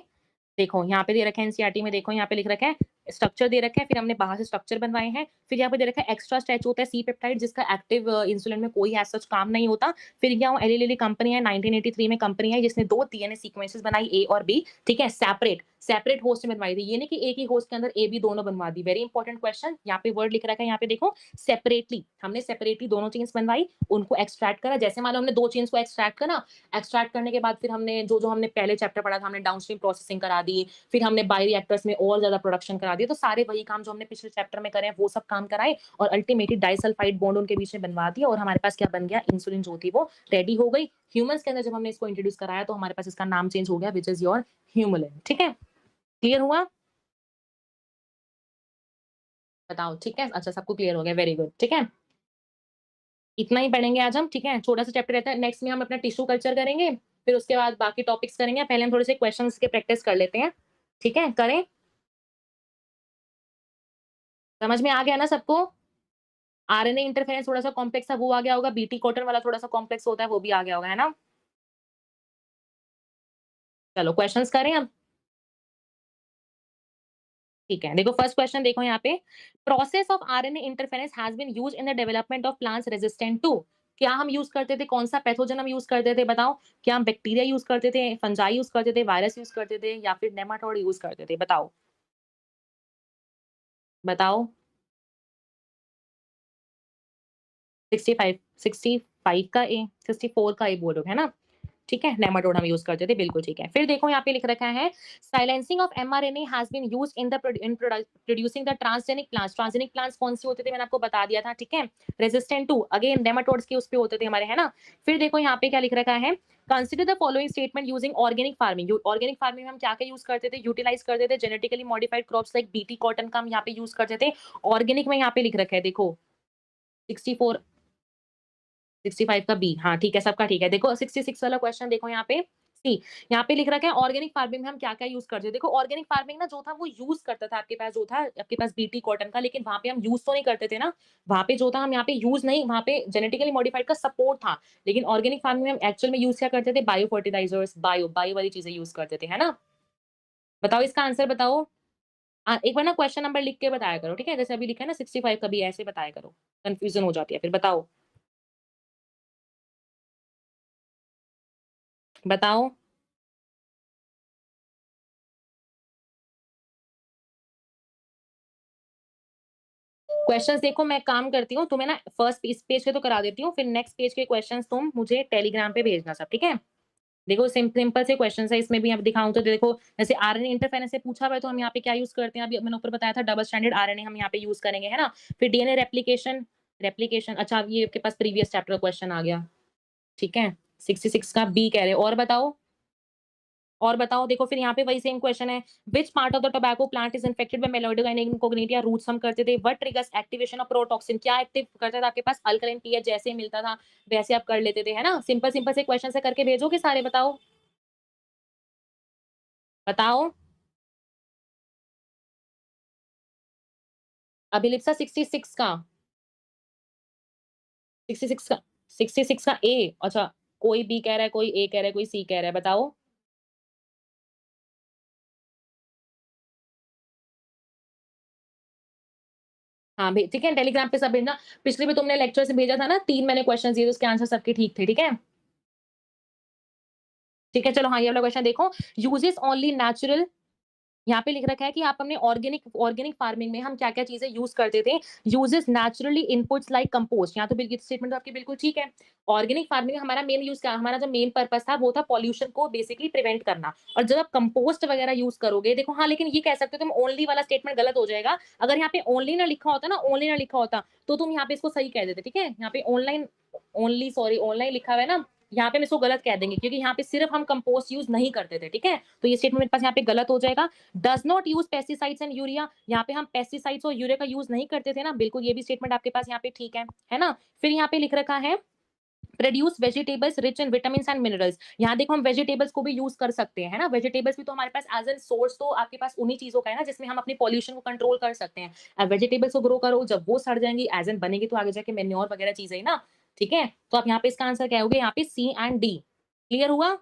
देखो यहाँ पे दे रखा है एनसीईआरटी में, देखो यहाँ पे लिख रखा है स्ट्रक्चर दे रखा है, फिर हमने बाहर से स्ट्रक्चर बनवाए हैं, फिर यहाँ पे दे रखा है एक्स्ट्रा स्ट्रेच होता है सी पेप्टाइड जिसका एक्टिव इंसुलिन में कोई एज सच काम नहीं होता। फिर यहाँ एली लिली कंपनी है 1983 में कंपनी है जिसने 2 डीएनए सीक्वेंसेस बनाई ए और बी, ठीक है सेपरेट सेपरेट होस्ट में बनवाई थी, ये नहीं कि एक ही होस्ट के अंदर ए बी दोनों बनवा दी। वेरी इंपॉर्टेंट क्वेश्चन, यहाँ पे वर्ड लिख रखा है यहाँ पे देखो सेपरेटली, हमने सेपरेटली दोनों चेन्स बनवाई, उनको एक्सट्रैक्ट करा। जैसे मान लो हमने 2 चेन्स को एक्सट्रैक्ट करा, एक्सट्रैक्ट करने के बाद फिर हमने जो जो हमने पहले चैप्टर पढ़ा था हमने डाउनस्ट्रीम प्रोसेसिंग करा दी, फिर हमने बायोरिएक्टर्स में और ज्यादा प्रोडक्शन करा दिया, तो सारे वही काम जो हमने पिछले चैप्टर में करे हैं वो सब काम कराए, और अल्टीमेटली डाइसल्फाइड बॉन्ड उनके बीच में बनवा दिया, और हमारे पास क्या बन गया इंसुलिन जो थी वो रेडी हो गई। ह्यूमंस के अंदर जब हमने इसको इंट्रोड्यूस कराया तो हमारे पास इसका नाम चेंज हो गया विच इज योर ह्यूमुलिन। ठीक है क्लियर हुआ बताओ। ठीक है अच्छा सबको क्लियर हो गया वेरी गुड। ठीक है इतना ही पढ़ेंगे आज हम, ठीक है छोटा सा चैप्टर रहता है। नेक्स्ट में हम अपना टिश्यू कल्चर करेंगे, फिर उसके बाद बाकी टॉपिक्स करेंगे। पहले हम थोड़े से क्वेश्चंस के प्रैक्टिस कर लेते हैं, ठीक है करें। समझ में आ गया ना सबको। आरएनए इंटरफेरेंस थोड़ा सा कॉम्प्लेक्स था वो आ गया होगा, बीटी कॉटन वाला थोड़ा सा कॉम्प्लेक्स होता है वो भी आ गया होगा है ना। चलो क्वेश्चंस करें अब। ठीक है देखो फर्स्ट क्वेश्चन देखो यहाँ पे, process of RNA interference has been used in the development of plants resistant to. क्या हम यूज करते थे, कौन सा पैथोजन हम यूज करते थे बताओ। क्या हम बैक्टीरिया यूज करते थे, फंजाई यूज करते थे, वायरस यूज करते थे, या फिर नेमाटोड यूज करते थे बताओ। बताओ 65 65 का ए 64 का ए बोलोगे है ना। ठीक है नेमाटोड हम यूज करते थे बिल्कुल ठीक है। फिर देखो यहाँ पे लिख रखा है silencing of mRNA has been used in the producing the transgenic plants. Transgenic plants कौन से होते थे मैंने आपको बता दिया था, ठीक है रेजिस्टेंट टू अगेन नेमाटोड्स के उस पे होते थे हमारे है ना। फिर देखो यहाँ पे क्या लिख रखा है, consider the following statement using organic farming. Organic farming में हम क्या क्या यूज करते थे, यूटिलाइज करते थे genetically modified crops like BT cotton का हम यहाँ पे यूज करते थे। ऑर्गेनिक में यहाँ पे लिख रखा है देखो 64 65 का बी, हाँ ठीक है सबका ठीक है। देखो 66 वाला क्वेश्चन देखो यहाँ पे सी, यहाँ पे लिख रखा है ऑर्गेनिक फार्मिंग में हम क्या क्या यूज करते थे। देखो ऑर्गेनिक फार्मिंग ना जो था वो यूज करता था आपके पास जो था आपके पास बीटी कॉटन का, लेकिन वहां पे हम यूज तो नहीं करते थे ना। वहां पे जो था हम यहाँ पे यूज नहीं, वहां पे जेनेटिकली मॉडिफाइड का सपोर्ट था, लेकिन ऑर्गेनिक फार्मिंग में हम एक्चुअल में यूज क्या करते थे बायो फर्टिलाइजर्स, बायो बायो वाली चीजें यूज करते थे है ना। बताओ इसका आंसर बताओ। एक बार ना क्वेश्चन नंबर लिख के बताया करो, ठीक है जैसे अभी लिखा है ना 65 का भी ऐसे बताया करो, कंफ्यूजन हो जाती है फिर। बताओ बताओ क्वेश्चंस देखो मैं काम करती हूँ तुम्हें ना फर्स्ट इस पेज के तो करा देती हूँ, फिर नेक्स्ट पेज के क्वेश्चंस तुम मुझे टेलीग्राम पे भेजना सब, ठीक है। देखो सिंपल से क्वेश्चंस है इसमें भी अब दिखाऊं तो देखो जैसे आरएनए इंटरफेरेंस से पूछा हुआ है तो हम यहाँ पे क्या यूज करते हैं, अभी मैंने ऊपर बताया था डबल स्टैंडर्ड आरएनए हम यहाँ पे यूज करेंगे है ना। फिर डीएनए रेप्लिकेशन रेप्लिकेशन अच्छा अब ये आपके पास प्रीवियस चैप्टर क्वेश्चन आ गया, ठीक है 66 का बी कह रहे हो। और बताओ देखो फिर यहाँ पे वही सेम क्वेश्चन है, which part of the tobacco plant is infected by Meloidogyne incognita roots हम करते थे। What triggers activation of protoxin, क्या एक्टिव करता था आपके पास अल्कलाइन पीएच जैसे ही मिलता था वैसे आप कर लेते थे है ना। सिंपल सिंपल से क्वेश्चन से करके भेजोगे सारे। बताओ बताओ अभिलिप्सा 66 का 66 का 66 का ए अच्छा कोई बी कह रहा है, कोई ए कह रहा है, कोई सी कह रहा है, बताओ। हाँ, ठीक है, टेलीग्राम पे सब भेजना। पिछले भी तुमने लेक्चर से भेजा था ना, 3 मैंने क्वेश्चन दिए, उसके आंसर सबके ठीक थे, ठीक है? ठीक है, चलो हाँ, ये वाला क्वेश्चन देखो, यूजेस ओनली नेचुरल, यहाँ पे लिख रखा है कि आप हमने ऑर्गेनिक ऑर्गेनिक फार्मिंग में हम क्या-क्या चीज़ें यूज़ करते थे। Uses naturally inputs like compost, यहाँ तो बिल्कुल स्टेटमेंट तो आपकी बिल्कुल ठीक है। ऑर्गेनिक फार्मिंग में हमारा मेन यूज़ क्या, हमारा जो मेन पर्पज़ था वो था पॉल्यूशन को बेसिकली प्रिवेंट करना। और जब आप कंपोस्ट वगैरह यूज़ करोगे, देखो हाँ, लेकिन ये कह सकते हो तुम ओनली वाला स्टेटमेंट गलत हो जाएगा। अगर यहाँ पे ओनली ना लिखा होता ना, ओनली ना लिखा होता, तो तुम यहाँ पे इसको सही कह देते, ठीक है? यहाँ पे ऑनलाइन ओनली सॉरी ऑनलाइन लिखा हुआ है ना, यहाँ पे हम इसको गलत कह देंगे क्योंकि यहाँ पे सिर्फ हम कंपोस्ट यूज़ नहीं करते थे, ठीक है? तो ये स्टेटमेंट मेरे पास यहाँ पे गलत हो जाएगा। Does not use pesticides and urea, यहाँ पे हम पेस्टिसाइड्स और यूरिया का यूज़ नहीं करते थे ना, बिल्कुल ये भी स्टेटमेंट आपके पास यहाँ पे ठीक है ना? फिर यहाँ पे लिख रखा है produce vegetables rich in vitamins and minerals, यहाँ देखो हम वेजिटेबल्स को भी यूज़ कर सकते हैं, है ना? वेजिटेबल्स भी तो हमारे पास एज़ एन सोर्स तो आपके पास उन्हीं चीज़ों का है ना, जिसमें हम अपनी पॉल्यूशन को कंट्रोल कर सकते हैं। अब वेजिटेबल्स को ग्रो करो, जब वो सड़ जाएँगी एज़ एन बनेगी तो आगे जाके मैन्योर वगैरह चीज़ें ही ना, ठीक है? तो आप यहाँ पे इसका आंसर क्या होगा? यहाँ पे सी एंड डी। क्लियर हुआ?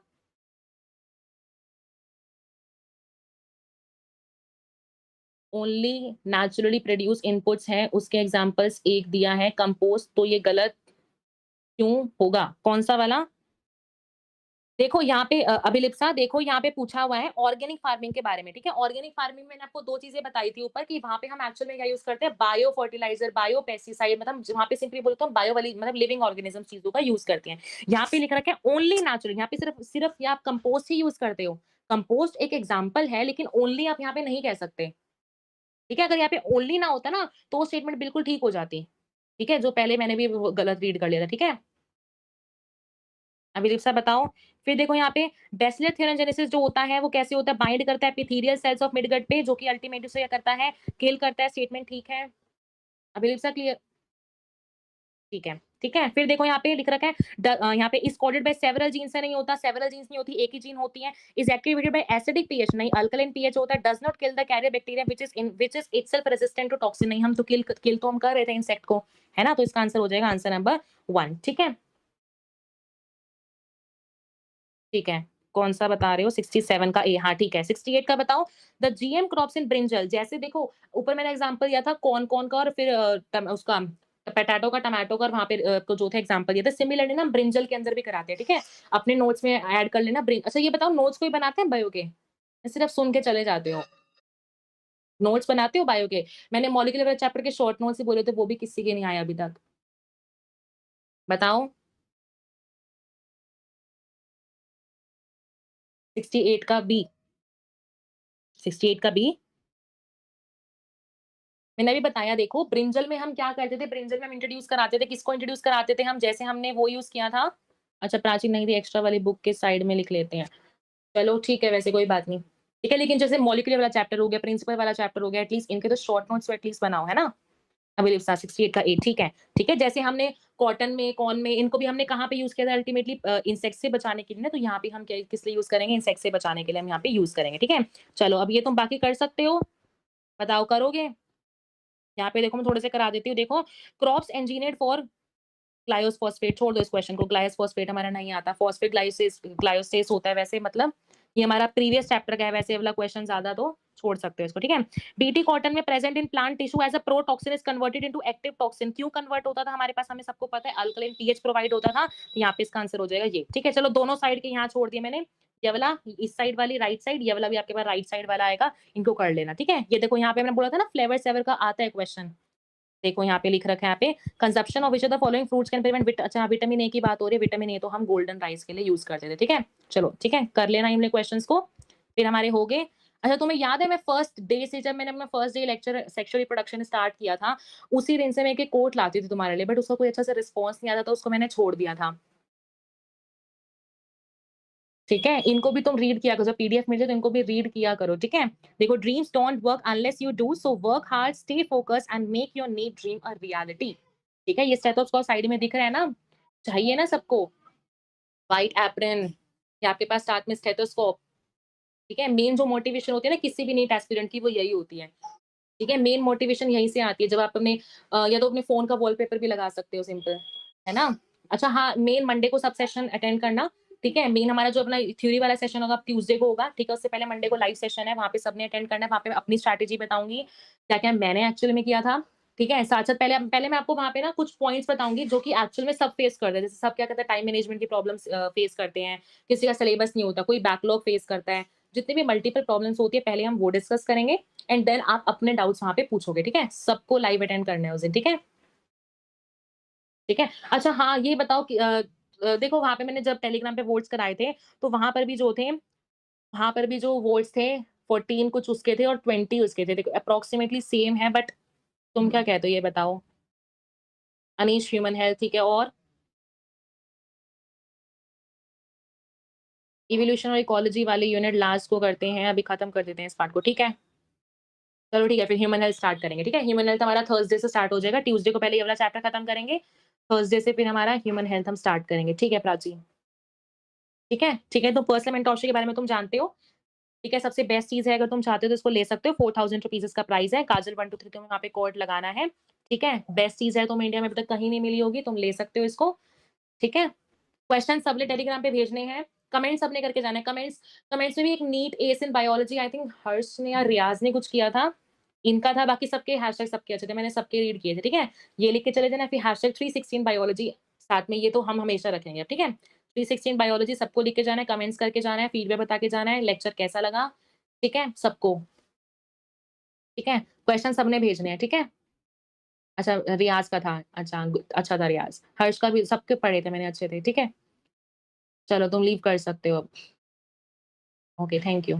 ओनली नेचुरली प्रोड्यूस इनपुट्स हैं, उसके एग्जांपल्स एक दिया है कंपोस्ट, तो ये गलत क्यों होगा? कौन-सा वाला? देखो यहाँ पे अभिलिप्सा देखो यहाँ पे पूछा हुआ है ऑर्गेनिक फार्मिंग के बारे में, ठीक है? ऑर्गेनिक फार्मिंग में मैंने आपको 2 चीज़ें बताई थी ऊपर कि वहाँ पे हम एक्चुअल में क्या यूज़ करते हैं, बायो फर्टिलाइज़र, बायो पेस्टिसाइड, मतलब वहाँ पे सिंपली बोले तो हम बायो वाली मतलब लिविंग ऑर्गेनिज़्म चीज़ों का यूज़ करते हैं। यहाँ पे लिख रखा है ओनली नेचुरल, यहाँ पे सिर्फ सिर्फ या आप कंपोस्ट ही यूज़ करते हो। कंपोस्ट एक एग्जांपल है लेकिन ओनली आप यहाँ पे नहीं कह सकते, ठीक है? अगर यहाँ पे ओनली ना होता ना, तो वो स्टेटमेंट बिल्कुल ठीक हो जाती, ठीक है? जो पहले मैंने भी वो गलत रीड कर लिया था, ठीक है? अभिलिप्सा बताओ। फिर देखो यहाँ पे बेसिलर थ्योरेनजेनेसिस जो होता है वो कैसे होता है, बाइंड करता है एपिथेलियल सेल्स ऑफ मिडगट पे, जो कि अल्टीमेटली उसे क्या करता है, किल करता है, स्टेटमेंट ठीक है। अभिलिप्सा क्लियर, ठीक है, ठीक है। फिर देखो यहाँ पे लिख रखा है यहाँ पे is coded by several genes से नहीं होता, सेवरल जीन्स नहीं होती, एक ही जीन होती है। Is activated by acidic pH, नहीं, अल्कलाइन पीएच होता है। Does not kill the carrier bacteria which is itself resistant to toxin, नहीं, हम तो किल तो हम कर रहे थे इंसेक्ट को, है ना? तो इसका आंसर हो जाएगा आंसर नंबर 1, ठीक है? ठीक है। कौन-सा बता रहे हो? 67 का ए, हाँ, ठीक है। 68 का बताओ। The GM crops in brinjal, जैसे देखो ऊपर मैंने एग्ज़ाम्पल दिया था कॉर्न का और फिर टम उसका पोटैटो का, टोमेटो का, और वहाँ पे को जो था एग्ज़ाम्पल दिया था। सिमिलरली ना हम ब्रिंजल के अंदर भी कराते हैं, ठीक है? अपने नोट्स में ऐड कर लेना अच्छा ये बताओ नोट्स कोई बनाते हैं बायो के? या सिर्फ़ सुन के चले जाते हो? नोट्स बनाते हो बायो के? मैंने मॉलिक्यूलर चैप्टर के शॉर्ट नोट्स ही बोले थे, वो भी किसी के नहीं आए अभी तक। बताओ? 68 का बी, 68 का बी। मैंने अभी बताया देखो, ब्रिंजल में हम क्या करते थे, ब्रिंजल में हम इंट्रोड्यूस कराते थे, किसको इंट्रोड्यूस कराते थे हम? जैसे हमने वो यूज़ किया था, अच्छा प्राची नहीं थी, एक्स्ट्रा वाली बुक के साइड में लिख लेते हैं। चलो ठीक है, वैसे कोई बात नहीं। ठीक है, लेकिन जैसे मॉलिक्यूलर वाला चैप्टर हो गया, प्रिंसिपल वाला चैप्टर हो गया, एटलीस्ट इनके तो शॉर्ट नोट्स तो एटलीस्ट बनाओ, है ना? आई बिलीव 68 का ए, ठीक है। ठीक है, जैसे हमने कॉटन में, कॉर्न में, इनको भी हमने कहाँ पे यूज़ किया था अल्टीमेटली इंसेक्ट से बचाने के लिए ना, तो यहाँ पे हम क्या किस लिए यूज़ करेंगे? इंसेक्ट से बचाने के लिए हम यहाँ पे यूज़ करेंगे, ठीक है? चलो अब ये तुम बाकी कर सकते हो, बताओ करोगे? यहाँ पे देखो मैं थोड़े से करा देती हूँ, देखो क्रॉप्स इंजीनियर्ड फॉर ग्लाइकोसफॉस्फेट, छोड़ दो इस क्वेश्चन को, ग्लाइकोसफॉस्फेट हमारा नहीं आता, फॉस्फेट ग्लाइसिस होता है वैसे, मतलब ये हमारा प्रीवियस चैप्टर का है, वैसे ये वाला क्वेश्चन ज्यादा तो छोड़ सकते हो इसको, ठीक है? बीटी कॉटन में present in plant tissue as a protoxin is converted into active toxin, क्यों कन्वर्ट होता था हमारे पास, हमें सबको पता है, अल्कलाइन पीएच प्रोवाइड होता था, तो यहाँ पे इसका आंसर हो जाएगा ये, ठीक है? चलो दोनों साइड के यहाँ छोड़ दिए मैंने, ये वाला इस साइड वाली राइट साइड, ये वाला भी आपके पास राइट साइड वाला आएगा, इनको कर लेना, ठीक है? ये देखो यहाँ पे मैंने बोला था ना फ्लेवर सेवर का आता है क्वेश्चन, देखो यहाँ पे लिख रखा है, यहाँ पे consumption of which of the following fruits can prevent अच्छा विटामिन ए की बात हो रही है, विटामिन ए तो हम गोल्डन राइस के लिए यूज करते थे, ठीक है? चलो ठीक है, कर लेना इन वाले क्वेश्चंस को, फिर हमारे हो गए। अच्छा तुम्हें याद है मैं फर्स्ट डे से, जब मैंने अपना first day lecture sexual reproduction start किया था, उसी दिन से मैं एक कोट लाती थी तुम्हारे लिए, बट उसका कोई अच्छा सा रिस्पॉन्स नहीं आता था, उसको मैंने छोड़ दिया था, ठीक है? इनको भी तुम रीड किया करो, जब पीडीएफ मिल जाए तो इनको भी रीड किया करो, ठीक है? देखो dreams don't work unless you do, so work hard, stay focused and make your need dream a reality, ठीक है? ये स्टेथोस्कोप साइड में दिख रहा है ना? चाहिए ना सबको? व्हाइट एप्रन, ये आपके पास साथ में स्टेथोस्कोप, ठीक है? मेन जो मोटिवेशन होती है ना किसी भी नीट एस्पिरेंट की, वो यही होती है, ठीक है? मेन मोटिवेशन यहीं से आती है, जब आप अपने या तो अपने फ़ोन का वॉलपेपर भी लगा सकते हो सिंपल, है ना? अच्छा हाँ, मेन मंडे को सब सेशन अटेंड करना, ठीक है? मेन हमारा जो अपना थ्योरी वाला सेशन होगा ट्यूसडे को होगा, ठीक है? उससे पहले मंडे को लाइव सेशन है, वहाँ पे सबने अटेंड करना है, वहाँ पे मैं अपनी स्ट्रैटेजी बताऊँगी, क्या-क्या मैंने एक्चुअल में किया था, ठीक है? साथ-साथ पहले पहले मैं आपको वहाँ पे ना कुछ पॉइंट्स बताऊँगी जो कि एक्चुअल में सब फेस करते हैं। जैसे सब क्या कहते हैं टाइम मैनेजमेंट की प्रॉब्लम्स फेस करते हैं, किसी का सिलेबस नहीं होता, कोई बैकलॉग फेस करता है। जितनी भी मल्टीपल प्रॉब्लम्स होती है पहले हम वो डिस्कस करेंगे एंड देन आप अपने डाउट्स वहाँ पे पूछोगे, ठीक है? सबको लाइव अटेंड करना है उस दिन, ठीक है? ठीक है? अच्छा हाँ, ये बताओ कि देखो वहाँ पे मैंने जब टेलीग्राम पे वोट्स कराए थे, तो वहाँ पर भी जो थे वहाँ पर भी जो वोट्स थे 14 कुछ उसके थे और 20 उसके थे। देखो अप्रॉक्सिमेटली सेम है बट तुम क्या कहते हो ये बताओ? अनीश ह्यूमन हेल्थ ठीक है और इवोल्यूशन और इकोलॉजी वाले यूनिट लास्ट को करते हैं, अभी खत्म कर देते हैं इस पार्ट को, ठीक है? चलो ठीक है, फिर ह्यूमन हेल्थ स्टार्ट करेंगे, ठीक है? ह्यूमन हेल्थ हमारा थर्सडे से स्टार्ट हो जाएगा, ट्यूसडे को पहले ये वाला चैप्टर खत्म करेंगे, थर्सडे से फिर हमारा ह्यूमन हेल्थ हम स्टार्ट करेंगे, ठीक है प्राची? ठीक है? ठीक है, तो पर्सनल मेंटरशिप के बारे में तुम जानते हो, ठीक है? सबसे बेस्ट चीज़ है अगर तुम चाहते हो तो इसको ले सकते हो, ₹4000 इसका प्राइस है, काजल 1 2 3 तुम्हें वहाँ पे कोड लगाना है, ठीक है? बेस्ट चीज़ है, तुम्हें इंडिया में अभी तक कहीं नहीं मिली होगी, तुम ले सकते हो इसको, ठीक है? क्वेश्चन सबने टेलीग्राम पे भेजने हैं, कमेंट सबने करके जाना है, कमेंट्स कमेंट्स में भी एक NEET S in biology I think Harsh ने या रियाज़ ने कुछ किया था, इनका था, बाकी सबके हैशटैग सबके अच्छे थे, मैंने सबके रीड किए थे, ठीक है? ये लिख के चले जाना फिर हैशटैग 316 बायोलॉजी साथ में ये तो हम हमेशा रखेंगे अब, ठीक है? 316 बायोलॉजी सबको लिख के जाना है, कमेंट्स करके जाना है, फीडबैक बता के जाना है, लेक्चर कैसा लगा, ठीक है? सबको, ठीक है? क्वेश्चन सबने भेजने हैं, ठीक है? अच्छा रियाज़ का था, अच्छा अच्छा था रियाज़, हर्ष का भी सबके पढ़े थे मैंने अच्छे थे, ठीक है? चलो तुम लीव कर सकते हो अब। Okay, thank you.